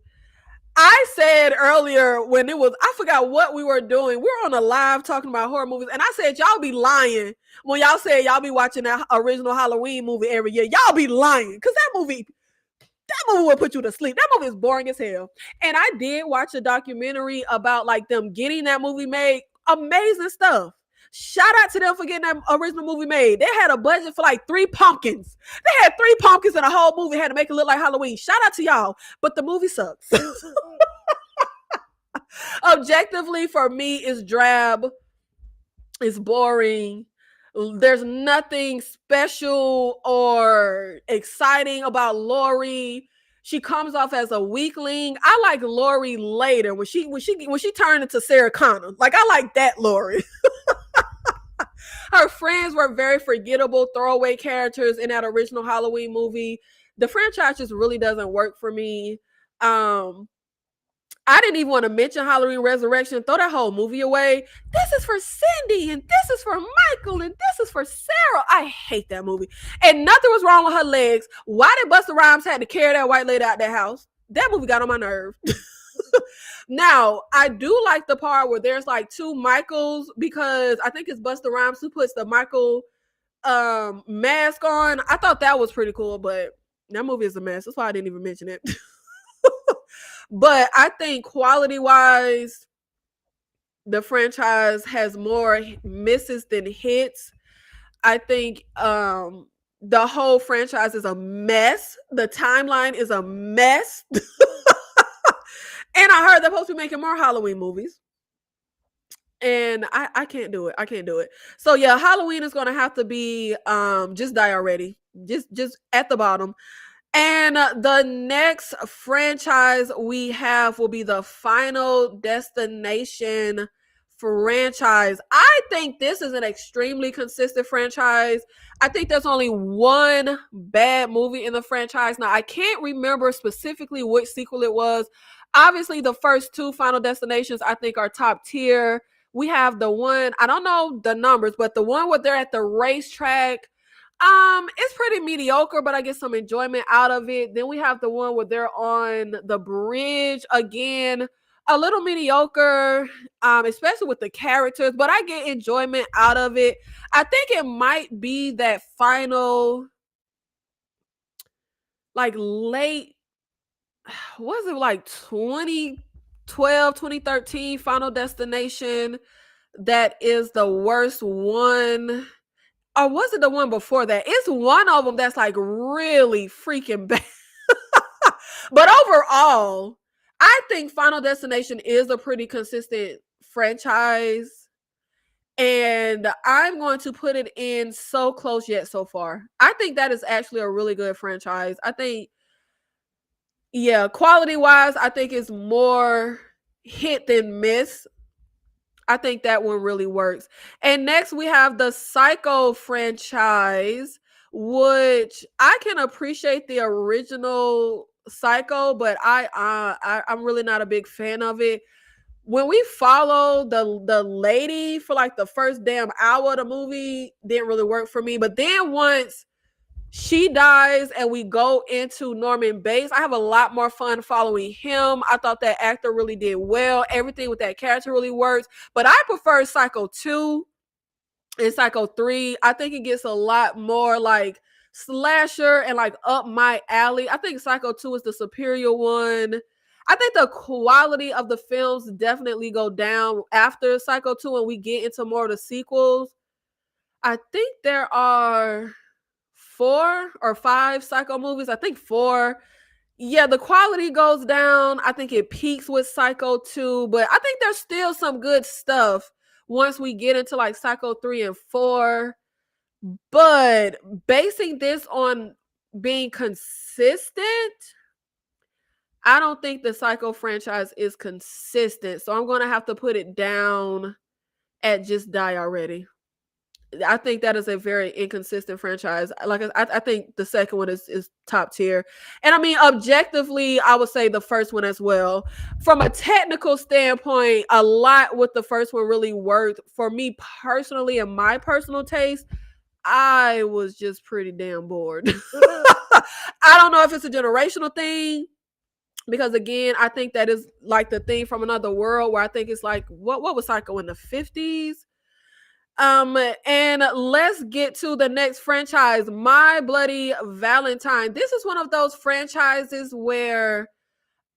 I said earlier when I forgot what we were doing. We were on a live talking about horror movies, and I said y'all be lying when y'all say y'all be watching that original Halloween movie every year. Y'all be lying because that movie will put you to sleep. That movie is boring as hell. And I did watch a documentary about like them getting that movie made. Amazing stuff. Shout out to them for getting that original movie made. They had a budget for like 3 pumpkins. They had 3 pumpkins in a whole movie, had to make it look like Halloween. Shout out to y'all. But the movie sucks. Objectively, for me, it's drab. It's boring. There's nothing special or exciting about Laurie. She comes off as a weakling. I like Laurie later when she turned into Sarah Connor. Like, I like that Laurie. Her friends were very forgettable throwaway characters in that original Halloween movie. The franchise just really doesn't work for me. I didn't even want to mention Halloween Resurrection. Throw that whole movie away. This is for Cindy, and this is for Michael, and this is for Sarah. I hate that movie. And nothing was wrong with her legs. Why did Busta Rhymes had to carry that white lady out that house? That movie got on my nerve. Now, I do like the part where there's like two Michaels, because I think it's Busta Rhymes who puts the Michael mask on. I thought that was pretty cool, but that movie is a mess. That's why I didn't even mention it. But I think quality wise, the franchise has more misses than hits. I think the whole franchise is a mess. The timeline is a mess. And I heard they're supposed to be making more Halloween movies. And I can't do it. I can't do it. So yeah, Halloween is gonna have to be just die already. Just at the bottom. And the next franchise we have will be the Final Destination franchise. I think this is an extremely consistent franchise. I think there's only one bad movie in the franchise. Now, I can't remember specifically which sequel it was. Obviously, the first two Final Destinations I think are top tier. We have the one, I don't know the numbers, but the one where they're at the racetrack, it's pretty mediocre, but I get some enjoyment out of it. Then we have the one where they're on the bridge again, a little mediocre, especially with the characters, but I get enjoyment out of it. I think it might be that final, like late, was it like 2012, 2013 Final Destination that is the worst one? Or was it the one before that? It's one of them that's like really freaking bad. But overall, I think Final Destination is a pretty consistent franchise. And I'm going to put it in So Close Yet So Far. I think that is actually a really good franchise. I think, yeah, quality wise, I think it's more hit than miss. I think that one really works. And next we have the Psycho franchise, which I can appreciate the original Psycho, but I'm really not a big fan of it. When we follow the lady for like the first damn hour of the movie, didn't really work for me. But then once she dies and we go into Norman Bates, I have a lot more fun following him. I thought that actor really did well. Everything with that character really works. But I prefer Psycho 2 and Psycho 3. I think it gets a lot more like slasher and like up my alley. I think Psycho 2 is the superior one. I think the quality of the films definitely go down after Psycho 2 and we get into more of the sequels. I think there are 4 or 5 Psycho movies. I think 4. Yeah, the quality goes down. I think it peaks with Psycho 2, but I think there's still some good stuff once we get into like Psycho 3 and 4. But basing this on being consistent, I don't think the Psycho franchise is consistent. So I'm going to have to put it down at just die already. I think that is a very inconsistent franchise. Like I think the second one is top tier. And I mean, objectively, I would say the first one as well. From a technical standpoint, a lot with the first one really worked. For me personally, and my personal taste, I was just pretty damn bored. I don't know if it's a generational thing. Because again, I think that is like the thing from another world where I think it's like, what was Psycho in the 50s? And let's get to the next franchise, My Bloody Valentine. This is one of those franchises where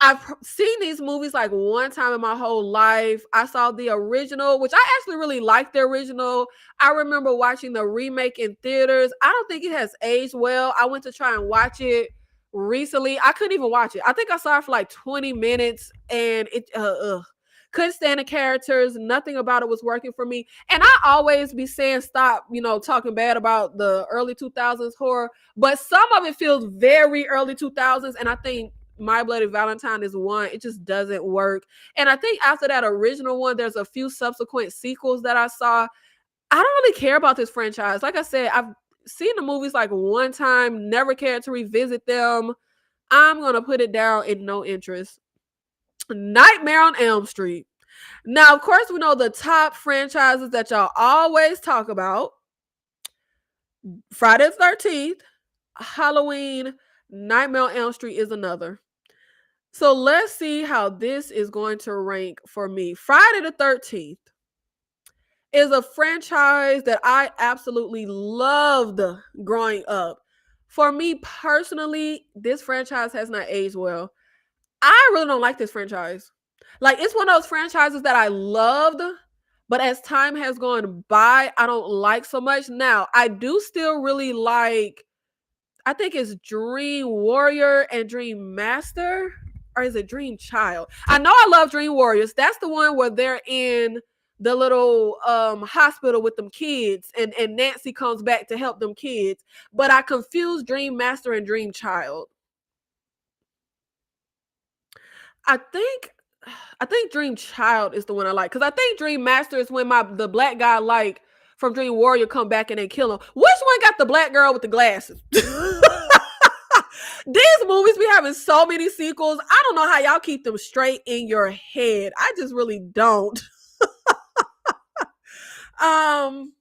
I've seen these movies like one time in my whole life. I saw the original, which I actually really liked the original. I remember watching the remake in theaters. I don't think it has aged well. I went to try and watch it recently. I couldn't even watch it. I think I saw it for like 20 minutes and it couldn't stand the characters. Nothing about it was working for me. And I always be saying stop, talking bad about the early 2000s horror, but some of it feels very early 2000s, and I think My Bloody Valentine is one. It just doesn't work. And I think after that original one, there's a few subsequent sequels that I saw. I don't really care about this franchise. Like I said, I've seen the movies like one time, never cared to revisit them. I'm going to put it down in no interest. Nightmare on Elm Street. Now, of course, we know the top franchises that y'all always talk about. Friday the 13th, Halloween, Nightmare on Elm Street is another. So let's see how this is going to rank for me. Friday the 13th is a franchise that I absolutely loved growing up. For me personally, this franchise has not aged well. I really don't like this franchise. Like, it's one of those franchises that I loved, but as time has gone by, I don't like so much. Now, I do still really like, I think it's Dream Warrior and Dream Master, or is it Dream Child? I know I love Dream Warriors. That's the one where they're in the little hospital with them kids, and Nancy comes back to help them kids. But I confuse Dream Master and Dream Child. I think I think Dream Child is the one I like, because I think Dream Master is when the black guy like from Dream Warrior come back and they kill him. Which one got the black girl with the glasses? These movies be having so many sequels. I don't know how y'all keep them straight in your head. I just really don't. um,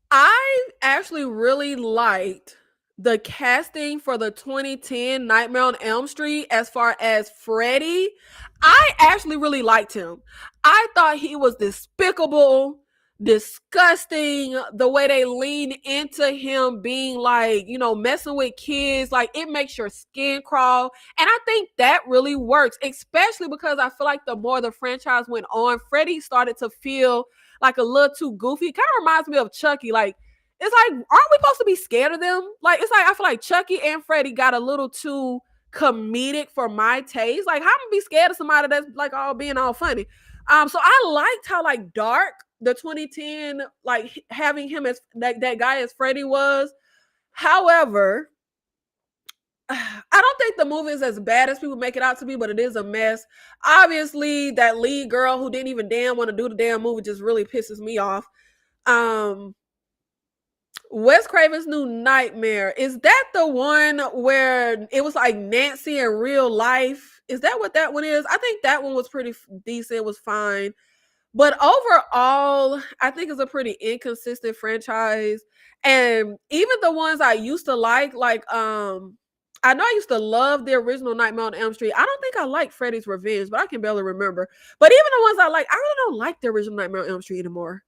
I actually really liked the casting for the 2010 Nightmare on Elm Street as far as Freddy. I actually really liked him. I thought he was despicable, disgusting, the way they lean into him being like, messing with kids. Like, it makes your skin crawl. And I think that really works, especially because I feel like the more the franchise went on, Freddy started to feel like a little too goofy. It kind of reminds me of Chucky. Like, it's like, aren't we supposed to be scared of them? Like, it's like, I feel like Chucky and Freddy got a little too comedic for my taste. Like, how am I gonna be scared of somebody that's like all being all funny? So I liked how like dark the 2010, like having him as that guy as Freddy was. However, I don't think the movie is as bad as people make it out to be, but it is a mess. Obviously, that lead girl who didn't even damn want to do the damn movie just really pisses me off. Um, Wes Craven's New Nightmare, is that the one where it was like Nancy in real life? Is that what that one is? I think that one was pretty decent, was fine. But overall, I think it's a pretty inconsistent franchise. And even the ones I used to like, I know I used to love the original Nightmare on Elm Street. I don't think I like Freddy's Revenge, but I can barely remember. But even the ones I like, I really don't like the original Nightmare on Elm Street anymore.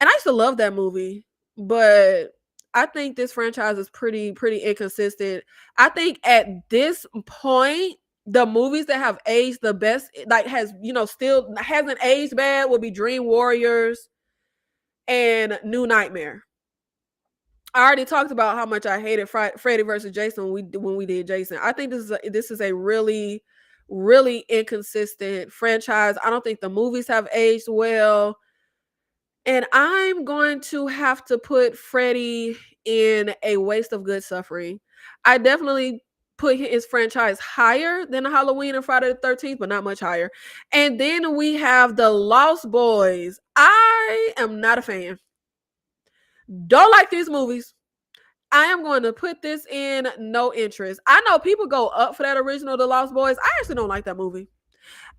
And I used to love that movie, but I think this franchise is pretty inconsistent. I think at this point, the movies that have aged the best, like still hasn't aged bad, will be Dream Warriors and New Nightmare. I already talked about how much I hated Freddy versus Jason when we did Jason. I think this is a really inconsistent franchise. I don't think the movies have aged well. And I'm going to have to put Freddy in a waste of good suffering. I definitely put his franchise higher than Halloween and Friday the 13th, but not much higher. And then we have the Lost Boys. I am not a fan. Don't like these movies. I am going to put this in no interest. I know people go up for that original The Lost Boys. I actually don't like that movie.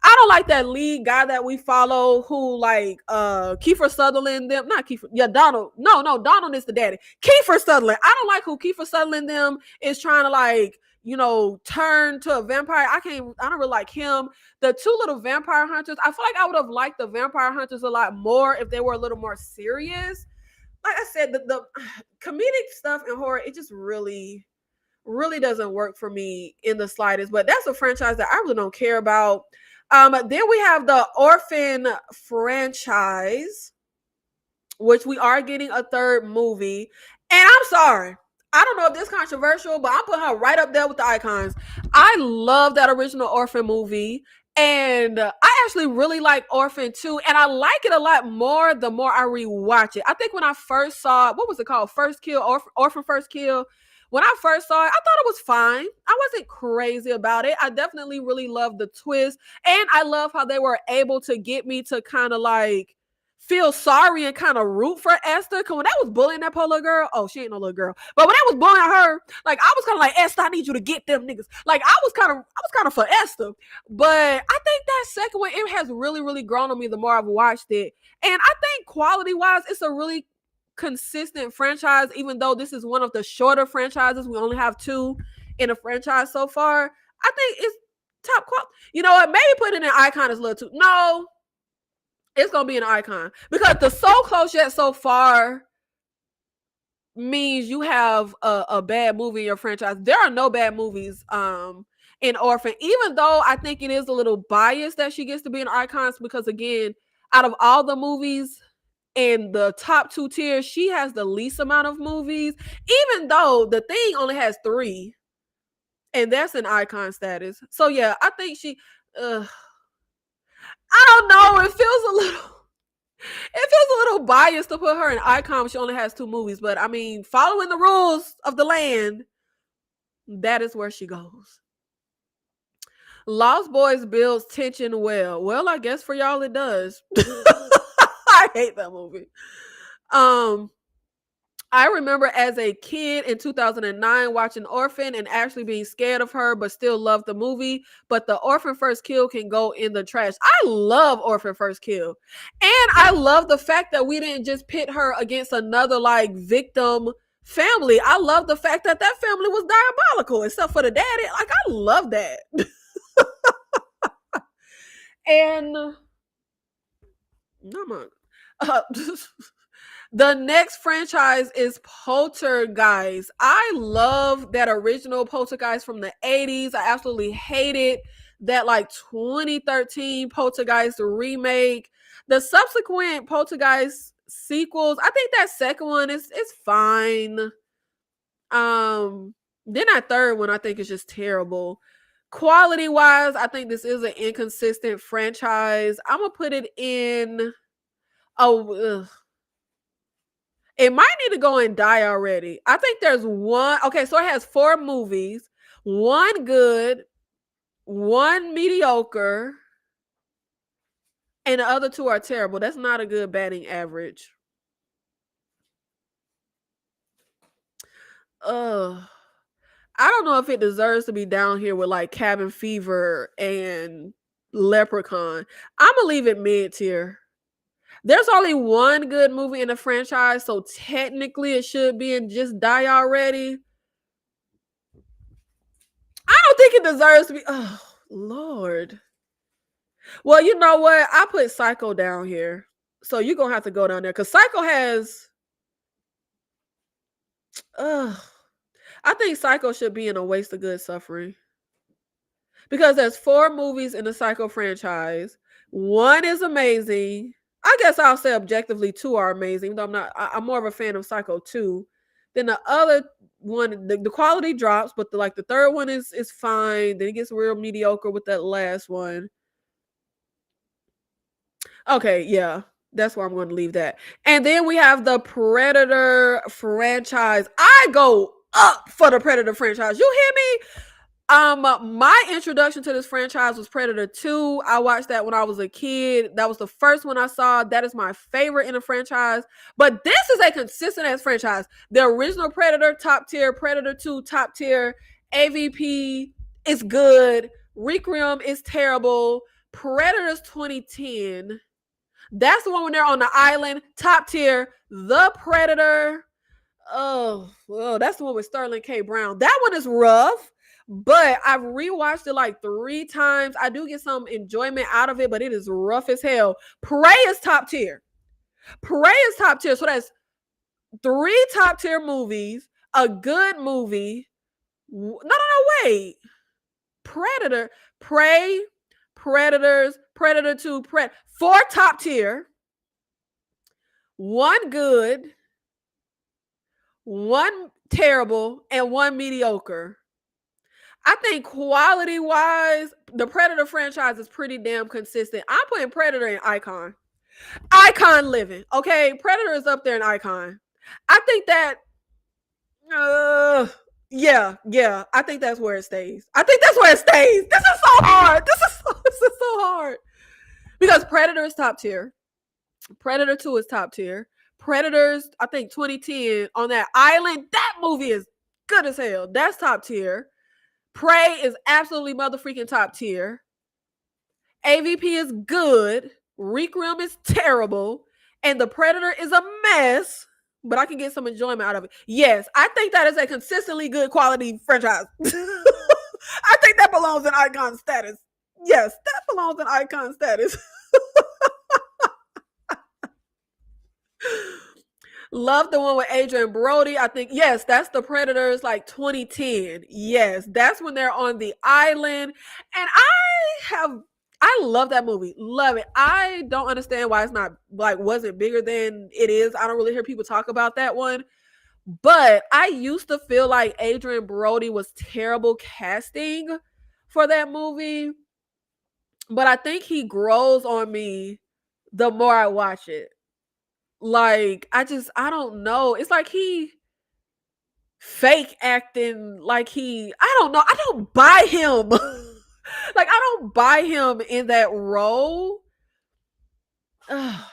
I don't like that lead guy that we follow who like Kiefer Sutherland them. Not Kiefer. Yeah, Donald. No, Donald is the daddy. Kiefer Sutherland. I don't like who Kiefer Sutherland them is trying to like, turn to a vampire. I don't really like him. The two little vampire hunters, I feel like I would have liked the vampire hunters a lot more if they were a little more serious. Like I said, the comedic stuff in horror, it just really doesn't work for me in the slightest. But that's a franchise that I really don't care about. Then we have the Orphan franchise, which we are getting a third movie. And I'm sorry, I don't know if this is controversial, but I'm putting her right up there with the icons. I love that original Orphan movie. And I actually really like Orphan too. And I like it a lot more the more I rewatch it. I think when I first saw it, what was it called? First Kill, Orphan First Kill. When I first saw it, I thought it was fine. I wasn't crazy about it. I definitely really loved the twist. And I love how they were able to get me to kind of like feel sorry and kind of root for Esther. Cause when that was bullying that poor little girl, oh, she ain't no little girl. But when that was bullying her, like I was kind of like, Esther, I need you to get them niggas. Like I was kind of for Esther. But I think that second one, it has really grown on me the more I've watched it. And I think quality wise, it's a really consistent franchise, even though this is one of the shorter franchises. We only have two in a franchise so far, I think it's top quality. You know what? Maybe putting an icon is a little too. No, it's gonna be an icon because the so close yet so far means you have a bad movie in your franchise. There are no bad movies in Orphan, even though I think it is a little biased that she gets to be an icon because again, out of all the movies in the top 2 tiers, she has the least amount of movies, even though the thing only has 3, and that's an icon status. So yeah, I think she I don't know, it feels a little biased to put her in icon when she only has 2 movies, but I mean, following the rules of the land, that is where she goes. Lost Boys builds tension well. Well, I guess for y'all it does. I hate that movie. I remember as a kid in 2009 watching Orphan and actually being scared of her, but still love the movie. But the Orphan First Kill can go in the trash. I love Orphan First Kill. And I love the fact that we didn't just pit her against another like victim family. I love the fact that that family was diabolical, except for the daddy. Like, I love that. And the next franchise is Poltergeist. I love that original Poltergeist from the 80s. I absolutely hated that like 2013 Poltergeist remake. The subsequent Poltergeist sequels, I think that second one is fine. Then that third one I think is just terrible. Quality wise, I think this is an inconsistent franchise. I'm gonna put it in. It might need to go and die already. I think there's one. Okay, so it has 4 movies, 1 good, 1 mediocre, and the other 2 are terrible. That's not a good batting average. I don't know if it deserves to be down here with like Cabin Fever and Leprechaun. I'm gonna leave it mid tier. There's only 1 good movie in the franchise, so technically it should be in just die already. I don't think it deserves to be. Oh, Lord. Well, you know what? I put Psycho down here. So you're going to have to go down there because Psycho has. I think Psycho should be in a waste of good suffering. Because there's 4 movies in the Psycho franchise. 1 is amazing. I guess I'll say objectively 2 are amazing, though I'm more of a fan of Psycho 2. Then the other one, the quality drops, but the third one is fine. Then it gets real mediocre with that last one. Okay, yeah. That's where I'm going to leave that. And then we have the Predator franchise. I go up for the Predator franchise. You hear me? My introduction to this franchise was Predator 2. I watched that when I was a kid. That was the first one I saw. That is my favorite in the franchise. But this is a consistent ass franchise. The original Predator, top tier. Predator 2, top tier. AVP is good. Requiem is terrible. Predators 2010. That's the one when they're on the island. Top tier. The Predator. Oh, that's the one with Sterling K. Brown. That one is rough. But I've rewatched it like 3 times. I do get some enjoyment out of it, but it is rough as hell. Prey is top tier. Prey is top tier. So that's 3 top tier movies, a good movie. No, wait. Predator, Prey, Predators, Predator 2, 4 top tier, 1 good, 1 terrible, and 1 mediocre. I think quality-wise, the Predator franchise is pretty damn consistent. I'm putting Predator in icon. Icon living. Okay, Predator is up there in icon. I think that yeah. I think that's where it stays. This is so hard. This is so hard. Because Predator is top tier. Predator 2 is top tier. Predators, I think 2010 on that island, that movie is good as hell. That's top tier. Prey is absolutely motherfucking top tier. AVP is good. Requiem is terrible. And the Predator is a mess. but I can get some enjoyment out of it. Yes, I think that is a consistently good quality franchise. I think that belongs in icon status. Yes, that belongs in icon status. Love the one with Adrian Brody. I think, yes, that's the Predators, like 2010. Yes, that's when they're on the island. And I love that movie. Love it. I don't understand why it's not like wasn't bigger than it is. I don't really hear people talk about that one. But I used to feel like Adrian Brody was terrible casting for that movie. But I think he grows on me the more I watch it. Like, I don't know. It's like he fake acting like I don't know. I don't buy him. Like, I don't buy him in that role. Ugh.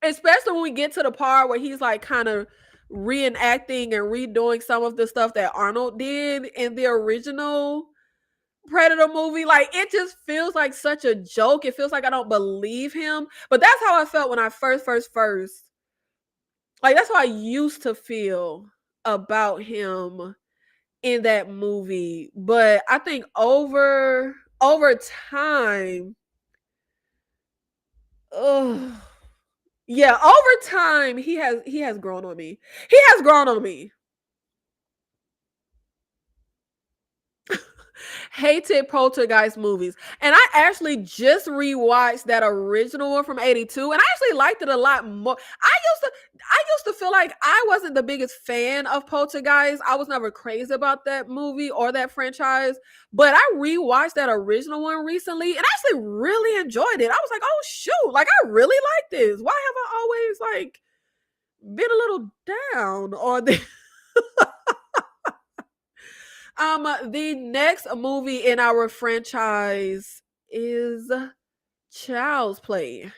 Especially when we get to the part where he's like kind of reenacting and redoing some of the stuff that Arnold did in the original Predator movie. Like, it just feels like such a joke. It feels like I don't believe him. But that's how I felt when I first like, that's how I used to feel about him in that movie. But I think over time, ugh, yeah, over time he has grown on me. He has grown on me. Hated Poltergeist movies. And I actually just rewatched that original one from 82 and I actually liked it a lot more. I used to feel like I wasn't the biggest fan of Poltergeist. I was never crazy about that movie or that franchise, but I rewatched that original one recently and I actually really enjoyed it. I was like, "Oh shoot, like I really like this. Why have I always like been a little down on this?" The next movie in our franchise is Child's Play.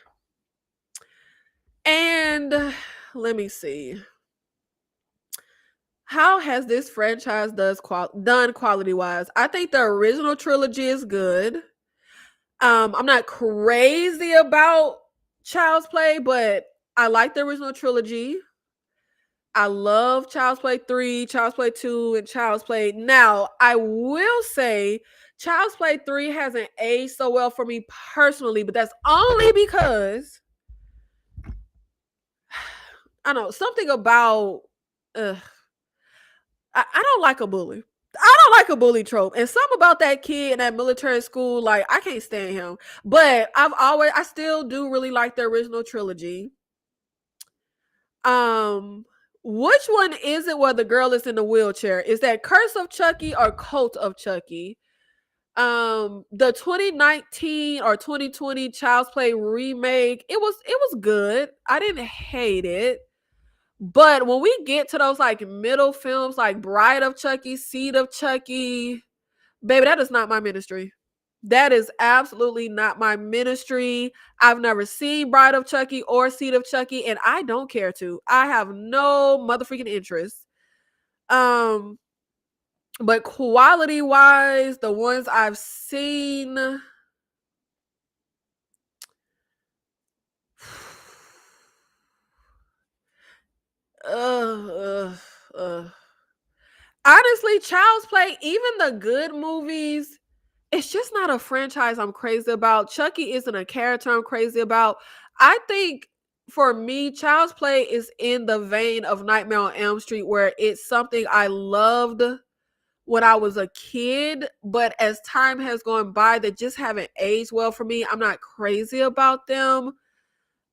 And let me see. How has this franchise done quality-wise? I think the original trilogy is good. I'm not crazy about Child's Play, but I like the original trilogy. I love Child's Play 3, Child's Play 2, and Child's Play. Now, I will say Child's Play 3 hasn't aged so well for me personally, but that's only because I don't know something about I don't like a bully. I don't like a bully trope. And something about that kid in that military school, like I can't stand him. But I still do really like the original trilogy. Which one is it where the girl is in the wheelchair? Is that Curse of Chucky or Cult of Chucky? The 2019 or 2020 Child's Play remake, it was good. I didn't hate it. But when we get to those like middle films like Bride of Chucky, Seed of Chucky, baby, that is not my ministry. That is absolutely not my ministry. I've never seen Bride of Chucky or Seed of Chucky, and I don't care to. I have no motherfucking interest. Um, but quality wise, the ones I've seen, uh, uh. honestly, Child's Play, even the good movies, it's just not a franchise I'm crazy about. Chucky isn't a character I'm crazy about. I think for me, Child's Play is in the vein of Nightmare on Elm Street, where it's something I loved when I was a kid, but as time has gone by, they just haven't aged well for me. I'm not crazy about them,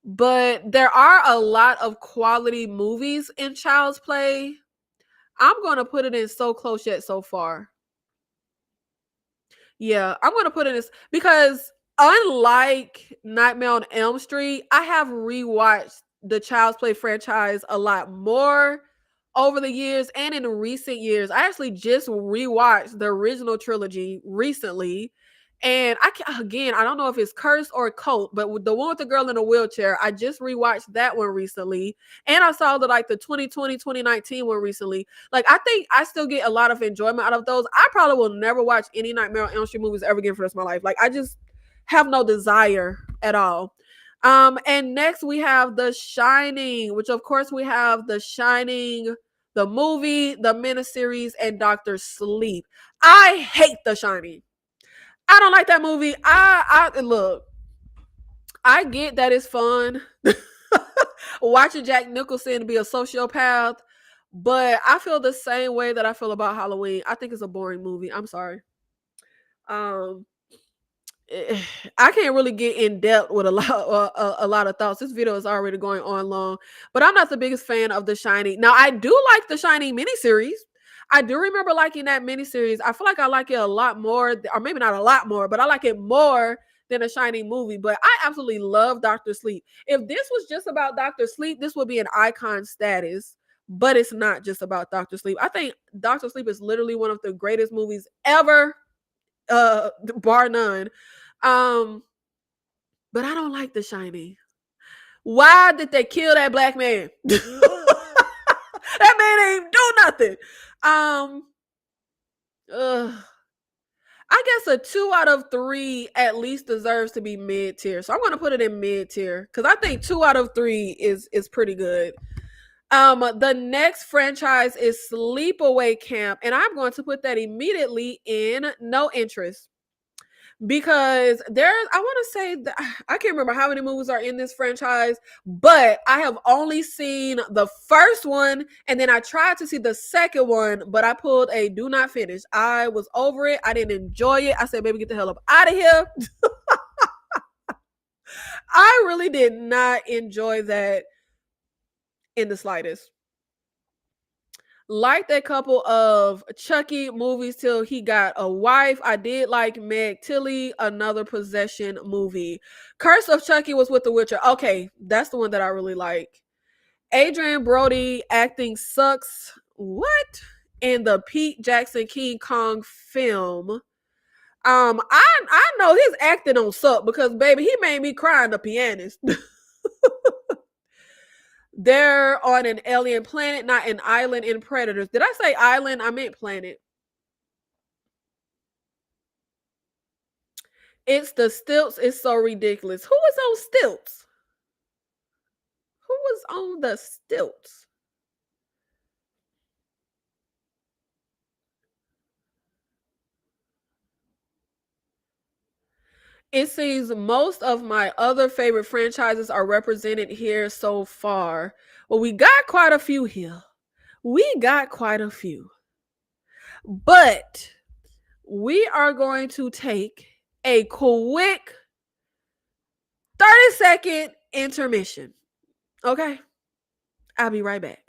but there are a lot of quality movies in Child's Play. I'm going to put it in So Close Yet So Far. Yeah, I'm gonna put in this because unlike Nightmare on Elm Street, I have rewatched the Child's Play franchise a lot more over the years and in recent years. I actually just rewatched the original trilogy recently. And again, I don't know if it's Cursed or Cult, but with the one with the girl in a wheelchair, I just rewatched that one recently. And I saw the 2020, 2019 one recently. Like, I think I still get a lot of enjoyment out of those. I probably will never watch any Nightmare on Elm Street movies ever again for the rest of my life. Like, I just have no desire at all. And next we have The Shining, which of course we have The Shining, the movie, the miniseries, and Doctor Sleep. I hate The Shining. I don't like that movie. I look, I get that it's fun watching Jack Nicholson be a sociopath, but I feel the same way that I feel about Halloween. I think it's a boring movie. I'm sorry. Um, I can't really get in depth with a lot of thoughts. This video is already going on long, but I'm not the biggest fan of The Shining. Now, I do like The Shining miniseries. I do remember liking that miniseries. I feel like I like it a lot more, or maybe not a lot more, but I like it more than a Shining movie. But I absolutely love Doctor Sleep. If this was just about Doctor Sleep, this would be an icon status. But it's not just about Doctor Sleep. I think Doctor Sleep is literally one of the greatest movies ever, bar none. But I don't like The Shining. Why did they kill that black man? That man ain't do nothing. I guess a 2 out of 3 at least deserves to be mid tier. So I'm gonna put it in mid tier because I think 2 out of 3 is pretty good. The next franchise is Sleepaway Camp, and I'm going to put that immediately in no interest. Because I want to say that I can't remember how many movies are in this franchise, but I have only seen the first one, and then I tried to see the second one, but I pulled a do not finish. I was over it. I didn't enjoy it. I said, baby, get the hell up out of here. I really did not enjoy that in the slightest. Liked a couple of Chucky movies till he got a wife. I did like Meg Tilly, another possession movie. Curse of Chucky was with The Witcher. Okay, that's the one that I really like. Adrian Brody acting sucks. What? In the Pete Jackson King Kong film. I know his acting don't suck because baby, he made me cry in The Pianist. They're on an alien planet, not an island in Predators. Did I say island? I meant planet. It's the stilts. It's so ridiculous. Who was on stilts? Who was on the stilts? It seems most of my other favorite franchises are represented here so far. Well, we got quite a few here. We got quite a few. But we are going to take a quick 30-second intermission. Okay? I'll be right back.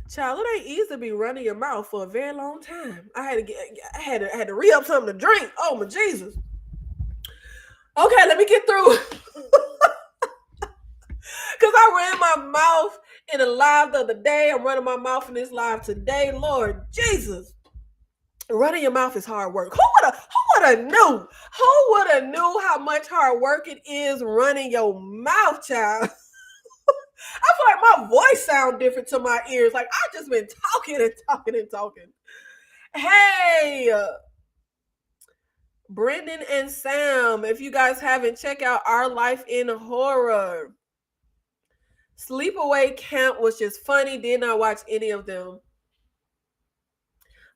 Child, it ain't easy to be running your mouth for a very long time. I had to re-up something to drink. Oh my Jesus. Okay, let me get through. Because I ran my mouth in a live the other day. I'm running my mouth in this live today. Lord Jesus. Running your mouth is hard work. Who would have knew? Who would have knew how much hard work it is running your mouth, child? I feel like my voice sounds different to my ears. Like I just been talking and talking and talking. Hey, Brendan and Sam, if you guys haven't, check out Our Life in Horror. Sleepaway Camp was just funny. Did not watch any of them.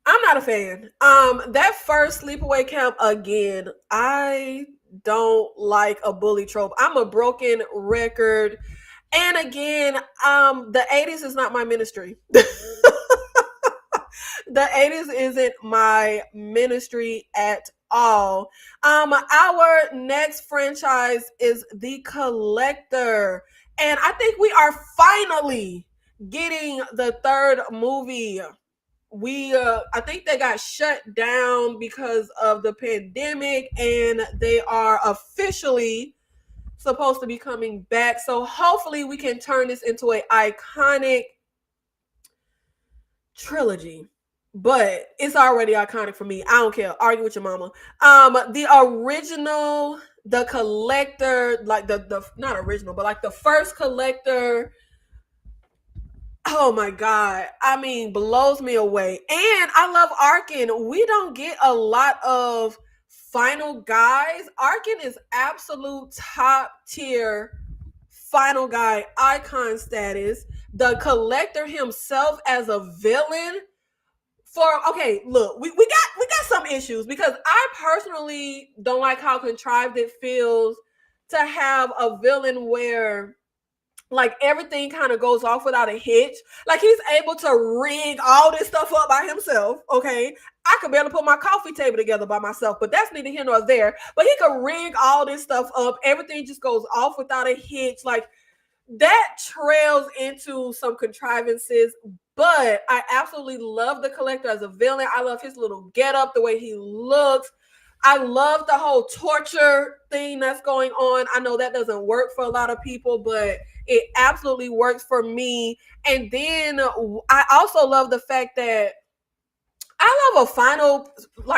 I'm not a fan. That first Sleepaway Camp, again, I don't like a bully trope. I'm a broken record. And again, the 80s is not my ministry. The 80s isn't my ministry at all. Our next franchise is The Collector. And I think we are finally getting the third movie. We I think they got shut down because of the pandemic, and they are officially supposed to be coming back. So hopefully we can turn this into an iconic trilogy. But it's already iconic for me. I don't care. Argue with your mama. The original, the collector, like the not original, but like the first collector. Oh my god. I mean, blows me away. And I love Arkin. We don't get a lot of final guys. Arkin is absolute top tier final guy, icon status. The collector himself as a villain. For okay, look, we got some issues because I personally don't like how contrived it feels to have a villain where like everything kind of goes off without a hitch. Like he's able to rig all this stuff up by himself. Okay, I could barely put my coffee table together by myself, but that's neither here nor there. But he could rig all this stuff up. Everything just goes off without a hitch. Like that trails into some contrivances, but I absolutely love the collector as a villain. I love his little getup, the way he looks. I love the whole torture thing that's going on. I know that doesn't work for a lot of people, but it absolutely works for me. And then I also love the fact that I love a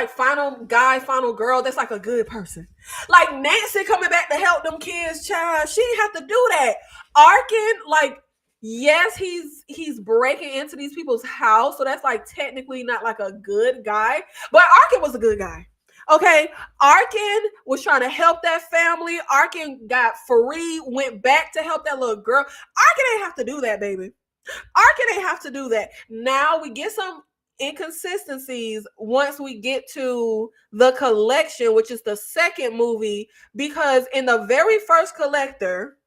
final guy, final girl that's like a good person. Like Nancy coming back to help them kids, child. She didn't have to do that. Arkin, like, yes, he's breaking into these people's house, so that's like technically not like a good guy. But Arkin was a good guy. Okay, Arkin was trying to help that family. Arkin got free, went back to help that little girl. Arkin ain't have to do that, baby. Arkin ain't have to do that. Now we get some inconsistencies once we get to the collection, which is the second movie, because in the very first collector,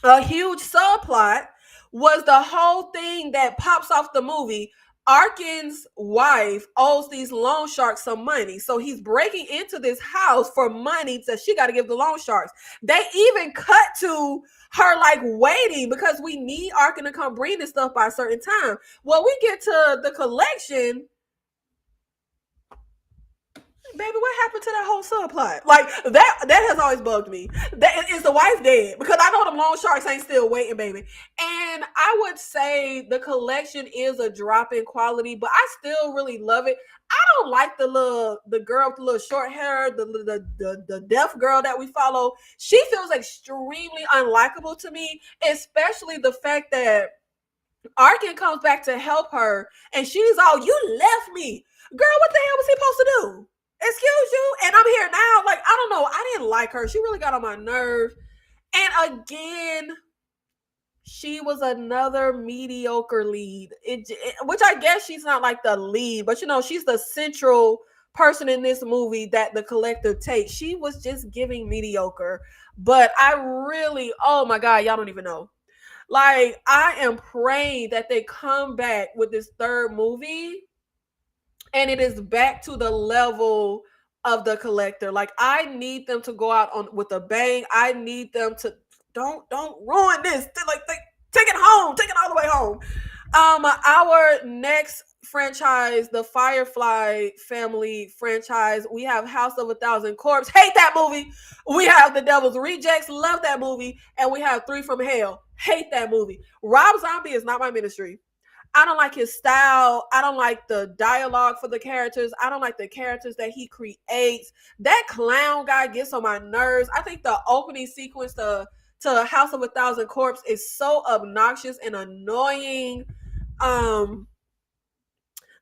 a huge subplot was the whole thing that pops off the movie. Arkin's wife owes these loan sharks some money. So he's breaking into this house for money that she got to give the loan sharks. They even cut to her like waiting because we need Arkin to come bring this stuff by a certain time. Well, we get to the collection. Baby, what happened to that whole subplot? Like that has always bugged me. That is the wife dead? Because I know them loan sharks ain't still waiting, baby. And I would say the collection is a drop in quality, but I still really love it. I don't like the girl with the little short hair, the deaf girl that we follow. She feels extremely unlikable to me, especially the fact that Arkin comes back to help her, and she's all, "You left me, girl. What the hell was he supposed to do? Excuse you?" And I'm here now. Like, I don't know. I didn't like her. She really got on my nerve. And again, she was another mediocre lead. Which I guess she's not like the lead, but she's the central person in this movie that the collector takes. She was just giving mediocre. But I really, oh my God, y'all don't even know. Like, I am praying that they come back with this third movie and it is back to the level of the collector. Like, I need them to go out on with a bang. I need them to don't ruin this. Take it home. Take it all the way home. Our next franchise, the Firefly family franchise, we have House of a Thousand Corpse. Hate that movie. We have The Devil's Rejects. Love that movie. And we have Three from Hell. Hate that movie. Rob Zombie is not my ministry. I don't like his style. I don't like the dialogue for the characters. I don't like the characters that he creates. That clown guy gets on my nerves. I think the opening sequence to House of a Thousand Corpse is so obnoxious and annoying.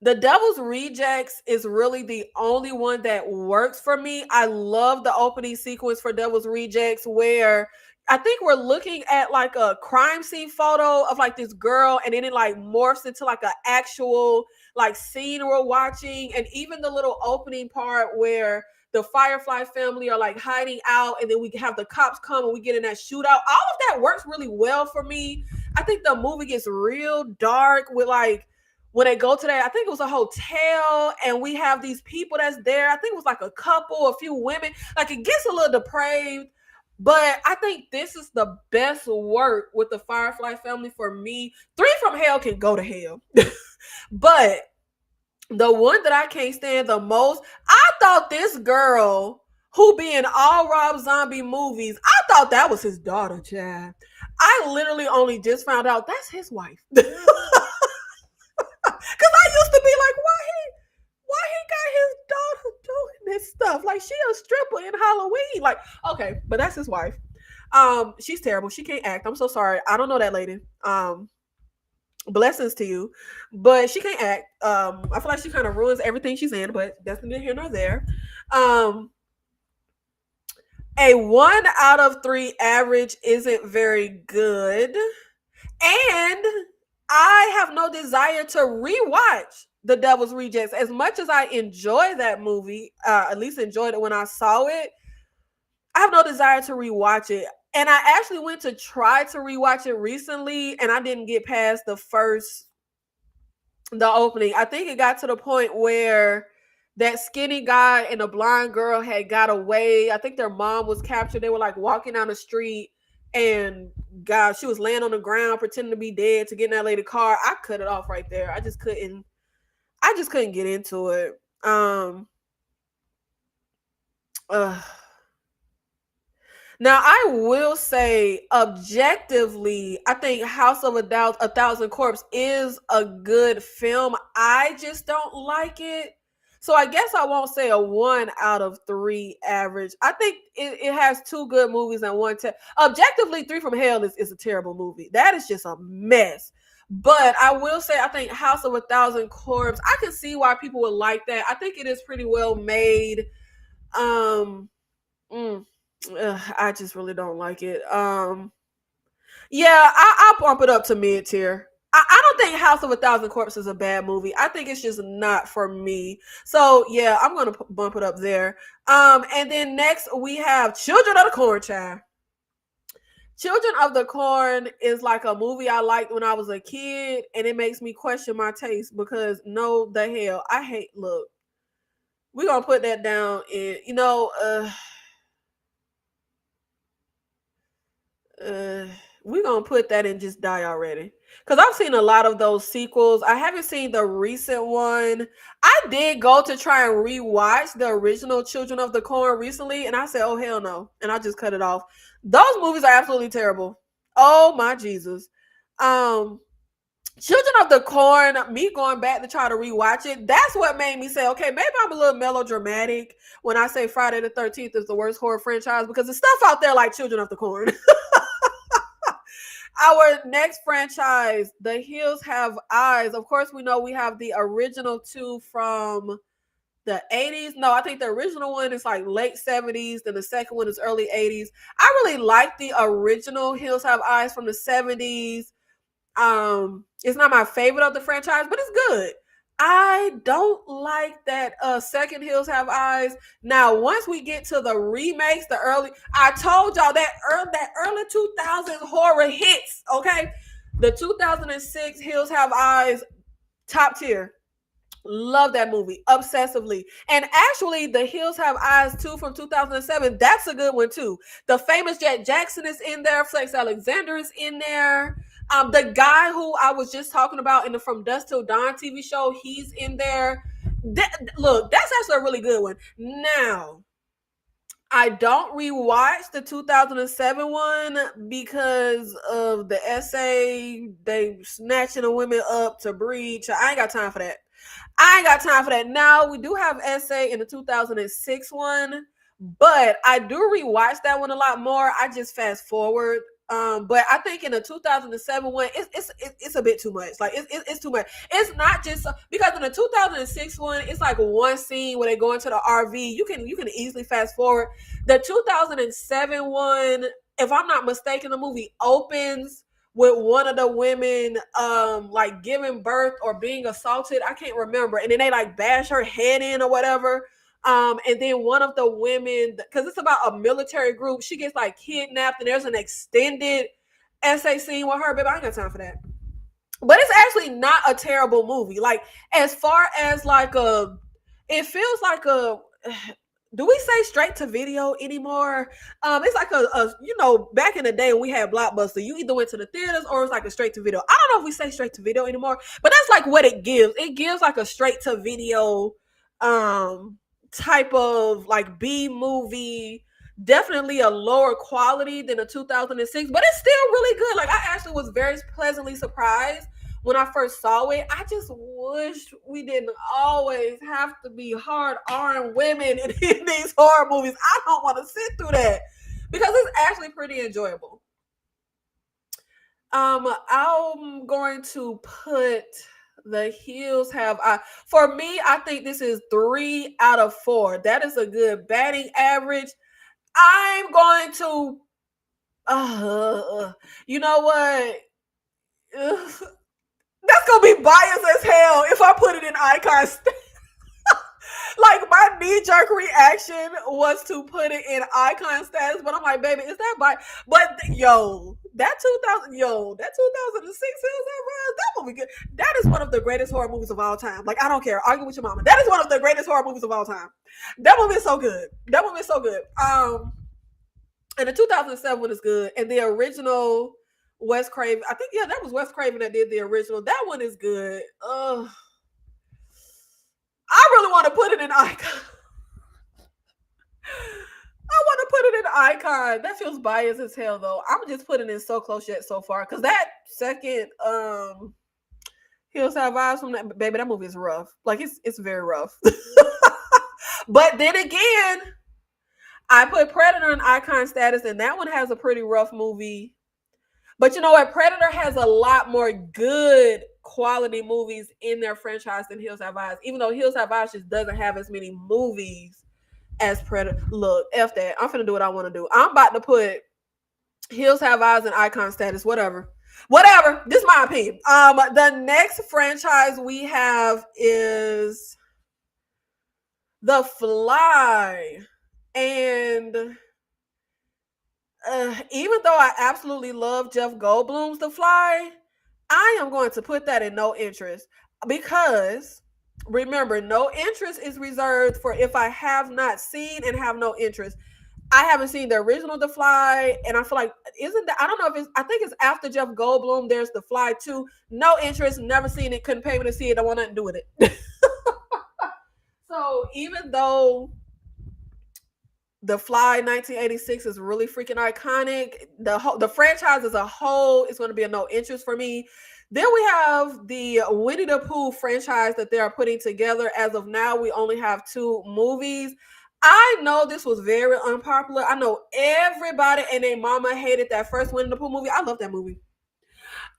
The Devil's Rejects is really the only one that works for me. I love the opening sequence for Devil's Rejects where I think we're looking at like a crime scene photo of like this girl, and then it like morphs into like an actual like scene we're watching. And even the little opening part where the Firefly family are like hiding out, and then we have the cops come and we get in that shootout. All of that works really well for me. I think the movie gets real dark with like when they go to that, I think it was a hotel, and we have these people that's there. I think it was like a couple, a few women. Like it gets a little depraved, but I think this is the best work with the Firefly family for me. Three from Hell can go to hell. But the one that I can't stand the most, I thought this girl who be in all Rob Zombie movies, I thought that was his daughter, child. I literally only just found out that's his wife. Because I used to be like, why he got his daughter doing this stuff? Like she a stripper in Halloween. Like, okay, but that's his wife. She's terrible. She can't act. I'm so sorry. I don't know that lady. Blessings to you, but she can't act. I feel like she kind of ruins everything she's in, but that's neither here nor there. A 1 out of 3 average isn't very good, and I have no desire to rewatch The Devil's Rejects. As much as I enjoy that movie, at least enjoyed it when I saw it, I have no desire to rewatch it. And I actually went to try to rewatch it recently, and I didn't get past the opening. I think it got to the point where that skinny guy and the blind girl had got away. I think their mom was captured. They were like walking down the street, and God, she was laying on the ground pretending to be dead to get in that lady's car. I cut it off right there. I just couldn't get into it. Now, I will say, objectively, I think House of a Thousand Corpses is a good film. I just don't like it. So I guess I won't say a 1 out of 3 average. I think it has 2 good movies and one. Objectively, Three from Hell is a terrible movie. That is just a mess. But I will say, I think House of a Thousand Corpses, I can see why people would like that. I think it is pretty well made. I just really don't like it. Yeah, I'll bump it up to mid tier. I don't think House of a Thousand Corpses is a bad movie. I think it's just not for me. So yeah, I'm gonna bump it up there. And then next we have Children of the Corn, child. Children of the Corn is like a movie I liked when I was a kid, and it makes me question my taste because no, the hell, I hate. Look, we're gonna put that down in, we're gonna put that in just die already, because I've seen a lot of those sequels. I haven't seen the recent one. I did go to try and rewatch the original Children of the Corn recently, and I said, oh hell no, and I just cut it off. Those movies are absolutely terrible. Oh my Jesus. Children of the Corn, me going back to try to rewatch it, that's what made me say, okay, maybe I'm a little melodramatic when I say Friday the 13th is the worst horror franchise, because the stuff out there like Children of the Corn. Our next franchise, The Hills Have Eyes. Of course, we know we have the original 2 from the 80s. No, I think the original one is like late 70s. Then the second one is early 80s. I really like the original Hills Have Eyes from the 70s. It's not my favorite of the franchise, but it's good. I don't like that second Hills Have Eyes. Now, once we get to the remakes, I told y'all that early 2000s horror hits, okay? The 2006 Hills Have Eyes, top tier. Love that movie obsessively. And actually, The Hills Have Eyes 2 from 2007, that's a good one too. The famous Jack Jackson is in there. Flex Alexander is in there. The guy who I was just talking about in the From Dusk Till Dawn TV show, he's in there. Look, that's actually a really good one. Now, I don't rewatch the 2007 one because of the essay, they snatching the women up to breed. I ain't got time for that. Now, we do have essay in the 2006 one, but I do rewatch that one a lot more. I just fast forward. But I think in the 2007 one, it's a bit too much. Like it's too much. It's not just because in the 2006 one, it's like one scene where they go into the RV. You can easily fast forward. The 2007 one, if I'm not mistaken, the movie opens with one of the women like giving birth or being assaulted. I can't remember. And then they like bash her head in or whatever. And then one of the women, because it's about a military group, she gets like kidnapped, and there's an extended essay scene with her. Baby, I ain't got time for that. But it's actually not a terrible movie. Like, as far as like it feels like a, do we say straight to video anymore? It's like a back in the day when we had Blockbuster, you either went to the theaters or it's like a straight to video. I don't know if we say straight to video anymore, but that's like what it gives. It gives like a straight to video type of like B movie. Definitely a lower quality than a 2006, but it's still really good. Like, I actually was very pleasantly surprised when I first saw it. I just wish we didn't always have to be hard R women in these horror movies. I don't want to sit through that because it's actually pretty enjoyable. I'm going to put The Hills Have Eyes. For me, I think this is 3 out of 4. That is a good batting average. I'm going to, you know what? That's gonna be biased as hell if I put it in icon status. Like, my knee-jerk reaction was to put it in icon status, but I'm like, baby, is that biased? But that 2006 that movie good. That is one of the greatest horror movies of all time. Like, I don't care. Argue with your mama. That is one of the greatest horror movies of all time. That movie is so good. And the 2007 one is good. And the original Wes Craven, I think, that was Wes Craven that did the original. That one is good. I really want to put it in icon. I want to put it in icon. That feels biased as hell, though. I'm just putting it in So Close Yet So Far, because that second Hills Have Eyes from that, baby, that movie is rough. Like, it's very rough. But then again, I put Predator in icon status, and that one has a pretty rough movie. But you know what? Predator has a lot more good quality movies in their franchise than Hills Have Eyes, even though Hills Have Eyes just doesn't have as many movies as Predator. Look, F that. I'm finna do what I want to do. I'm about to put Hills Have Eyes in icon status, whatever. This is my opinion. The next franchise we have is The Fly. And even though I absolutely love Jeff Goldblum's The Fly, I am going to put that in no interest, because remember, no interest is reserved for if I have not seen and have no interest. I haven't seen the original The Fly, and I feel like, I don't know if it's, I think it's after Jeff Goldblum, there's The Fly 2. No interest, never seen it, couldn't pay me to see it, don't want nothing to do with it. So even though The Fly 1986 is really freaking iconic, the franchise as a whole is going to be a no interest for me. Then we have the Winnie the Pooh franchise that they are putting together. As of now, we only have 2 movies. I know this was very unpopular. I know everybody and their mama hated that first Winnie the Pooh movie. I love that movie.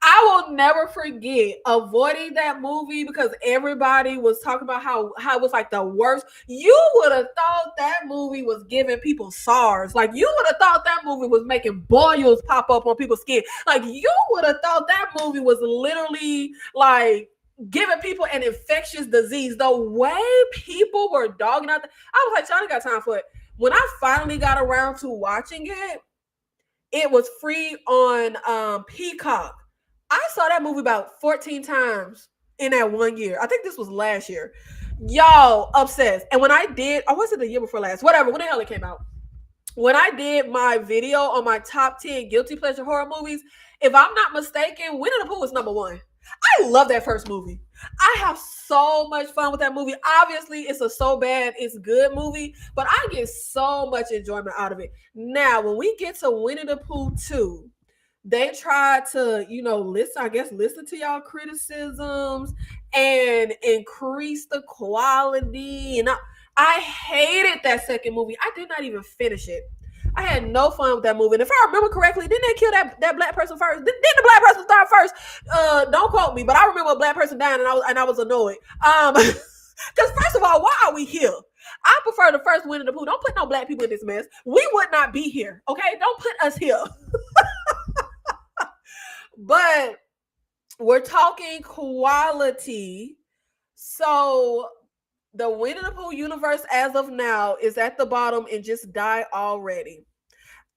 I will never forget avoiding that movie because everybody was talking about how it was like the worst. You would have thought that movie was giving people SARS. Like, you would have thought that movie was making boils pop up on people's skin. Like, you would have thought that movie was literally like giving people an infectious disease. The way people were dogging out, I was like, Johnny got time for it. When I finally got around to watching it, it was free on Peacock. I saw that movie about 14 times in that 1 year. I think this was last year. Y'all, obsessed. And when I did, or was it the year before last? Whatever, when the hell it came out. When I did my video on my top 10 guilty pleasure horror movies, if I'm not mistaken, Winnie the Pooh was number 1. I love that first movie. I have so much fun with that movie. Obviously, it's a so bad, it's good movie, but I get so much enjoyment out of it. Now, when we get to Winnie the Pooh 2, they tried to, listen to y'all criticisms and increase the quality. And I hated that second movie. I did not even finish it. I had no fun with that movie. And if I remember correctly, didn't they kill that black person first? Didn't the black person die first? Don't quote me, but I remember a black person dying, and I was annoyed. Because first of all, why are we here? I prefer the first Winnie the Pooh. Don't put no black people in this mess. We would not be here. Okay, don't put us here. But we're talking quality. So The Winnie the Pooh universe as of now is at the bottom and just die already.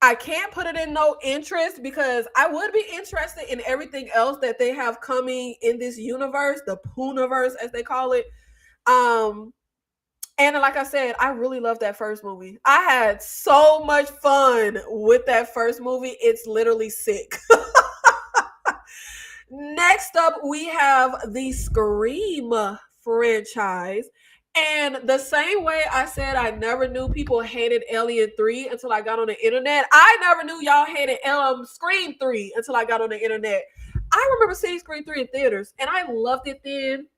I can't put it in no interest because I would be interested in everything else that they have coming in this universe, the Poohniverse as they call it. Um, and like I said, I really love that first movie. I had so much fun with that first movie. It's literally sick. Next up, we have the Scream franchise. And the same way I said I never knew people hated Alien 3 until I got on the internet, I never knew y'all hated Scream 3 until I got on the internet. I remember seeing Scream 3 in theaters, and I loved it then.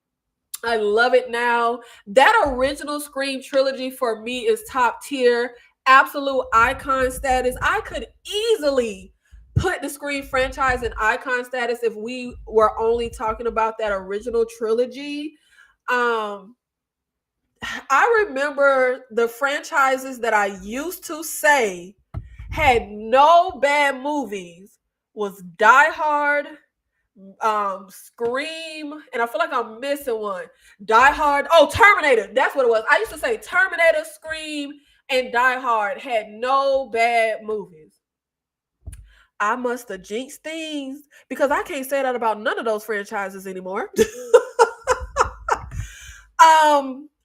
I love it now. That original Scream trilogy for me is top tier, absolute icon status. I could easily put the Scream franchise in icon status if we were only talking about that original trilogy. Um, I remember the franchises that I used to say had no bad movies was Die Hard, Scream, and I feel like I'm missing one. Die Hard. Oh, Terminator. That's what it was. I used to say Terminator, Scream, and Die Hard had no bad movies. I must have jinxed things because I can't say that about none of those franchises anymore.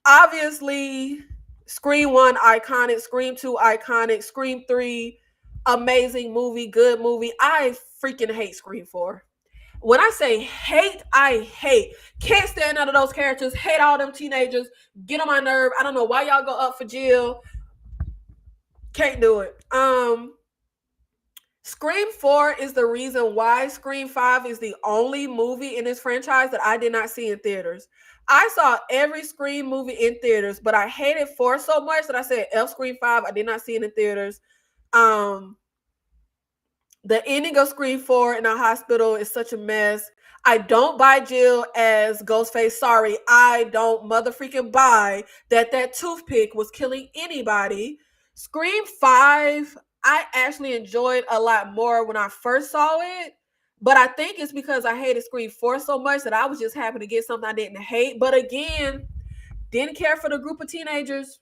Obviously, Scream 1 iconic, Scream 2 iconic, Scream 3 amazing movie, good movie. I freaking hate Scream 4. When I say hate, I hate. Can't stand none of those characters. Hate all them teenagers. Get on my nerve. I don't know why y'all go up for Jill. Can't do it. Scream 4 is the reason why Scream 5 is the only movie in this franchise that I did not see in theaters. I saw every Scream movie in theaters, but I hated 4 so much that I said F Scream 5. I did not see it in theaters. The ending of Scream 4 in a hospital is such a mess. I don't buy Jill as Ghostface. Sorry, I don't motherfucking buy that toothpick was killing anybody. Scream 5, I actually enjoyed a lot more when I first saw it. But I think it's because I hated Scream 4 so much that I was just happy to get something I didn't hate. But again, didn't care for the group of teenagers.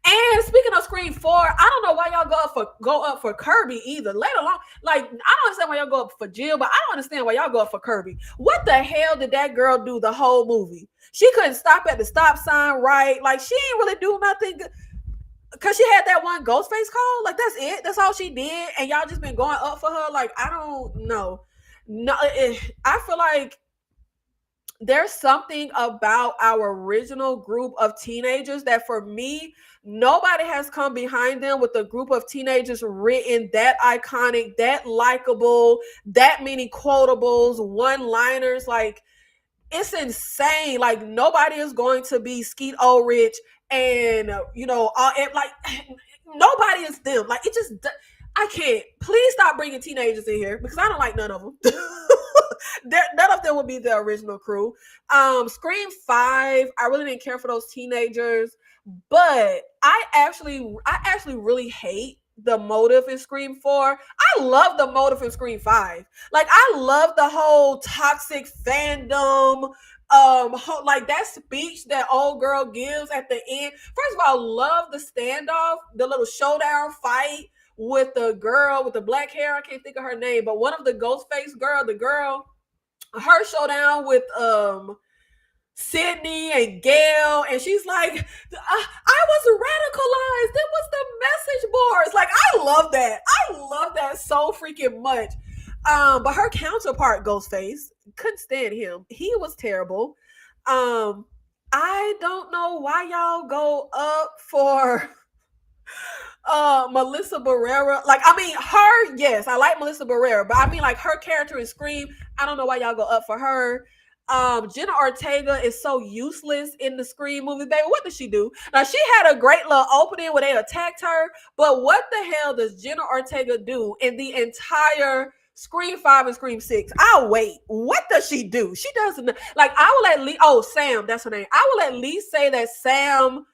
And speaking of Scream 4, I don't know why y'all go up for Kirby either. Let alone, like, I don't understand why y'all go up for Jill, but I don't understand why y'all go up for Kirby. What the hell did that girl do the whole movie? She couldn't stop at the stop sign, right? Like, she ain't really do nothing because she had that one Ghostface call. Like, that's it. That's all she did. And y'all just been going up for her. Like, I don't know. No, I feel like there's something about our original group of teenagers that for me, nobody has come behind them with a group of teenagers written that iconic, that likable, that many quotables, one-liners. Like, it's insane. Like, nobody is going to be Skeet Ulrich and, like, nobody is them. Like, it just, I can't. Please stop bringing teenagers in here because I don't like none of them. None of them would be the original crew. Scream 5, I really didn't care for those teenagers, but I actually really hate the motive in Scream 4. I love the motive in Scream 5. Like, I love the whole toxic fandom. Like that speech that old girl gives at the end. First of all, love the standoff, the little showdown fight with the girl with the black hair. I can't think of her name, but one of the Ghostface girl, her showdown with Sydney and Gail, and she's like, I was radicalized. It was the message boards. Like, I love that. I love that so freaking much. But her counterpart, Ghostface, couldn't stand him. He was terrible. I don't know why y'all go up for Melissa Barrera. Like, I mean, her, yes, I like Melissa Barrera, but I mean, like, her character in Scream, I don't know why y'all go up for her. Jenna Ortega is so useless in the Scream movie, baby. What did she do? Now, she had a great little opening where they attacked her, but what the hell does Jenna Ortega do in the entire Scream 5 and Scream 6? I'll wait. What does she do? She doesn't, like, I will at least, oh, Sam, that's her name. I will at least say that Sam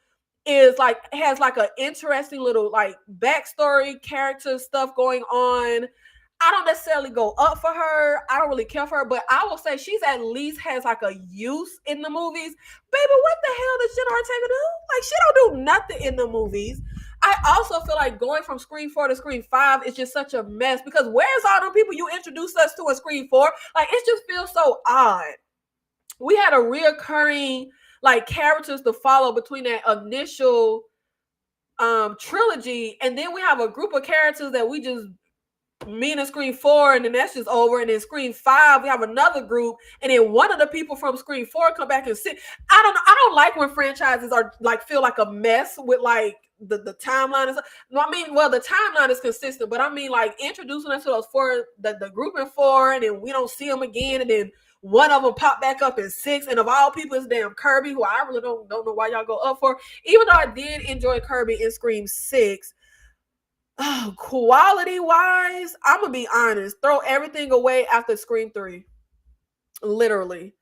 is like, has like an interesting little like backstory character stuff going on. I don't necessarily go up for her. I don't really care for her, but I will say she's at least has like a use in the movies. Baby, what the hell does Jenna Ortega do? Like, she don't do nothing in the movies. I also feel like going from Scream 4 to Scream 5 is just such a mess because where's all them people you introduced us to in Scream 4? Like, it just feels so odd. We had a reoccurring like characters to follow between that initial trilogy, and then we have a group of characters that we just meet in Scream 4, and then that's just over. And then Scream 5, we have another group, and then one of the people from Scream 4 come back and sit. I don't know. I don't like when franchises are like feel like a mess with like the timeline. No, I mean, well, the timeline is consistent, but I mean like introducing us to those four, the group in 4, and then we don't see them again, and then one of them pop back up in 6, and of all people, it's damn Kirby, who I really don't know why y'all go up for. Even though I did enjoy Kirby in Scream 6, quality wise, I'm gonna be honest, throw everything away after Scream 3. Literally.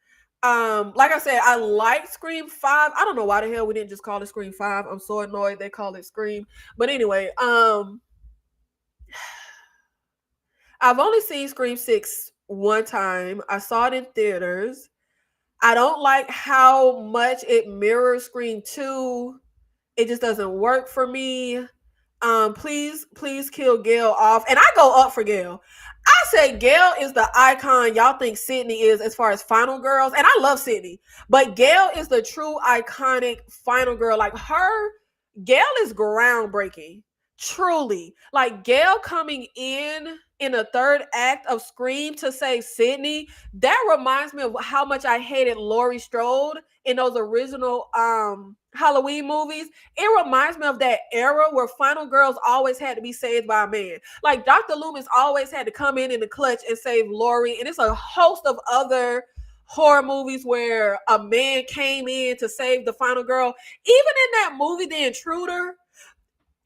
Like I said, I like Scream 5. I don't know why the hell we didn't just call it Scream 5. I'm so annoyed they call it Scream. But anyway, I've only seen Scream 6 one time. I saw it in theaters. I don't like how much it mirrors Scream 2. It just doesn't work for me. Please kill Gail off. And I go up for Gail. I say Gail is the icon y'all think Sydney is as far as final girls. And I love Sydney. But Gail is the true iconic final girl. Like her, Gail is groundbreaking. Truly. Like Gail coming in the third act of Scream to save Sydney, that reminds me of how much I hated Laurie Strode in those original Halloween movies. It reminds me of that era where final girls always had to be saved by a man. Like Dr. Loomis always had to come in the clutch and save Laurie, and it's a host of other horror movies where a man came in to save the final girl. Even in that movie, The Intruder,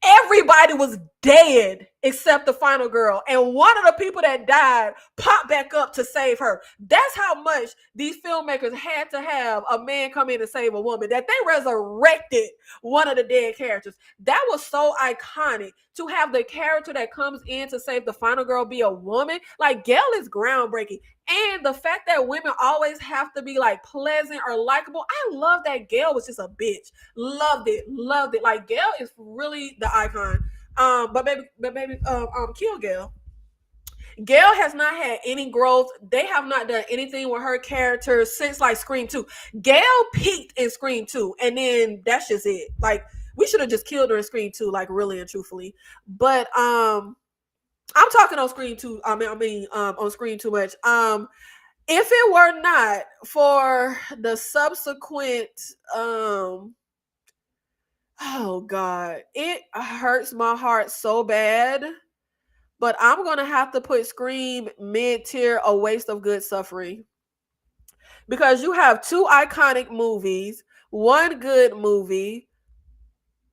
everybody was dead except the final girl, and one of the people that died popped back up to save her. That's how much these filmmakers had to have a man come in and save a woman, that they resurrected one of the dead characters. That was so iconic, to have the character that comes in to save the final girl be a woman. Like, Gail is groundbreaking. And the fact that women always have to be like pleasant or likable, I love that Gail was just a bitch. Loved it. Like, Gail is really the icon. But baby, kill Gail. Gail has not had any growth. They have not done anything with her character since like Scream 2. Gail peaked in Scream 2, and then that's just it. Like, we should have just killed her in Scream 2, like, really and truthfully. But I'm talking on Scream 2. On Scream too much. If it were not for the subsequent oh God, it hurts my heart so bad. But I'm gonna have to put Scream mid-tier, A Waste of Good Suffering. Because you have two iconic movies, one good movie,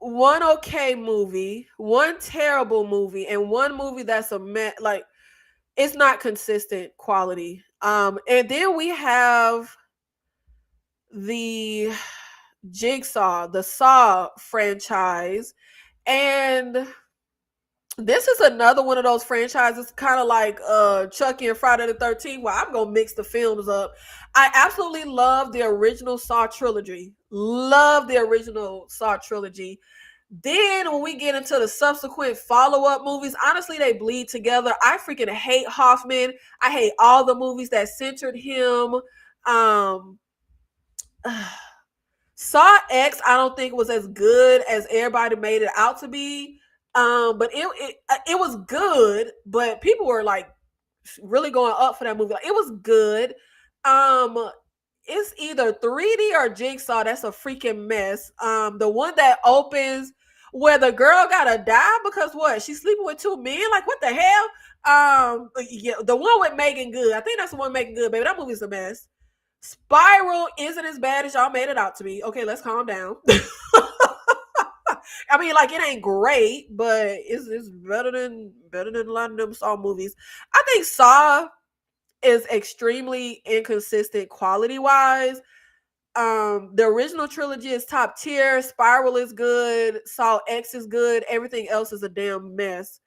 one okay movie, one terrible movie, and one movie that's like, it's not consistent quality. And then we have the the Saw franchise, and this is another one of those franchises, kind of like Chucky and Friday the 13th, where I'm gonna mix the films up. I absolutely love the original Saw trilogy. Then when we get into the subsequent follow-up movies, honestly, they bleed together. I freaking hate Hoffman. I hate all the movies that centered him. Saw X, I don't think was as good as everybody made it out to be. But it was good, but people were like really going up for that movie. Like, it was good. It's either 3D or Jigsaw. That's a freaking mess. The one that opens where the girl gotta die because what? She's sleeping with two men? Like, what the hell? Yeah, the one with Megan Good. I think that's the one Megan Good, baby. That movie's a mess. Spiral isn't as bad as y'all made it out to be. Okay, let's calm down. I mean, like, it ain't great, but it's better than a lot of them Saw movies. I think Saw is extremely inconsistent quality wise. The original trilogy is top tier. Spiral is good. Saw X is good. Everything else is a damn mess.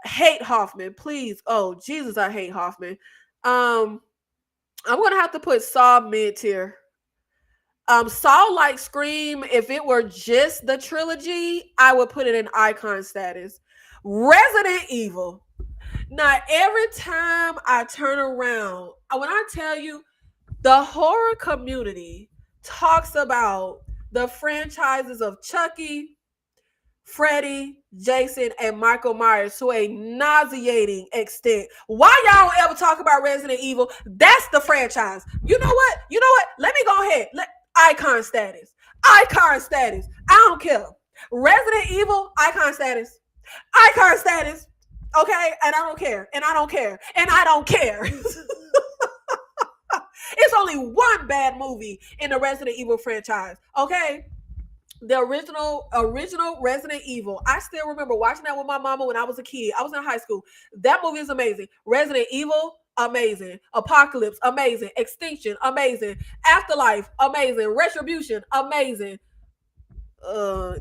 Hate Hoffman, please. Oh Jesus, I hate Hoffman. I'm gonna have to put Saw mid tier. Saw like Scream, if it were just the trilogy, I would put it in icon status. Resident Evil. Now, every time I turn around, when I tell you the horror community talks about the franchises of Chucky, Freddy, Jason, and Michael Myers to a nauseating extent. Why y'all don't ever talk about Resident Evil? That's the franchise. You know what? You know what? Let me go ahead. Icon status. Icon status. I don't care. Resident Evil, icon status. Icon status. Okay? And I don't care. And I don't care. And I don't care. It's only one bad movie in the Resident Evil franchise. Okay? The original Resident Evil. I still remember watching that with my mama when I was a kid. I was in high school. That movie is amazing. Resident Evil, amazing. Apocalypse, amazing. Extinction, amazing. Afterlife, amazing. Retribution, amazing.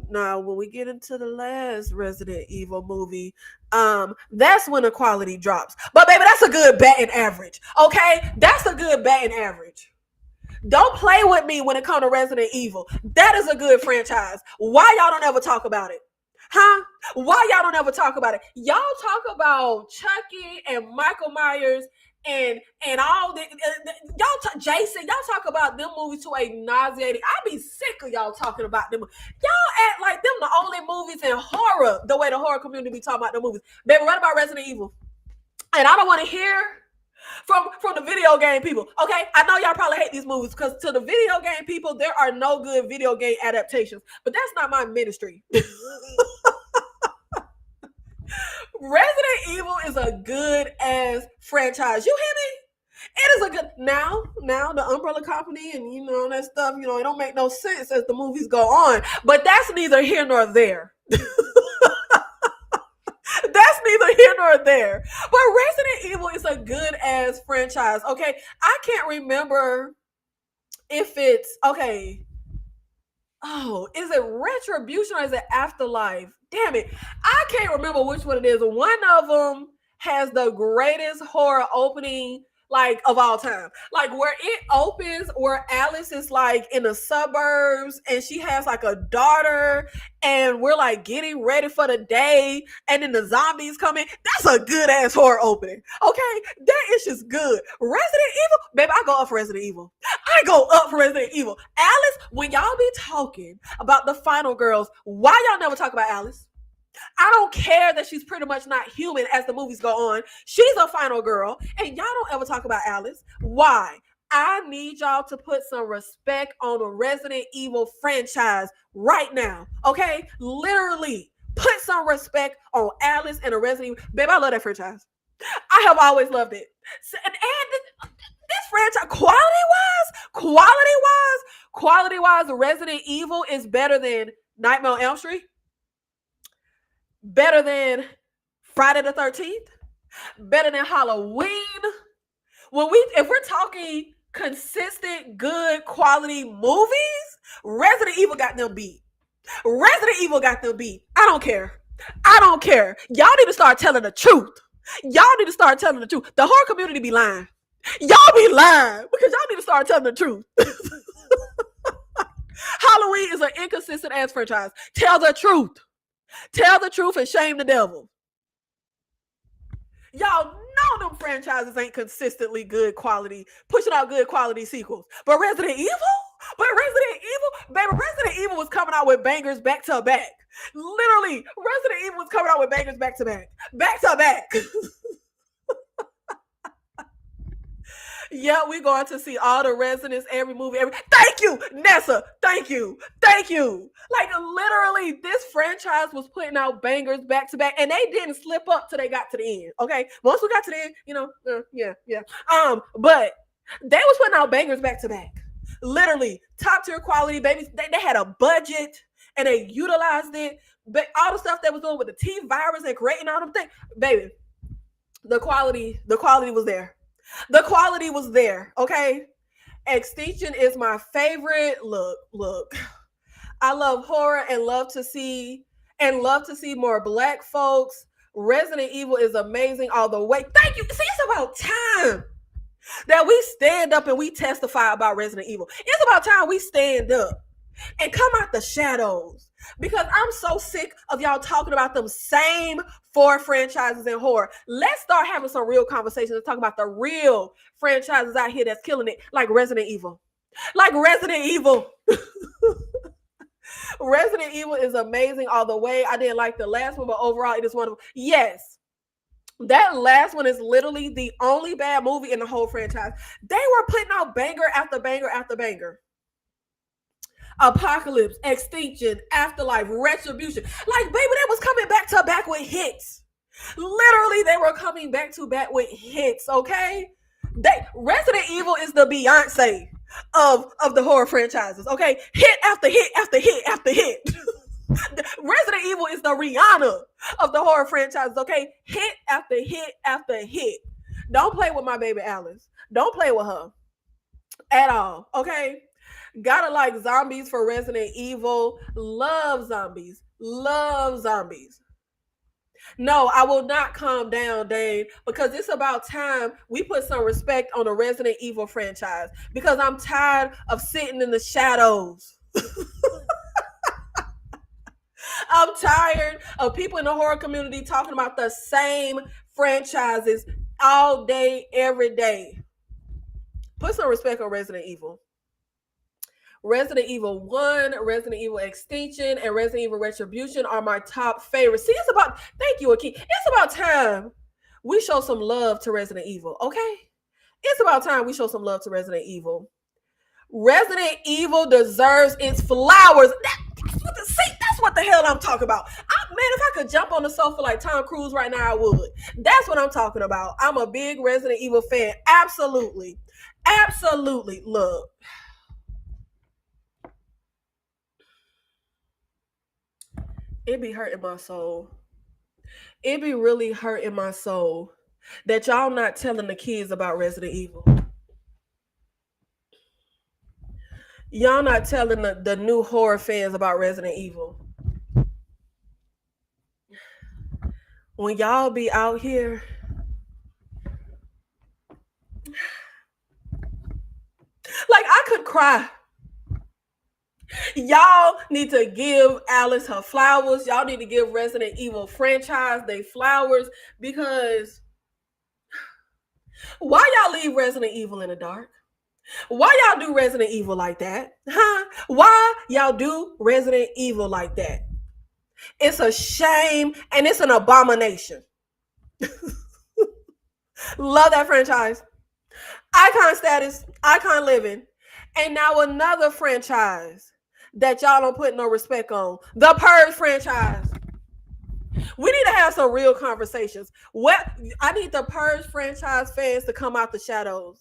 Now when we get into the last Resident Evil movie, that's when the quality drops. But baby, that's a good batting average. Okay, that's a good batting average. Don't play with me when it comes to Resident Evil. That is a good franchise. Why y'all don't ever talk about it? Huh? Why y'all don't ever talk about it? Y'all talk about Chucky and Michael Myers and all the Jason. Y'all talk about them movies to a nauseating. I be sick of y'all talking about them. Y'all act like them the only movies in horror. The way the horror community be talking about the movies. Baby, what about Resident Evil? And I don't want to hear from the video game people. Okay, I know y'all probably hate these movies because to the video game people, there are no good video game adaptations. But that's not my ministry. Resident Evil is a good ass franchise. You hear me? It is a good now the Umbrella Company and that stuff. It don't make no sense as the movies go on. But that's neither here nor there. That's neither here nor there. But Resident Evil is a good ass franchise. Okay, I can't remember if it's okay. Oh, is it Retribution or is it Afterlife? Damn it, I can't remember which one it is. One of them has the greatest horror opening of all time. Where it opens, where Alice is in the suburbs and she has a daughter and we're getting ready for the day and then the zombies come in. That's a good ass horror opening. Okay, that is just good. Resident Evil, baby, I go up for Resident Evil. I go up for Resident Evil. Alice, when y'all be talking about the final girls, why y'all never talk about Alice? I don't care that she's pretty much not human as the movies go on. She's a final girl, and y'all don't ever talk about Alice. Why? I need y'all to put some respect on the Resident Evil franchise right now. Okay? Literally, put some respect on Alice and the Resident Evil. Babe, I love that franchise. I have always loved it. And this franchise, quality-wise, Resident Evil is better than Nightmare on Elm Street. Better than Friday the 13th, better than Halloween. If we're talking consistent, good quality movies, Resident Evil got them beat. Resident Evil got them beat. I don't care. Y'all need to start telling the truth. The horror community be lying. Y'all be lying because y'all need to start telling the truth. Halloween is an inconsistent ass franchise. Tell the truth. Tell the truth and shame the devil. Y'all know them franchises ain't consistently good quality, pushing out good quality sequels. But Resident Evil, baby, Resident Evil was coming out with bangers back to back. Literally, Resident Evil was coming out with bangers back to back. Back to back. Yeah, we're going to see all the residents, every movie, Thank you, Nessa. Thank you. Literally, this franchise was putting out bangers back to back, and they didn't slip up till they got to the end. Okay, once we got to the end, yeah. But they was putting out bangers back to back. Literally, top tier quality, babies. They had a budget and they utilized it. But all the stuff that was doing with the T virus and creating all them things, baby. The quality was there. The quality was there, okay? Extinction is my favorite. Look. I love horror and love to see more Black folks Resident Evil is amazing all the way. Thank you. See, it's about time that we stand up and we testify about Resident Evil. It's about time we stand up and come out the shadows, because I'm so sick of y'all talking about them same 4 franchises in horror. Let's start having some real conversations and talk about the real franchises out here that's killing it, like Resident Evil. Like Resident Evil. Resident Evil is amazing all the way. I didn't like the last one, but overall it is wonderful. Yes, that last one is literally the only bad movie in the whole franchise. They were putting out banger after banger after banger. Apocalypse, Extinction, Afterlife, Retribution. Like, baby, they was coming back to back with hits. Literally, they were coming back to back with hits, okay? Resident Evil is the Beyonce of the horror franchises, okay? Hit after hit after hit after hit. Resident Evil is the Rihanna of the horror franchises, okay? Hit after hit after hit. Don't play with my baby Alice. Don't play with her at all, okay? Gotta like zombies for Resident Evil. Love zombies. Love zombies. No, I will not calm down, Dane, because it's about time we put some respect on the Resident Evil franchise, because I'm tired of sitting in the shadows. I'm tired of people in the horror community talking about the same franchises all day, every day. Put some respect on Resident Evil. Resident Evil 1, Resident Evil Extinction, and Resident Evil Retribution are my top favorites. See, it's about, thank you, Akeem. It's about time we show some love to Resident Evil, okay? It's about time we show some love to Resident Evil. Resident Evil deserves its flowers. That's what the hell I'm talking about. Man, if I could jump on the sofa like Tom Cruise right now, I would. That's what I'm talking about. I'm a big Resident Evil fan. Absolutely. Absolutely. Look. It be hurting my soul. It be really hurting my soul that y'all not telling the kids about Resident Evil. Y'all not telling the new horror fans about Resident Evil. When y'all be out here, like, I could cry. Y'all need to give Alice her flowers. Y'all need to give Resident Evil franchise their flowers, because why y'all leave Resident Evil in the dark? Why y'all do Resident Evil like that? Huh? Why y'all do Resident Evil like that? It's a shame and it's an abomination. Love that franchise. Icon status, icon living. And now another franchise that y'all don't put no respect on. The Purge franchise. We need to have some real conversations. I need the Purge franchise fans to come out the shadows.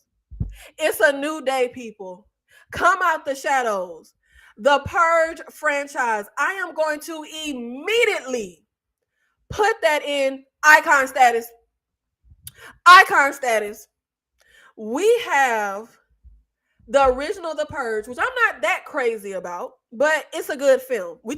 It's a new day, people. Come out the shadows. The Purge franchise. I am going to immediately put that in icon status. Icon status. We have the original The Purge, which I'm not that crazy about, but it's a good film. We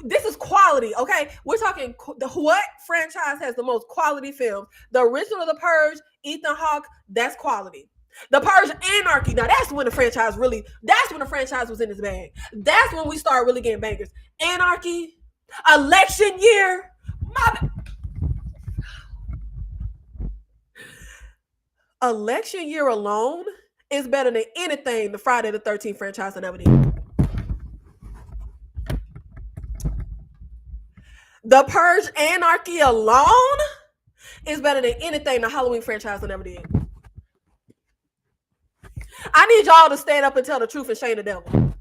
this is quality, okay? We're talking what franchise has the most quality films? The original The Purge, Ethan Hawke, that's quality. The Purge Anarchy, now that's when the franchise was in its bag. That's when we start really getting bangers. Anarchy, Election Year, Election Year alone is better than anything the Friday the 13th franchise has ever did. The Purge Anarchy alone is better than anything the Halloween franchise has ever did. I need y'all to stand up and tell the truth and shame the devil.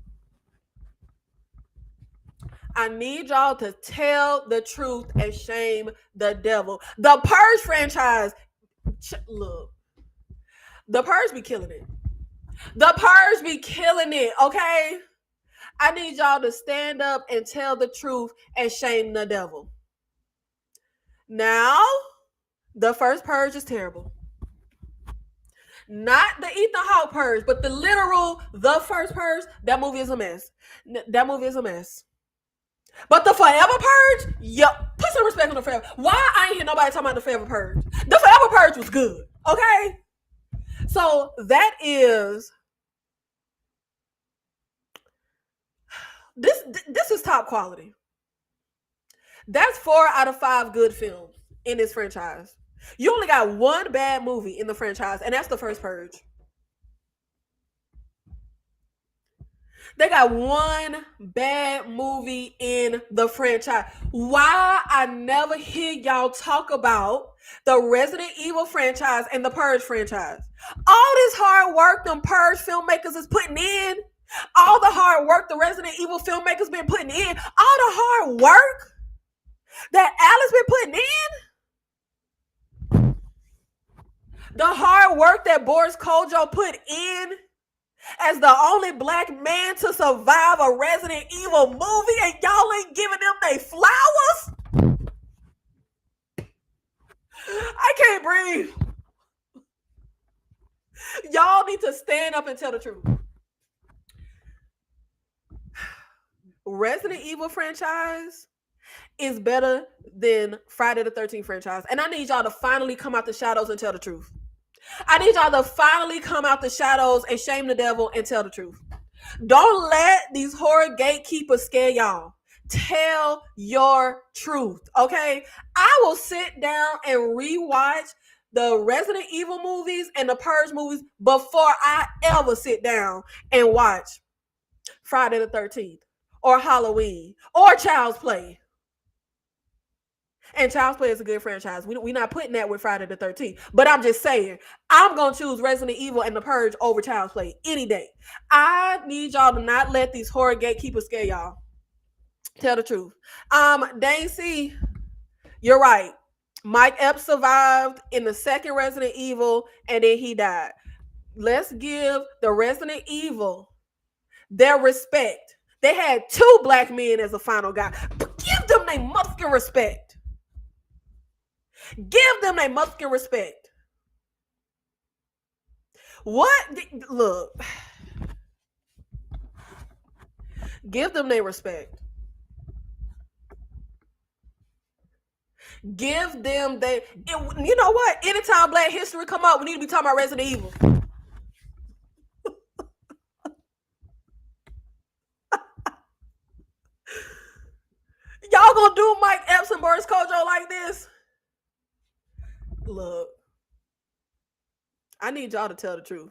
I need y'all to tell the truth and shame the devil. The Purge franchise, look, The Purge be killing it. The Purge be killing it, okay? I need y'all to stand up and tell the truth and shame the devil. Now, the first Purge is terrible. Not the Ethan Hawke Purge, but the first Purge, that movie is a mess. That movie is a mess. But the Forever Purge, yup. Put some respect on the Forever. Why I ain't hear nobody talking about the Forever Purge? The Forever Purge was good. Okay? So that is this is top quality. That's 4 out of 5 good films in this franchise. You only got one bad movie in the franchise, and that's the first Purge. They got one bad movie in the franchise. Why I never hear y'all talk about the Resident Evil franchise and the Purge franchise? All this hard work them Purge filmmakers is putting in, all the hard work the Resident Evil filmmakers been putting in, all the hard work that Alice been putting in, the hard work that Boris Kojo put in as the only black man to survive a Resident Evil movie, and y'all ain't giving them they flowers? I can't breathe. Y'all need to stand up and tell the truth. Resident Evil franchise is better than Friday the 13th franchise. And I need y'all to finally come out the shadows and tell the truth. I need y'all to finally come out the shadows and shame the devil and tell the truth. Don't let these horror gatekeepers scare y'all. Tell your truth, okay? I will sit down and rewatch the Resident Evil movies and the Purge movies before I ever sit down and watch Friday the 13th or Halloween or Child's Play. And Child's Play is a good franchise. We're not putting that with Friday the 13th. But I'm just saying, I'm going to choose Resident Evil and The Purge over Child's Play any day. I need y'all to not let these horror gatekeepers scare y'all. Tell the truth. Dane C, you're right. Mike Epps survived in the second Resident Evil, and then he died. Let's give the Resident Evil their respect. They had 2 black men as a final guy. But give them their motherfucking respect. Give them their motherfucking respect. What? Look. Give them their respect. Give them their... You know what? Anytime Black History come up, we need to be talking about Resident Evil. Y'all gonna do Mike Epps and Boris Kojo like this? Look, I need y'all to tell the truth.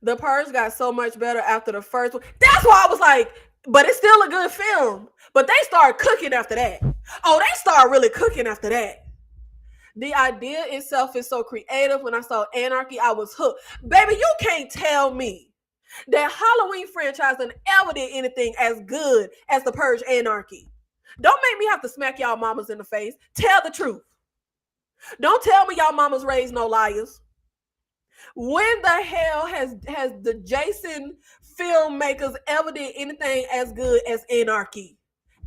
The Purge got so much better after the first one. That's why I was like, but it's still a good film. But they started cooking after that. Oh, they started really cooking after that. The idea itself is so creative. When I saw Anarchy, I was hooked. Baby, you can't tell me that Halloween franchise done ever did anything as good as the Purge Anarchy. Don't make me have to smack y'all mamas in the face. Tell the truth. Don't tell me y'all mamas raised no liars. When the hell has the Jason filmmakers ever did anything as good as Anarchy?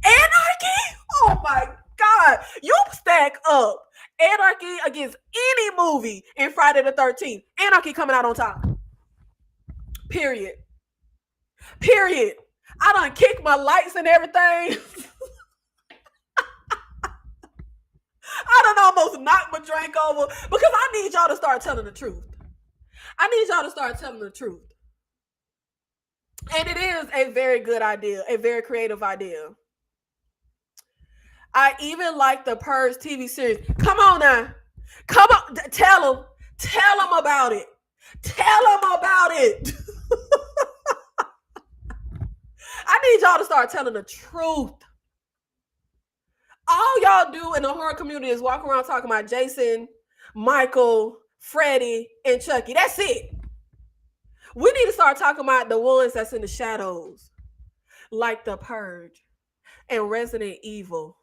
Anarchy? Oh my God. You stack up Anarchy against any movie in Friday the 13th. Anarchy coming out on top. Period. I done kicked my lights and everything. I done almost knocked my drink over because I need y'all to start telling the truth. And it is a very good idea, a very creative idea. I even like the Purge TV series. Come on now. Come on. Tell them about it. I need y'all to start telling the truth. All y'all do in the horror community is walk around talking about Jason, Michael, Freddy, and Chucky. That's it. We need to start talking about the ones that's in the shadows, like the Purge and Resident Evil.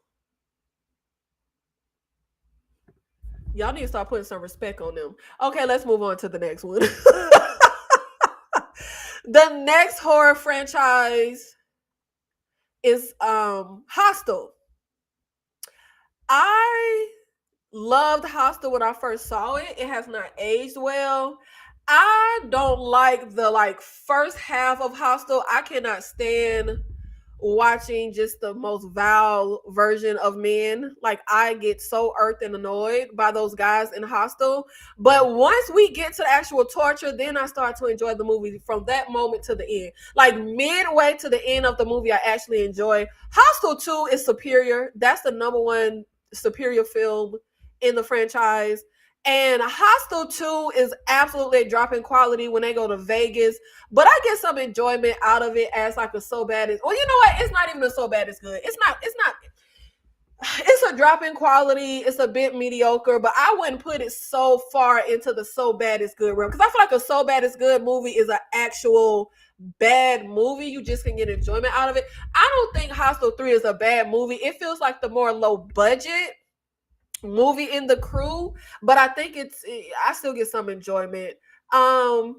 Y'all need to start putting some respect on them. Okay, let's move on to the next one. The next horror franchise is Hostel. I loved Hostel when I first saw it. It has not aged well. I don't like the first half of Hostel. I cannot stand watching just the most vile version of men. Like, I get so irked and annoyed by those guys in Hostel. But once we get to the actual torture, then I start to enjoy the movie from that moment to the end. Like, midway to the end of the movie, I actually enjoy. Hostel 2 is superior. That's the number one superior film in the franchise. And Hostel 2 is absolutely a drop in quality when they go to Vegas. But I get some enjoyment out of it as like a so bad is. Well, you know what? It's not even a so bad is good. It's a drop in quality. It's a bit mediocre, but I wouldn't put it so far into the so bad is good realm. Because I feel like a so bad is good movie is an actual bad movie. You just can get enjoyment out of it. I don't think Hostel 3 is a bad movie. It feels like the more low budget movie in the crew, but I think I still get some enjoyment. I'm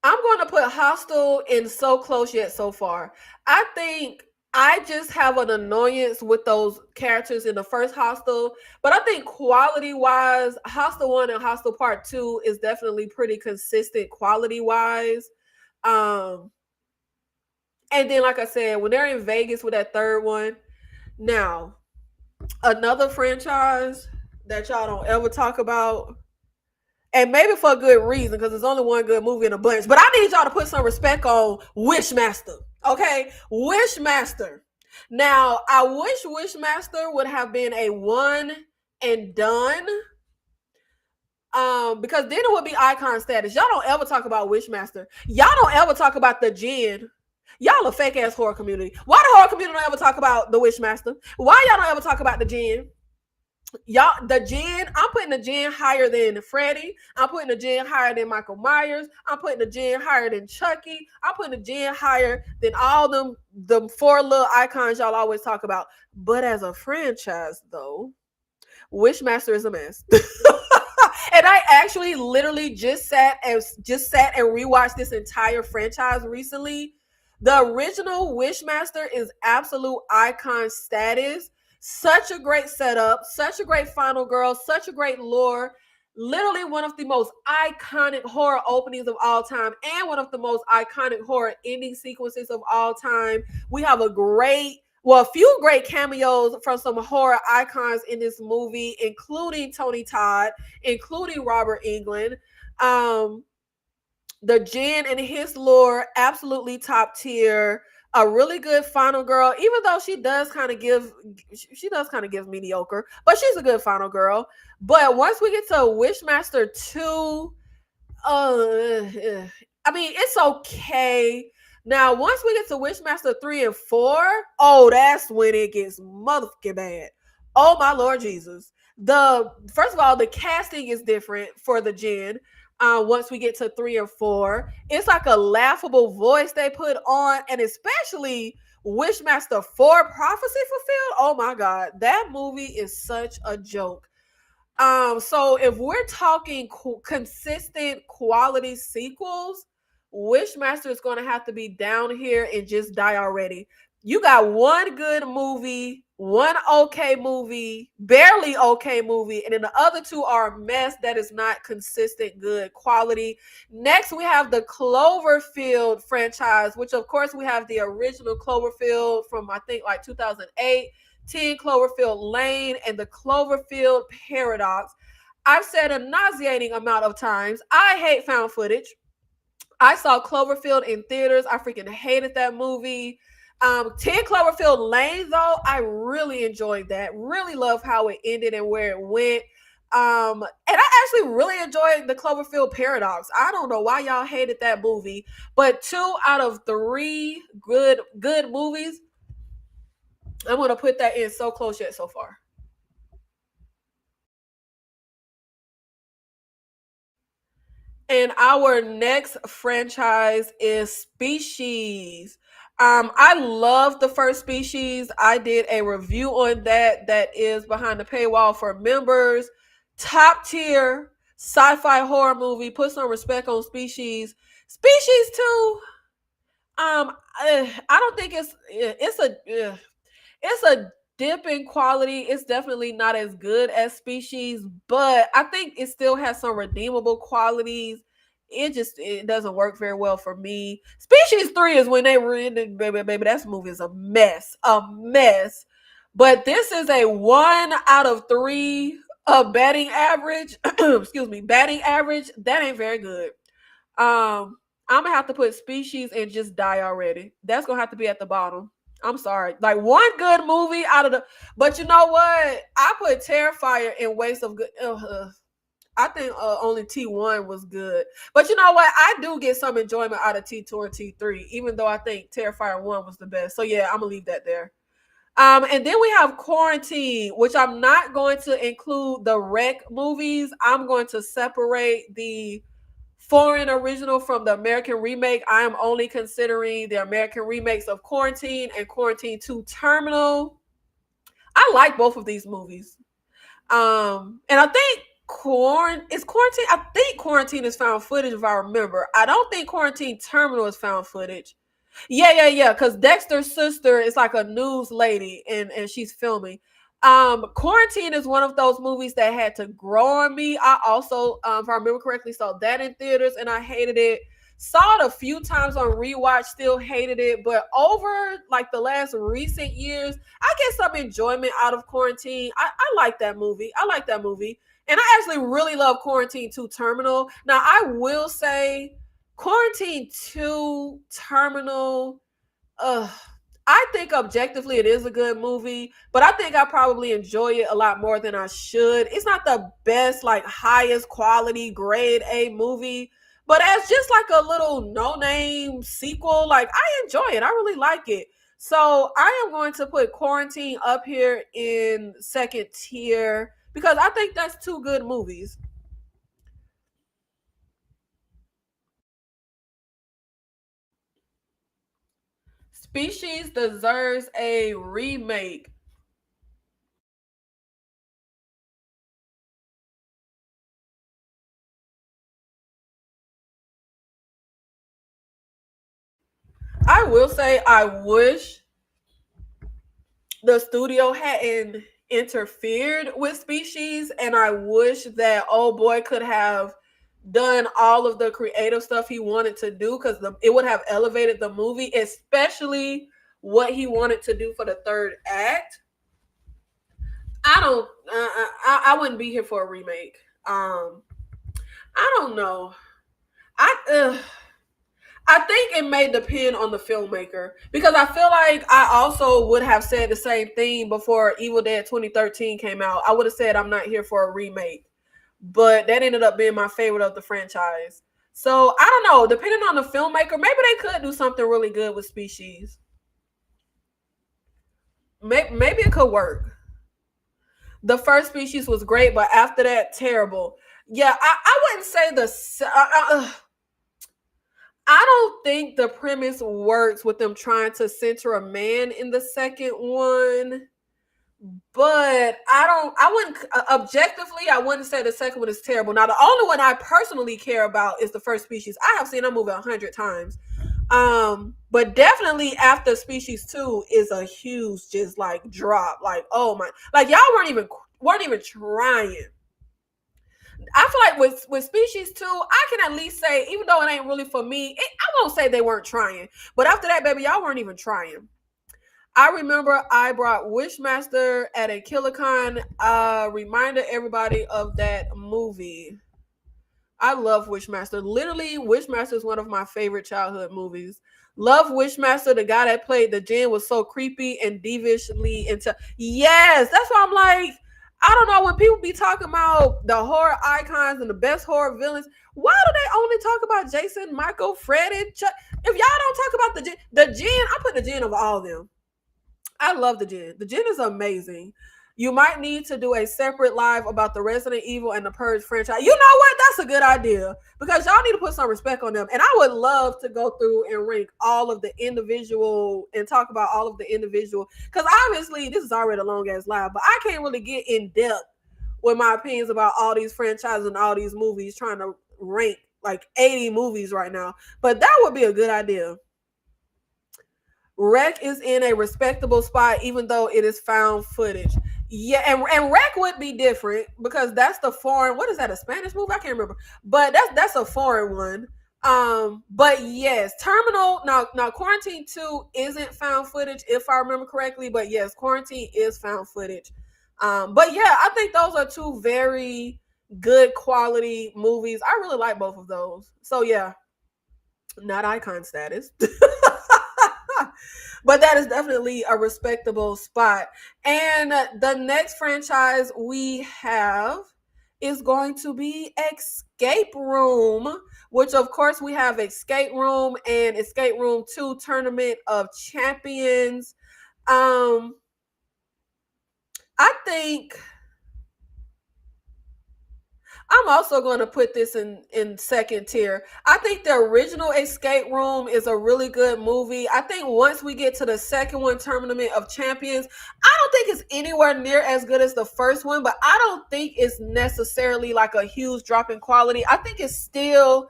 going to put Hostel in So Close Yet So Far. I think I just have an annoyance with those characters in the first Hostel, but I think quality wise, Hostel 1 and Hostel Part 2 is definitely pretty consistent quality wise. And then, like I said, when they're in Vegas with that third one, now another franchise that y'all don't ever talk about, and maybe for a good reason, because there's only one good movie in a bunch. But I need y'all to put some respect on Wishmaster. Okay? Wishmaster. Now, I wish Wishmaster would have been a one and done. Because then it would be icon status. Y'all don't ever talk about Wishmaster. Y'all don't ever talk about the Jinn. Y'all a fake ass horror community. Why the horror community don't ever talk about the Wishmaster? Why y'all don't ever talk about the Jinn? Y'all, the Jinn, I'm putting the Jinn higher than Freddy. I'm putting the Jinn higher than Michael Myers. I'm putting the Jinn higher than Chucky. I'm putting the Jinn higher than all them four little icons y'all always talk about. But as a franchise, though, Wishmaster is a mess. And I actually literally just sat and rewatched this entire franchise recently. The original Wishmaster is absolute icon status. Such a great setup, such a great final girl, such a great lore. Literally one of the most iconic horror openings of all time, and one of the most iconic horror ending sequences of all time. We have a few great cameos from some horror icons in this movie, including Tony Todd, including Robert Englund. The Jinn and his lore, absolutely top tier. A really good final girl, even though she does kind of give mediocre, but she's a good final girl. But once we get to Wishmaster 2, I mean, it's okay. Now, once we get to Wishmaster 3 and 4, oh, that's when it gets motherfucking bad. Oh my Lord Jesus. First of all, the casting is different for the Jinn. Once we get to 3 and 4, it's like a laughable voice they put on, and especially Wishmaster 4 Prophecy Fulfilled. Oh my God, that movie is such a joke. So if we're talking consistent quality sequels, Wishmaster is going to have to be down here and just die already. You got one good movie, one okay movie, barely okay movie, and then the other two are a mess that is not consistent good quality. Next, we have the Cloverfield franchise, which of course we have the original Cloverfield from I think like 2008, 10 Cloverfield Lane, and the Cloverfield Paradox. I've said a nauseating amount of times, I hate found footage. I saw Cloverfield in theaters. I freaking hated that movie. 10 Cloverfield Lane, though, I really enjoyed that. Really love how it ended and where it went. And I actually really enjoyed the Cloverfield Paradox. I don't know why y'all hated that movie, but 2 out of 3 good movies. I'm gonna put that in So Close Yet So Far. And our next franchise is Species. I love the first Species. I did a review on that is behind the paywall for members. Top tier sci-fi horror movie. Put some respect on Species. Species 2. I don't think it's a dip in quality. It's definitely not as good as Species, but I think it still has some redeemable qualities. it doesn't work very well for me. Species 3 is when they were in the baby. That movie is a mess, a mess. But this is a 1 out of 3 batting average. Excuse me, batting average. That ain't very good. I'm gonna have to put Species and Just Die Already. That's gonna have to be at the bottom. I'm sorry. Like one good movie out of the, but you know what? I put Terrifier in Waste of Good. I think only T1 was good. But you know what? I do get some enjoyment out of T2 and T3, even though I think Terrifier 1 was the best. So yeah, I'm gonna leave that there. And then we have Quarantine, which I'm not going to include the rec movies. I'm going to separate the foreign original from the American remake. I am only considering the American remakes of Quarantine and Quarantine 2 Terminal. I like both of these movies. And I think Quarantine. I think Quarantine is found footage if I remember. I don't think Quarantine Terminal is found footage. Yeah. Because Dexter's sister is like a news lady, and she's filming. Quarantine is one of those movies that had to grow on me. I also, if I remember correctly, saw that in theaters and I hated it. Saw it a few times on rewatch, still hated it. But over like the last recent years, I get some enjoyment out of Quarantine. I like that movie. I like that movie. And I actually really love Quarantine 2 Terminal. Now, I will say Quarantine 2 Terminal, I think objectively it is a good movie, but I think I probably enjoy it a lot more than I should. It's not the best, like highest quality grade A movie, but as just like a little no-name sequel, like I enjoy it. I really like it. So I am going to put Quarantine up here in second tier because I think that's two good movies. Species deserves a remake. I will say I wish the studio hadn't interfered with Species, and I wish that old boy could have done all of the creative stuff he wanted to do because it would have elevated the movie, especially what he wanted to do for the third act. I don't. I wouldn't be here for a remake. I don't know. I. I think it may depend on the filmmaker because I feel like I also would have said the same thing before Evil Dead 2013 came out. I would have said I'm not here for a remake, but that ended up being my favorite of the franchise. So I don't know. Depending on the filmmaker, maybe they could do something really good with Species. Maybe it could work. The first Species was great, but after that, terrible. Yeah, I wouldn't say I don't think the premise works with them trying to center a man in the second one. But I wouldn't objectively, I wouldn't say the second one is terrible. Now, the only one I personally care about is the first Species. I have seen that movie 100 times. But definitely after Species 2 is a huge just like drop. Like, oh my, like y'all weren't even trying. I feel like with Species 2, I can at least say, even though it ain't really for me, I won't say they weren't trying. But after that, baby, y'all weren't even trying. I remember I brought Wishmaster at a KillerCon. Reminded everybody of that movie. I love Wishmaster. Literally, Wishmaster is one of my favorite childhood movies. Love Wishmaster. The guy that played the Jinn was so creepy and devishly into. Yes, that's why I'm like, I don't know when people be talking about the horror icons and the best horror villains. Why do they only talk about Jason, Michael, Fred, and Chuck? If y'all don't talk about the Jinn, I put the Jinn over all of them. I love the Jinn. The Jinn is amazing. You might need to do a separate live about the Resident Evil and the Purge franchise. You know what? That's a good idea because y'all need to put some respect on them. And I would love to go through and rank all of the individual and talk about all of the individual. Because obviously, this is already a long ass live, but I can't really get in depth with my opinions about all these franchises and all these movies, trying to rank like 80 movies right now. But that would be a good idea. Wreck is in a respectable spot, even though it is found footage. Yeah, and Wreck would be different because that's the foreign. What is that? A Spanish movie? I can't remember, but that's a foreign one. But yes, Terminal. Now Quarantine 2 isn't found footage if I remember correctly, but yes, Quarantine is found footage. But yeah, I think those are two very good quality movies. I really like both of those. So yeah, not icon status. But that is definitely a respectable spot. And the next franchise we have is going to be Escape Room, which of course we have Escape Room and Escape Room 2 Tournament of Champions. Um I think I'm also going to put this in second tier. I think the original Escape Room is a really good movie. I think once we get to the second one, Tournament of Champions, I don't think it's anywhere near as good as the first one, but I don't think it's necessarily like a huge drop in quality. I think it's still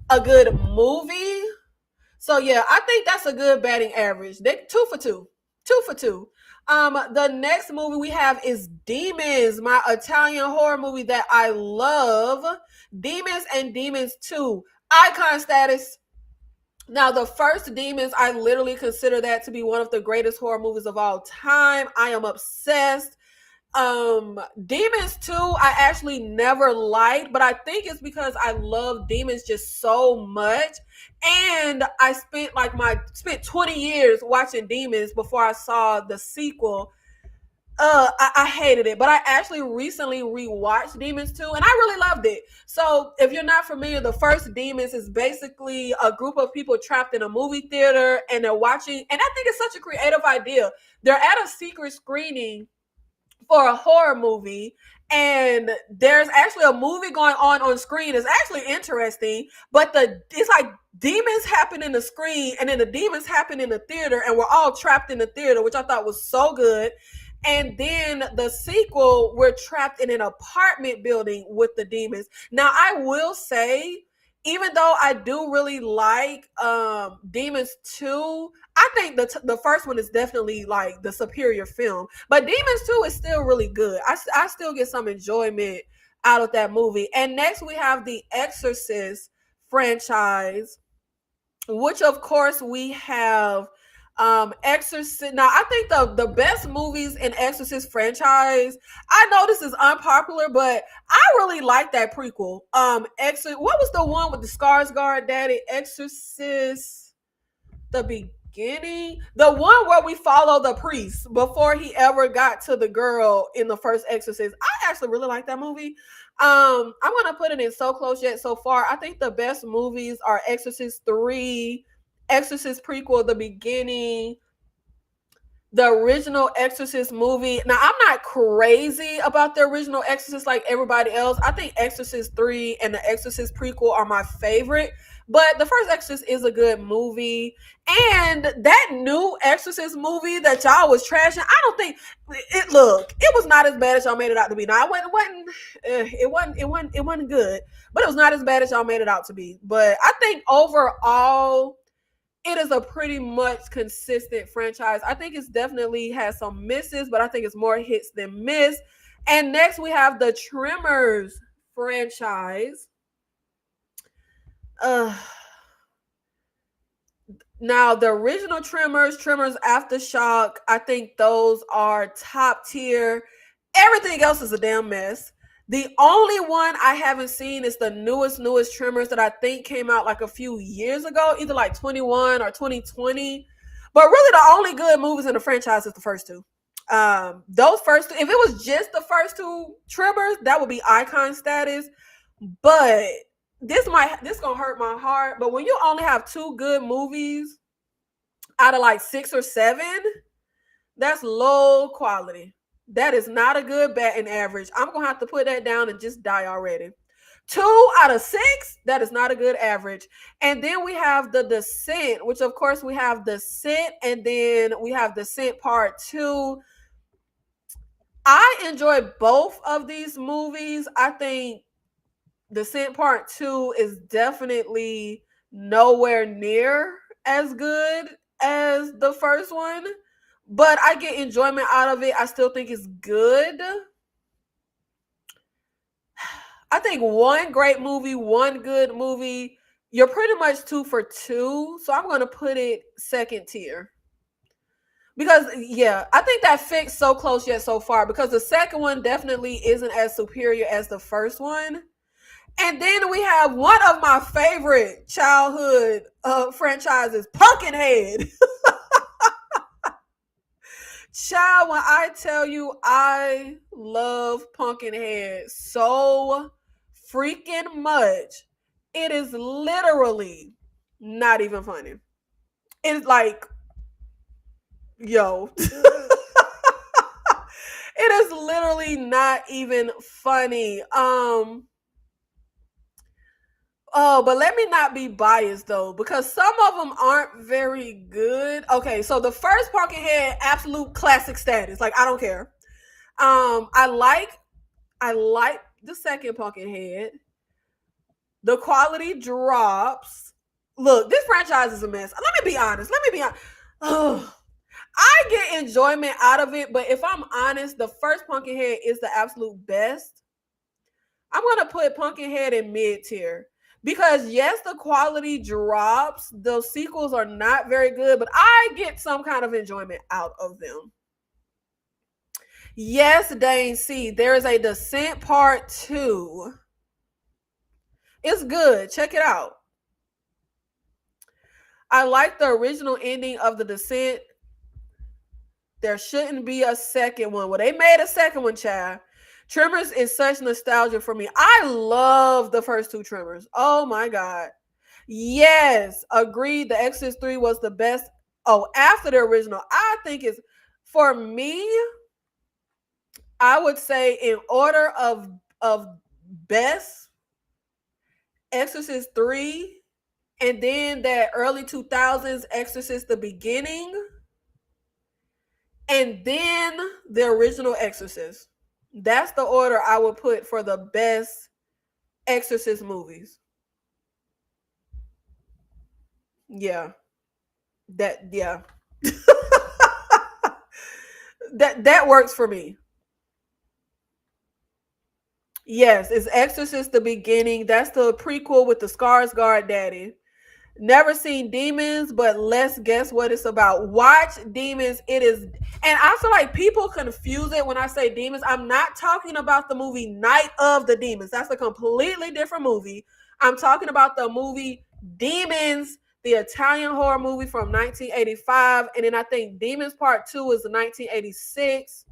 a good movie. So yeah, I think that's a good batting average. They 2 for 2. 2 for 2. The next movie we have is Demons, my Italian horror movie that I love. Demons and Demons 2. Icon status. Now, the first Demons, I literally consider that to be one of the greatest horror movies of all time. I am obsessed. Demons 2 I actually never liked, but I think it's because I love Demons just so much, and I spent 20 years watching Demons before I saw the sequel. I hated it, but I actually recently rewatched Demons 2 and I really loved it. So if you're not familiar, the first Demons is basically a group of people trapped in a movie theater and they're watching, and I think it's such a creative idea. They're at a secret screening for a horror movie, and there's actually a movie going on screen. It's actually interesting, but it's like demons happen in the screen and then the demons happen in the theater and we're all trapped in the theater, which I thought was so good. And then the sequel, we're trapped in an apartment building with the demons. Now I will say, even though I do really like Demons 2, I think the first one is definitely like the superior film. But Demons 2 is still really good. I still get some enjoyment out of that movie. And next we have the Exorcist franchise, which of course we have Exorcist. Now I think the best movies in Exorcist franchise, I know this is unpopular, but I really like that prequel. What was the one with the Skarsgård daddy? Exorcist the beginning, the one where we follow the priest before he ever got to the girl in the first Exorcist. I actually really like that movie. I'm gonna put it in So Close Yet So Far. I think the best movies are Exorcist 3, Exorcist prequel, The Beginning, the original Exorcist movie. Now, I'm not crazy about the original Exorcist like everybody else. I think Exorcist 3 and the Exorcist prequel are my favorite. But the first Exorcist is a good movie. And that new Exorcist movie that y'all was trashing, I don't think it was not as bad as y'all made it out to be. Now, it wasn't good, but it was not as bad as y'all made it out to be. But I think overall, it is a pretty much consistent franchise. I think it's definitely has some misses, but I think it's more hits than miss. And next we have the Tremors franchise. Now the original Tremors, Tremors Aftershock, I think those are top tier. Everything else is a damn mess. The only one I haven't seen is the newest Tremors that I think came out like a few years ago, either like 21 or 2020. But really, the only good movies in the franchise is the first two. Those first two, if it was just the first two Tremors, that would be icon status. But this gonna hurt my heart. But when you only have two good movies out of like 6 or 7, that's low quality. That is not a good batting average. I'm gonna have to put that down and just die already. 2 out of 6, that is not a good average. And then we have the Descent, which of course we have Descent, and then we have Descent Part 2. I enjoy both of these movies. I think Descent Part 2 is definitely nowhere near as good as the first one. but I get enjoyment out of it. I still think it's good. I think one great movie, one good movie. You're pretty much 2 for 2. So I'm going to put it second tier. Because, yeah, I think that fits so close yet so far. Because the second one definitely isn't as superior as the first one. And then we have one of my favorite childhood franchises, Pumpkinhead. Child, when I tell you I love Pumpkinhead so freaking much, it is literally not even funny. It's like, yo. It is literally not even funny. Oh, but let me not be biased though, because some of them aren't very good. Okay, so the first Pumpkinhead, absolute classic status. Like, I don't care. I like the second Pumpkinhead. The quality drops. Look, this franchise is a mess. Let me be honest. Ugh. I get enjoyment out of it, but if I'm honest, the first Pumpkinhead is the absolute best. I'm gonna put Pumpkinhead in mid tier because yes, the quality drops. The sequels are not very good, but I get some kind of enjoyment out of them. Yes, Dane C. There is a Descent Part 2. It's good. Check it out. I like the original ending of The Descent. There shouldn't be a second one. Well, they made a second one, child. Tremors is such nostalgia for me. I love the first two Tremors. Oh my God. Yes, agreed. The Exorcist 3 was the best. Oh, after the original, I think it's, for me, I would say in order of best, Exorcist 3, and then that early 2000s Exorcist the beginning, and then the original Exorcist. That's the order I would put for the best Exorcist movies. Yeah. Yeah. that works for me. Yes, it's Exorcist the beginning. That's the prequel with the Skarsgård daddy. Never seen Demons, but let's guess what it's about. Watch Demons. It is, and I feel like people confuse it when I say Demons. I'm not talking about the movie Night of the Demons. That's a completely different movie. I'm talking about the movie Demons, the Italian horror movie from 1985. And then I think Demons Part 2 is the 1986.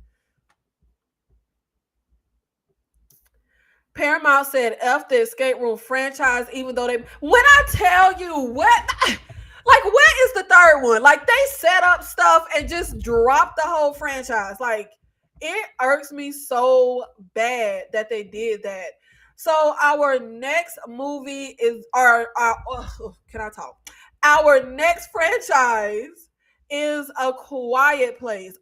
Paramount said F the escape room franchise, even though when I tell you what, like, what is the third one? Like, they set up stuff and just drop the whole franchise. Like, it irks me so bad that they did that. So our next movie is can I talk? Our next franchise is A Quiet Place.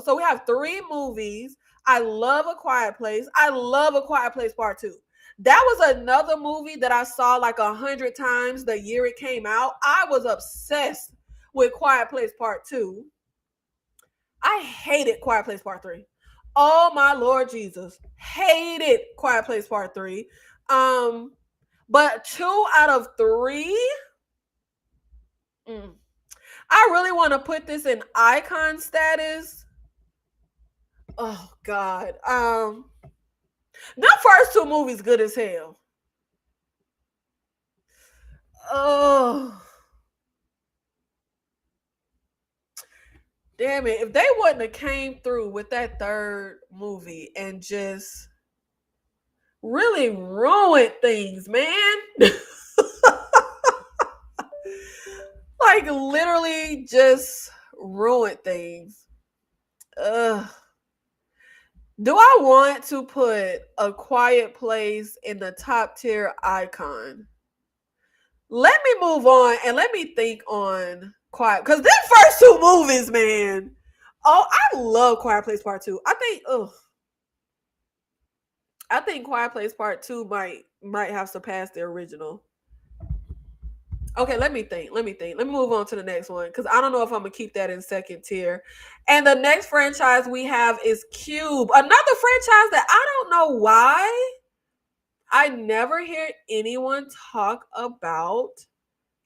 So we have 3 movies. I love A Quiet Place. I love A Quiet Place Part 2. That was another movie that I saw like 100 times the year it came out. I was obsessed with Quiet Place Part 2. I hated Quiet Place Part 3. Oh my Lord Jesus. Hated Quiet Place Part 3. But 2 out of 3. I really want to put this in icon status. Oh God. The first 2 movies good as hell. Oh. Damn it. If they wouldn't have came through with that third movie and just really ruined things, man. Like, literally just ruined things. Ugh. Do I want to put A Quiet Place in the top tier icon? Let me move on and let me think on Quiet, because these first 2 movies, man. Oh, I love Quiet Place Part 2. I think Quiet Place Part 2 might have surpassed the original. Okay, let me think. Let me think. Let me move on to the next one because I don't know if I'm gonna keep that in second tier. And the next franchise we have is Cube, another franchise that I don't know why I never hear anyone talk about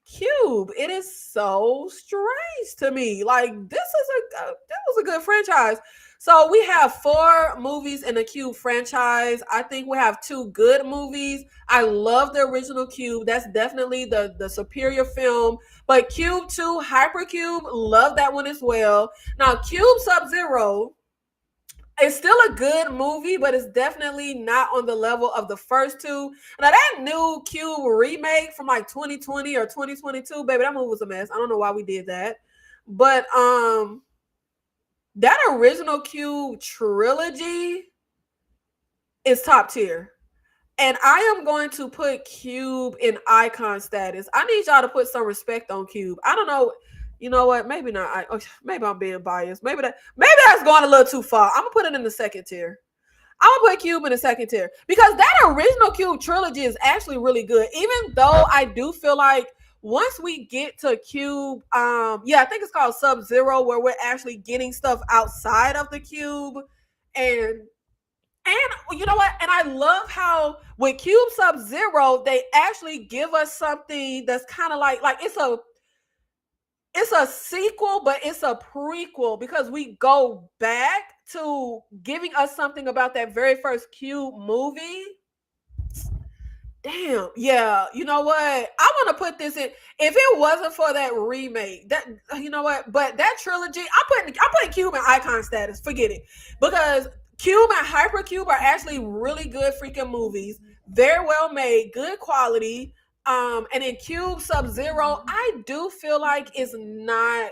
Cube. It is so strange to me. Like this was a good franchise. So we have 4 movies in the Cube franchise. I think we have 2 good movies. I love the original Cube. That's definitely the superior film. But Cube 2, Hypercube, love that one as well. Now Cube Sub Zero, it's still a good movie, but it's definitely not on the level of the first 2. Now that new Cube remake from like 2020 or 2022, baby, that movie was a mess. I don't know why we did that. But that original Cube trilogy is top tier. And I am going to put Cube in icon status. I need y'all to put some respect on Cube. I don't know. You know what? Maybe not. Maybe I'm being biased. Maybe that's going a little too far. I'm gonna put it in the second tier. I'm gonna put Cube in the second tier because that original Cube trilogy is actually really good. Even though I do feel like once we get to Cube, yeah, I think it's called Sub Zero, where we're actually getting stuff outside of the Cube, and you know what? And I love how with Cube Sub Zero, they actually give us something that's kind of like it's a sequel, but it's a prequel because we go back to giving us something about that very first Cube movie. Damn, yeah. You know what? I want to put this in. If it wasn't for that remake, that you know what? But that trilogy, I'm putting Cube in icon status. Forget it, because Cube and Hypercube are actually really good freaking movies. Very well made, good quality. And in Cube Sub Zero, I do feel like it's not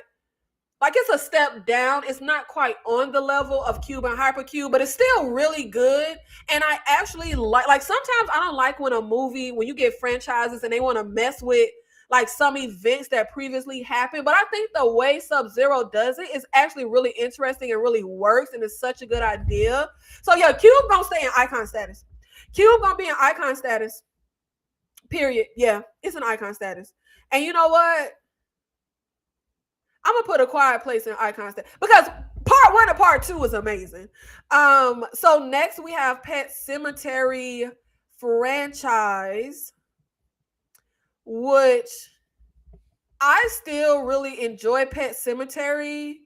like it's a step down. It's not quite on the level of Cube and Hypercube, but it's still really good. And I actually like sometimes I don't like when a movie, when you get franchises and they want to mess with like some events that previously happened. But I think the way Sub-Zero does it is actually really interesting and really works, and it's such a good idea. So yeah, Cube gonna stay in icon status. Cube gonna be in icon status. Period. Yeah, it's an icon status. And you know what? I'm gonna put A Quiet Place in icon status because part 1 and part 2 is amazing. So next we have Pet Sematary franchise, which I still really enjoy. Pet Sematary.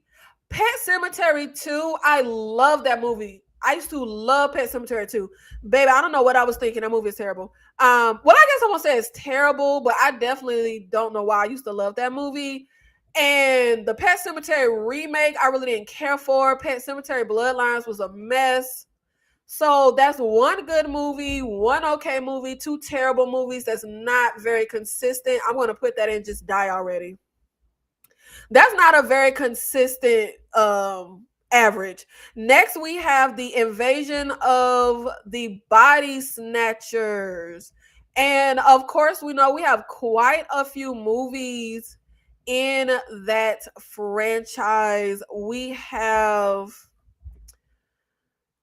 Pet Sematary 2, I love that movie. I used to love Pet Sematary 2. Baby, I don't know what I was thinking. That movie is terrible. Well, I guess I won't say it's terrible, but I definitely don't know why I used to love that movie. And the Pet Sematary remake, I really didn't care for. Pet Sematary Bloodlines was a mess. So that's 1 good movie, 1 okay movie, 2 terrible movies that's not very consistent. I'm going to put that in just die already. That's not a very consistent average. Next, we have the Invasion of the Body Snatchers. And of course, we know we have quite a few movies in that franchise. We have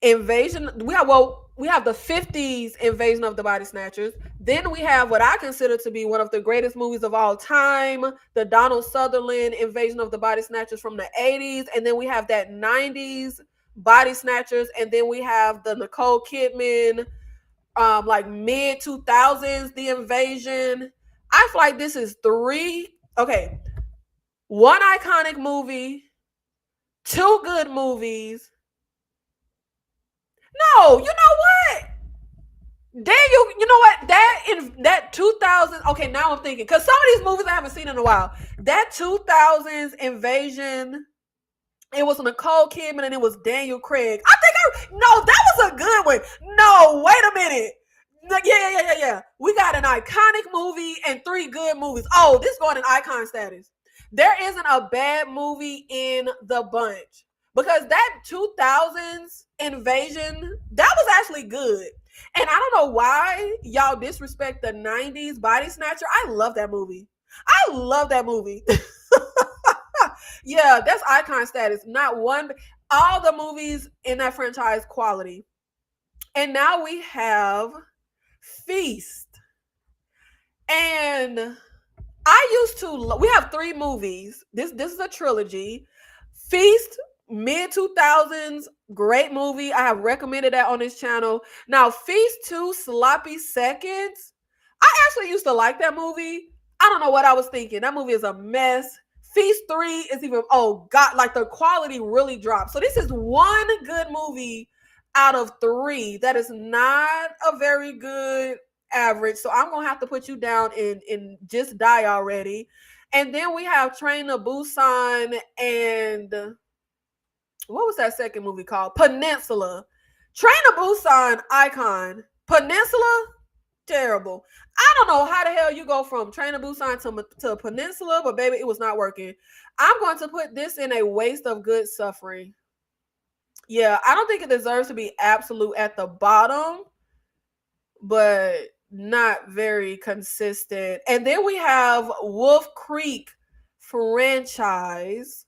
Invasion. We have the 50s Invasion of the Body Snatchers. Then we have what I consider to be one of the greatest movies of all time, the Donald Sutherland Invasion of the Body Snatchers from the 80s. And then we have that 90s Body Snatchers. And then we have the Nicole Kidman, like mid 2000s, The Invasion. I feel like this is 3. Okay. 1 iconic movie, 2 good movies. No, you know what? You know what? That 2000s. Okay, now I'm thinking because some of these movies I haven't seen in a while. That 2000s Invasion. It was Nicole Kidman and it was Daniel Craig. No, that was a good one. No, wait a minute. Yeah. We got an iconic movie and 3 good movies. Oh, this going in icon status. There isn't a bad movie in the bunch because that 2000s Invasion, that was actually good. And I don't know why y'all disrespect the 90s Body Snatcher. I love that movie. Yeah, that's icon status. Not one. All the movies in that franchise, quality. And now we have Feast. And We have 3 movies. This is a trilogy. Feast, mid 2000s, great movie. I have recommended that on this channel. Now, Feast 2, Sloppy Seconds. I actually used to like that movie. I don't know what I was thinking. That movie is a mess. Feast 3 is even, oh God, like the quality really dropped. So this is one good movie out of 3 that is not a very good average. So I'm gonna have to put you down in Just Die Already. And then we have Train to Busan and what was that second movie called? Peninsula. Train to Busan, icon. Peninsula, terrible. I don't know how the hell you go from Train to Busan to Peninsula, but baby, it was not working. I'm going to put this in a waste of good suffering. Yeah, I don't think it deserves to be absolute at the bottom, but not very consistent. And then we have Wolf Creek franchise,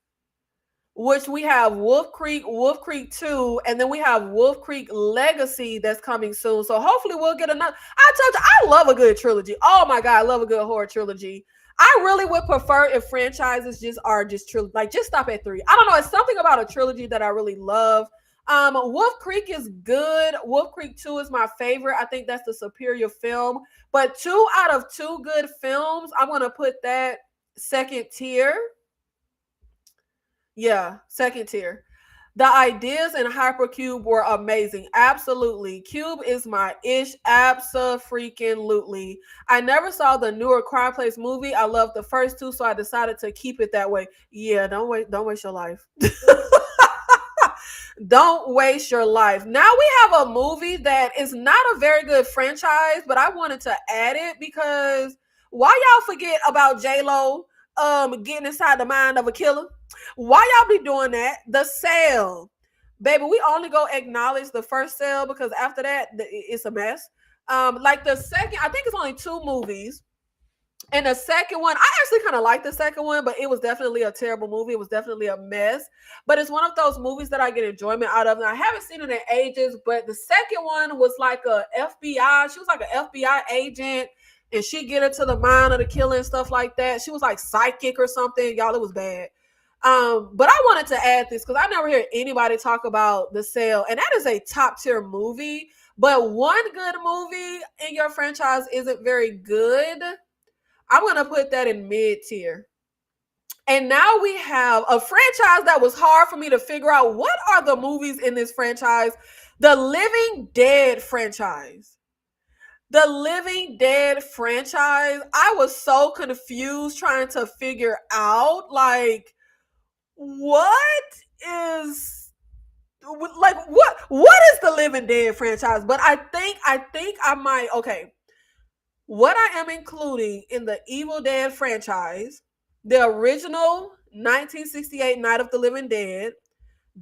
which we have Wolf Creek 2, and then we have Wolf Creek Legacy that's coming soon. So hopefully we'll get another. I told you, I love a good trilogy. Oh my God, I love a good horror trilogy. I really would prefer if franchises just trilogy, like just stop at 3. I don't know. It's something about a trilogy that I really love. Wolf Creek is good. Wolf Creek 2 is my favorite. I think that's the superior film. But 2 out of 2 good films, I'm gonna put that second tier. Yeah, second tier. The ideas in Hypercube were amazing. Absolutely. Cube is my ish. Abso-freaking-lutely. I never saw the newer Crime Place movie. I loved the first 2, so I decided to keep it that way. Yeah, don't waste your life. Don't waste your life. Now we have a movie that is not a very good franchise, but I wanted to add it because why y'all forget about J-Lo getting inside the mind of a killer? Why y'all be doing that? The Sale. Baby, we only go acknowledge the first Sale because after that, it's a mess. Like the second, I think it's only 2 movies. And the second one, I actually kind of like the second one, but it was definitely a terrible movie. It was definitely a mess. But it's one of those movies that I get enjoyment out of. And I haven't seen it in ages, but the second one was like a FBI. She was like an FBI agent, and she get into the mind of the killer and stuff like that. She was like psychic or something. Y'all, it was bad. But I wanted to add this because I never hear anybody talk about The Sale, and that is a top tier movie. But one good movie in your franchise isn't very good. I'm going to put that in mid tier. And now we have a franchise that was hard for me to figure out what are the movies in this franchise. The Living Dead franchise. The Living Dead franchise. I was so confused trying to figure out like what is what is the Living Dead franchise? But I think I might okay. What I am including in the Evil Dead franchise, the original 1968 Night of the Living Dead,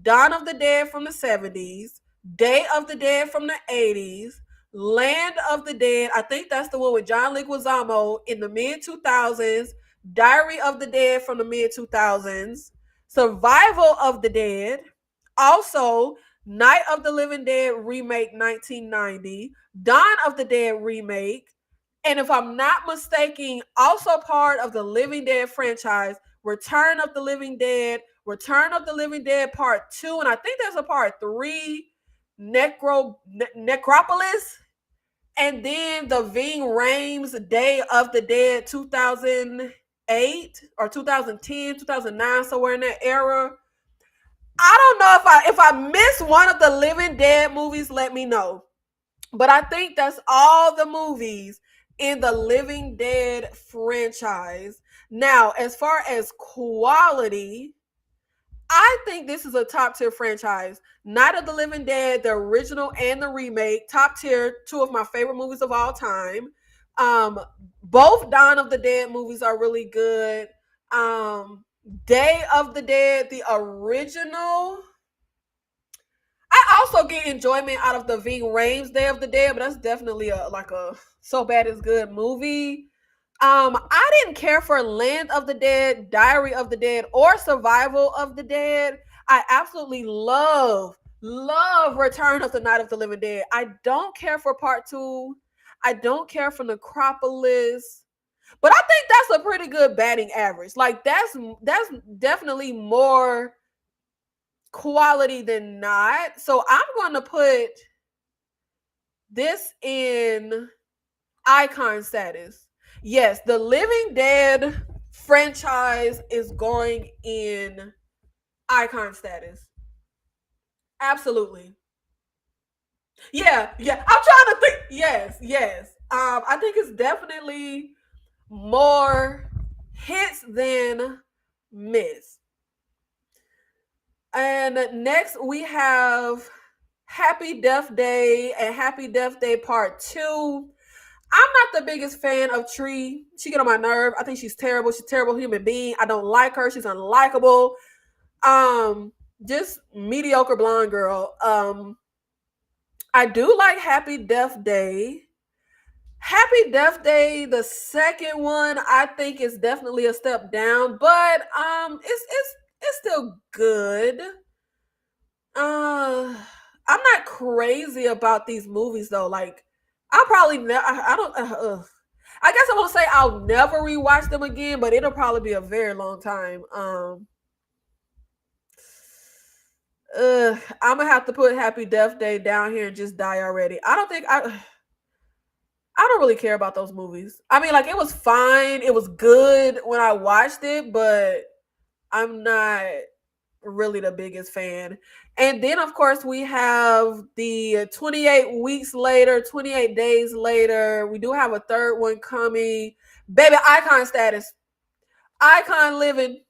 Dawn of the Dead from the 70s, Day of the Dead from the 80s, Land of the Dead, I think that's the one with John Leguizamo in the mid 2000s, Diary of the Dead from the mid 2000s, Survival of the Dead, also Night of the Living Dead remake 1990, Dawn of the Dead remake, and if I'm not mistaken, also part of the Living Dead franchise, Return of the Living Dead, Return of the Living Dead Part 2, and I think there's a Part 3, Necropolis, and then the Ving Rhames Day of the Dead 2008 or 2010, 2009, somewhere in that era. I don't know if I missed one of the Living Dead movies, let me know. But I think that's all the movies in the Living Dead franchise. Now, as far as quality, I think this is a top tier franchise. Night of the Living Dead, the original and the remake, top tier, 2 of my favorite movies of all time. Both Dawn of the Dead movies are really good. Day of the Dead, the original. I also get enjoyment out of the Ving Rhames Day of the Dead, but that's definitely a so bad it's good movie. I didn't care for Land of the Dead, Diary of the Dead, or Survival of the Dead. I absolutely love Return of the Night of the Living Dead. I don't care for Part 2. I don't care for Necropolis. But I think that's a pretty good batting average. Like that's definitely more quality than not. So I'm going to put this in icon status. Yes, the Living Dead franchise is going in icon status. Absolutely. Yeah, yeah. I'm trying to think. Yes, yes. I think it's definitely more hits than miss. And next we have Happy Death Day and Happy Death Day Part 2. I'm not the biggest fan of Tree. She get on my nerve. I think she's terrible. She's a terrible human being. I don't like her. She's unlikable. Um, just mediocre blonde girl. I do like Happy Death Day. Happy Death Day, the second one, I think is definitely a step down, but it's still good. I'm not crazy about these movies though. Like, I'll probably I don't. I guess I won't say I'll never rewatch them again, but it'll probably be a very long time. I'm gonna have to put Happy Death Day down here and just die already. I don't really care about those movies. I mean, like, it was fine. It was good when I watched it, but I'm not really the biggest fan. And then, of course, we have the 28 weeks later, 28 days later. We do have a third one coming. Baby, icon status. Icon living.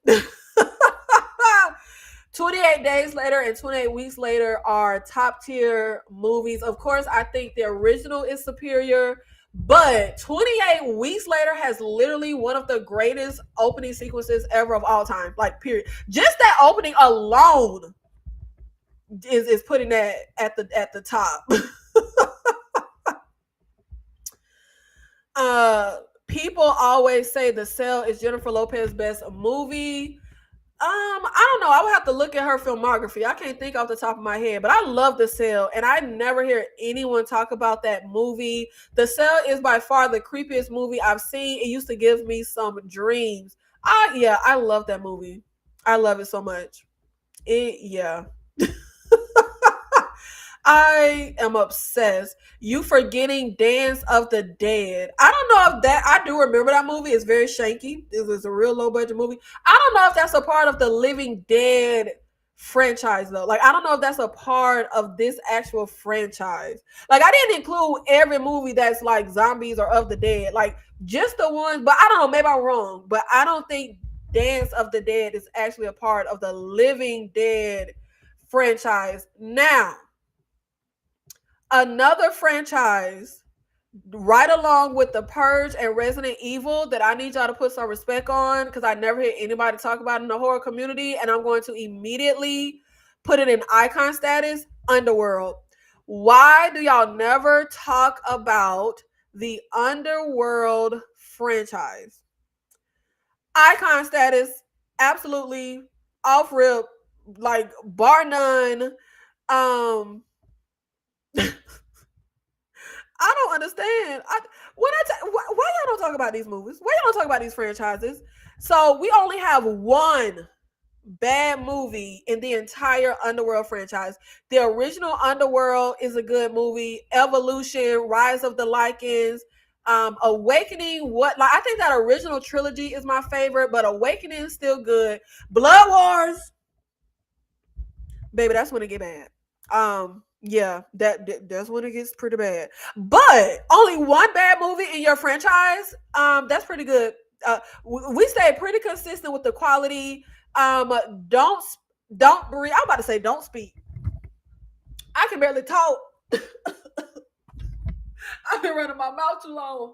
28 days later and 28 weeks later are top tier movies. Of course, I think the original is superior, but 28 weeks later has literally one of the greatest opening sequences ever of all time. Like, period. Just that opening alone is putting that at the top. People always say The Cell is Jennifer Lopez's best movie. I don't know. I would have to look at her filmography. I can't think off the top of my head, but I love The Cell, and I never hear anyone talk about that movie. The Cell is by far the creepiest movie I've seen. It used to give me some dreams. I love that movie. I love it so much. Yeah. I am obsessed. You forgetting Dance of the Dead. I don't know if that, I do remember that movie. It's very shaky. It was a real low budget movie. I don't know if that's a part of the Living Dead franchise though. Like, I don't know if that's a part of this actual franchise. Like, I didn't include every movie that's like zombies or of the dead. Like, just the ones, but I don't know, maybe I'm wrong. But I don't think Dance of the Dead is actually a part of the Living Dead franchise. Now, another franchise right along with The Purge and Resident Evil that I need y'all to put some respect on, because I never hear anybody talk about it in the horror community, and I'm going to immediately put it in icon status. Underworld. Why do y'all never talk about the Underworld franchise? Icon status, absolutely off rip, like bar none. I don't understand. Why y'all don't talk about these movies? Why y'all don't talk about these franchises? So we only have one bad movie in the entire Underworld franchise. The original Underworld is a good movie. Evolution, Rise of the Lycans, Awakening. I think that original trilogy is my favorite, but Awakening is still good. Blood Wars, baby, that's when it get bad. Yeah, that's when it gets pretty bad. But only one bad movie in your franchise, that's pretty good. We stay pretty consistent with the quality. Don't don't breathe. I'm about to say don't speak. I can barely talk. I've been running my mouth too long.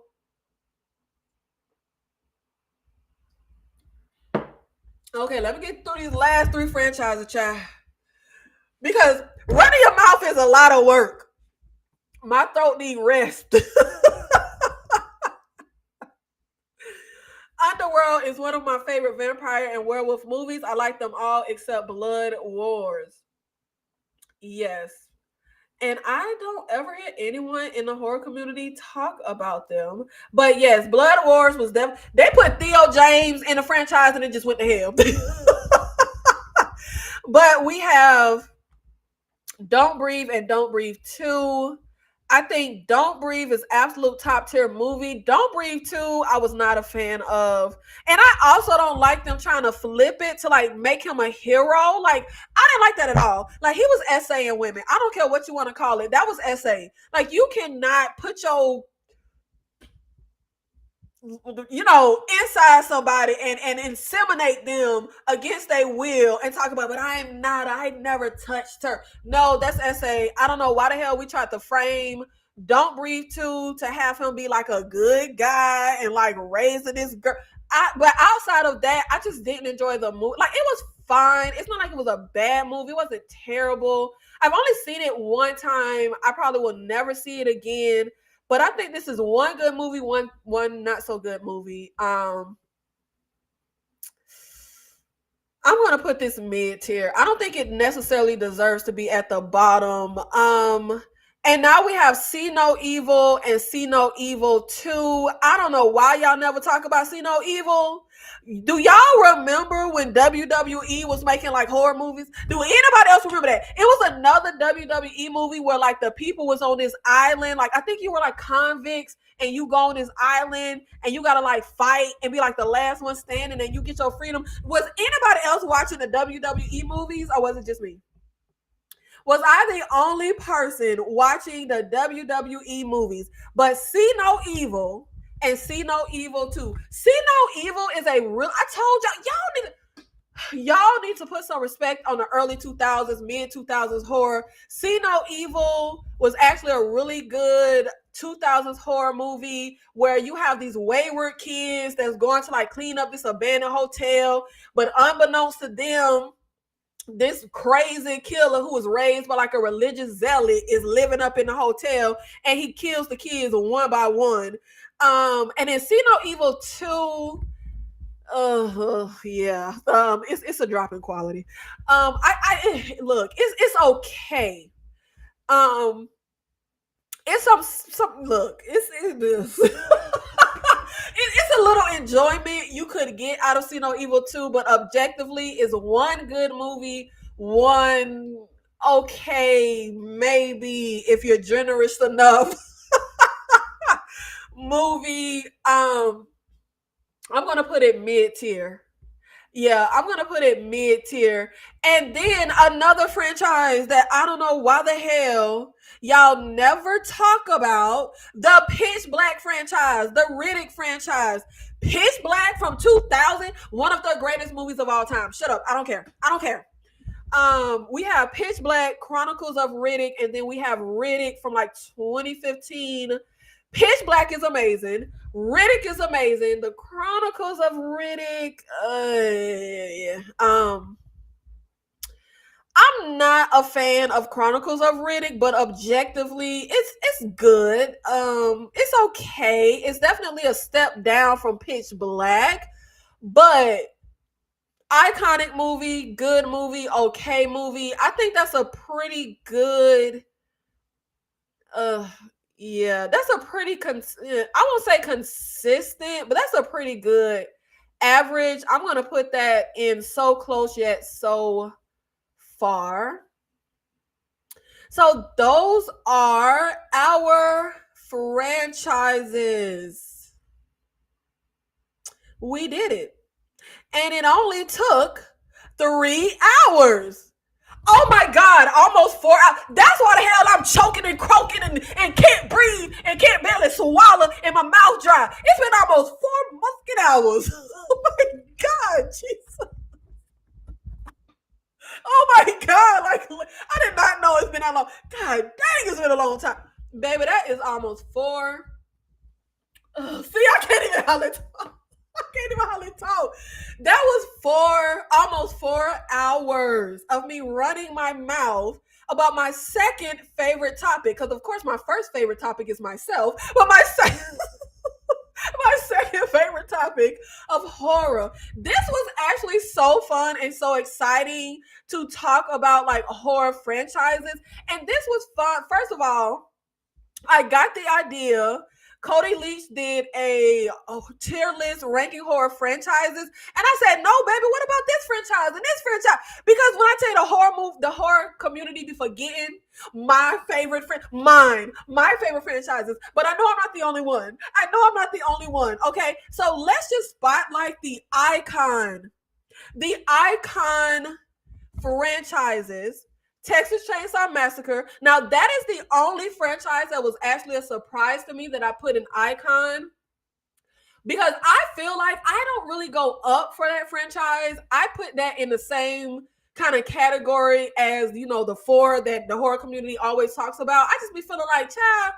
Okay, let me get through these last three franchises, child. Because running your mouth is a lot of work. My throat need rest. Underworld is one of my favorite vampire and werewolf movies. I like them all except Blood Wars. Yes. And I don't ever hear anyone in the horror community talk about them. But yes, Blood Wars was them. They put Theo James in the franchise and it just went to hell. But we have Don't Breathe and Don't Breathe 2. I think Don't Breathe is absolute top tier movie. Don't Breathe 2, I was not a fan of. And I also don't like them trying to flip it to like make him a hero. Like, I didn't like that at all. Like, he was essaying women. I don't care what you want to call it. That was essay. Like, you cannot put your inside somebody and inseminate them against their will and talk about, but I never touched her. No, that's essay. I don't know why the hell we tried to frame Don't Breathe 2 to have him be like a good guy and like raising this girl. But outside of that, I just didn't enjoy the movie. Like, it was fine. It's not like it was a bad movie. It wasn't terrible. I've only seen it one time. I probably will never see it again. But I think this is one good movie, one not so good movie. I'm gonna put this mid tier. I don't think it necessarily deserves to be at the bottom. And now we have See No Evil and See No Evil 2. I don't know why y'all never talk about See No Evil. Do y'all remember when WWE was making like horror movies? Do anybody else remember that? It was another WWE movie where like the people was on this island. Like, I think you were like convicts and you go on this island and you gotta like fight and be like the last one standing and you get your freedom. Was anybody else watching the WWE movies or was it just me? Was I the only person watching the WWE movies? But See No Evil and See No Evil 2. See No Evil is a real. I told y'all need to put some respect on the early 2000s, mid 2000s horror. See No Evil was actually a really good 2000s horror movie where you have these wayward kids that's going to like clean up this abandoned hotel, but unbeknownst to them, this crazy killer who was raised by like a religious zealot is living up in the hotel and he kills the kids one by one. And then See No Evil 2, yeah, it's a drop in quality. I look, it's okay. It's some look, it's it's a little enjoyment you could get out of See No Evil 2, but objectively is one good movie, one okay, maybe if you're generous enough movie. I'm gonna put it mid tier. Yeah, I'm gonna put it mid tier. And then another franchise that I don't know why the hell y'all never talk about, the Pitch Black franchise, the Riddick franchise. Pitch Black from 2000, one of the greatest movies of all time. Shut up. I don't care. I don't care. We have Pitch Black, Chronicles of Riddick, and then we have Riddick from like 2015. Pitch Black is amazing. Riddick is amazing. The Chronicles of Riddick, I'm not a fan of Chronicles of Riddick, but objectively, it's good. It's okay. It's definitely a step down from Pitch Black, but iconic movie, good movie, okay movie. I think that's a pretty good. Yeah, that's a pretty. I won't say consistent, but that's a pretty good average. I'm gonna put that in so close yet so far. So those are our franchises. We did it. And it only took 3 hours. Oh my God, almost 4 hours. That's why the hell I'm choking and croaking and can't breathe and can't barely swallow and my mouth dry. It's been almost 4 musket hours. Oh my God, Jesus. Oh my God, like I did not know it's been that long. God dang, it's been a long time. Baby, that is almost 4. See, I can't even hardly talk. I can't even hardly talk. That was almost 4 hours of me running my mouth about my second favorite topic. Because of course my first favorite topic is myself, but my second favorite topic of horror. This was actually so fun and so exciting to talk about like horror franchises. And this was fun. First of all, I got the idea. Cody Leach did a tier list ranking horror franchises, and I said, "No, baby, what about this franchise and this franchise?" Because when I tell you the horror community be forgetting my favorite my favorite franchises. But I know I'm not the only one. Okay, so let's just spotlight the icon franchises. Texas Chainsaw Massacre. Now, that is the only franchise that was actually a surprise to me that I put an icon, because I feel like I don't really go up for that franchise. I put that in the same kind of category as, the four that the horror community always talks about. I just be feeling like, child.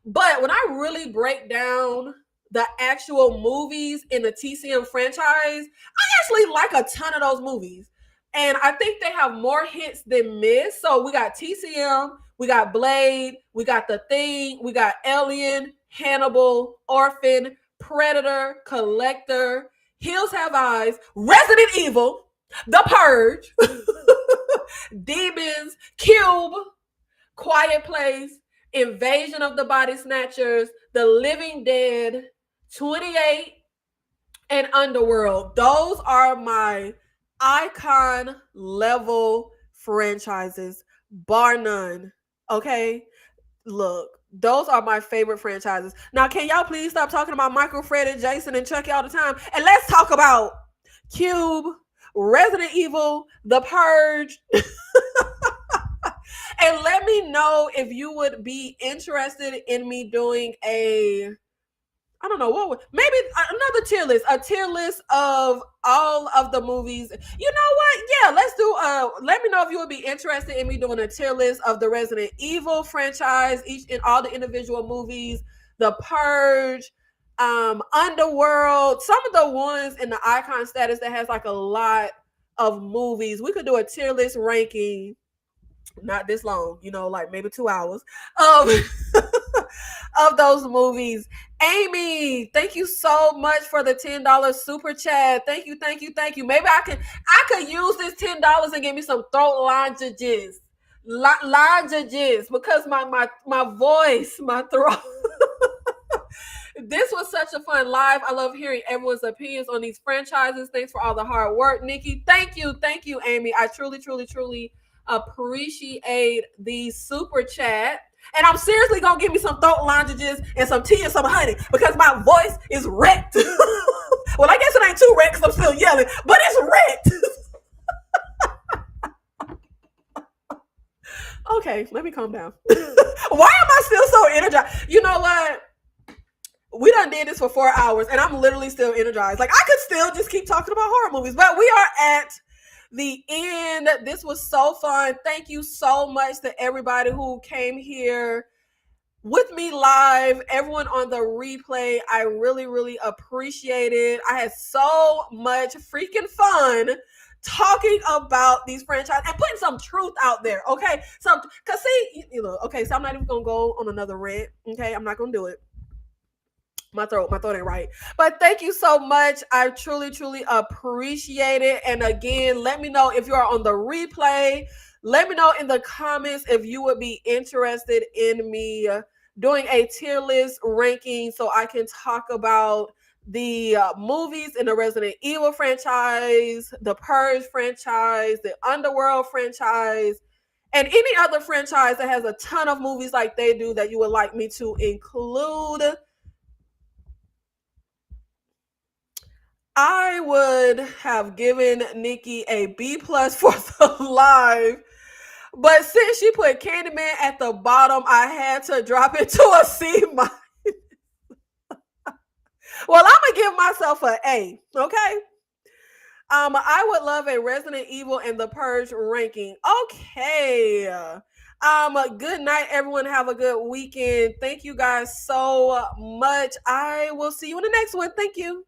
But when I really break down the actual movies in the TCM franchise, I actually like a ton of those movies. And I think they have more hits than miss. So we got TCM, we got Blade, we got The Thing, we got Alien, Hannibal, Orphan, Predator, Collector, Hills Have Eyes, Resident Evil, The Purge, Demons, Cube, Quiet Place, Invasion of the Body Snatchers, The Living Dead, 28, and Underworld. Those are my icon level franchises, bar none. Okay, look, those are my favorite franchises. Now, can y'all please stop talking about Michael, Fred, and Jason and Chucky all the time, and let's talk about Cube, Resident Evil, The Purge. And let me know if you would be interested in me doing I don't know maybe another tier list, a tier list of all of the movies. You know what? Yeah, let's do. Let me know if you would be interested in me doing a tier list of the Resident Evil franchise, each in all the individual movies, The Purge, Underworld, some of the ones in the icon status that has like a lot of movies. We could do a tier list ranking. Not this long, like maybe 2 hours of of those movies. Amy, thank you so much for the $10 super chat. Thank you. Maybe I could use this $10 and give me some throat lozenges. Because my voice, my throat. This was such a fun live. I love hearing everyone's opinions on these franchises. Thanks for all the hard work, Nikki. Thank you, Amy. I truly appreciate the super chat. And I'm seriously gonna give me some throat lozenges and some tea and some honey, because my voice is wrecked. Well, I guess it ain't too wrecked because I'm still yelling, but it's wrecked. Okay, let me calm down. Why am I still so energized? You know what? We done did this for 4 hours and I'm literally still energized. Like, I could still just keep talking about horror movies, but we are at the end. This was so fun. Thank you so much to everybody who came here with me live, everyone on the replay. I really appreciate it. I had so much freaking fun talking about these franchises and putting some truth out there. Okay, so I'm not even gonna go on another rant. Okay, I'm not gonna do it. My throat ain't right. But thank you so much. I truly appreciate it. And again, let me know if you are on the replay. Let me know in the comments if you would be interested in me doing a tier list ranking so I can talk about the movies in the Resident Evil franchise, the Purge franchise, the Underworld franchise, and any other franchise that has a ton of movies like they do that you would like me to include. I would have given Nikki a B+ for the live, but since she put Candyman at the bottom, I had to drop it to a C-. Well, I'm gonna give myself an A. Okay. I would love a Resident Evil and The Purge ranking. Okay. Good night, everyone. Have a good weekend. Thank you guys so much. I will see you in the next one. Thank you.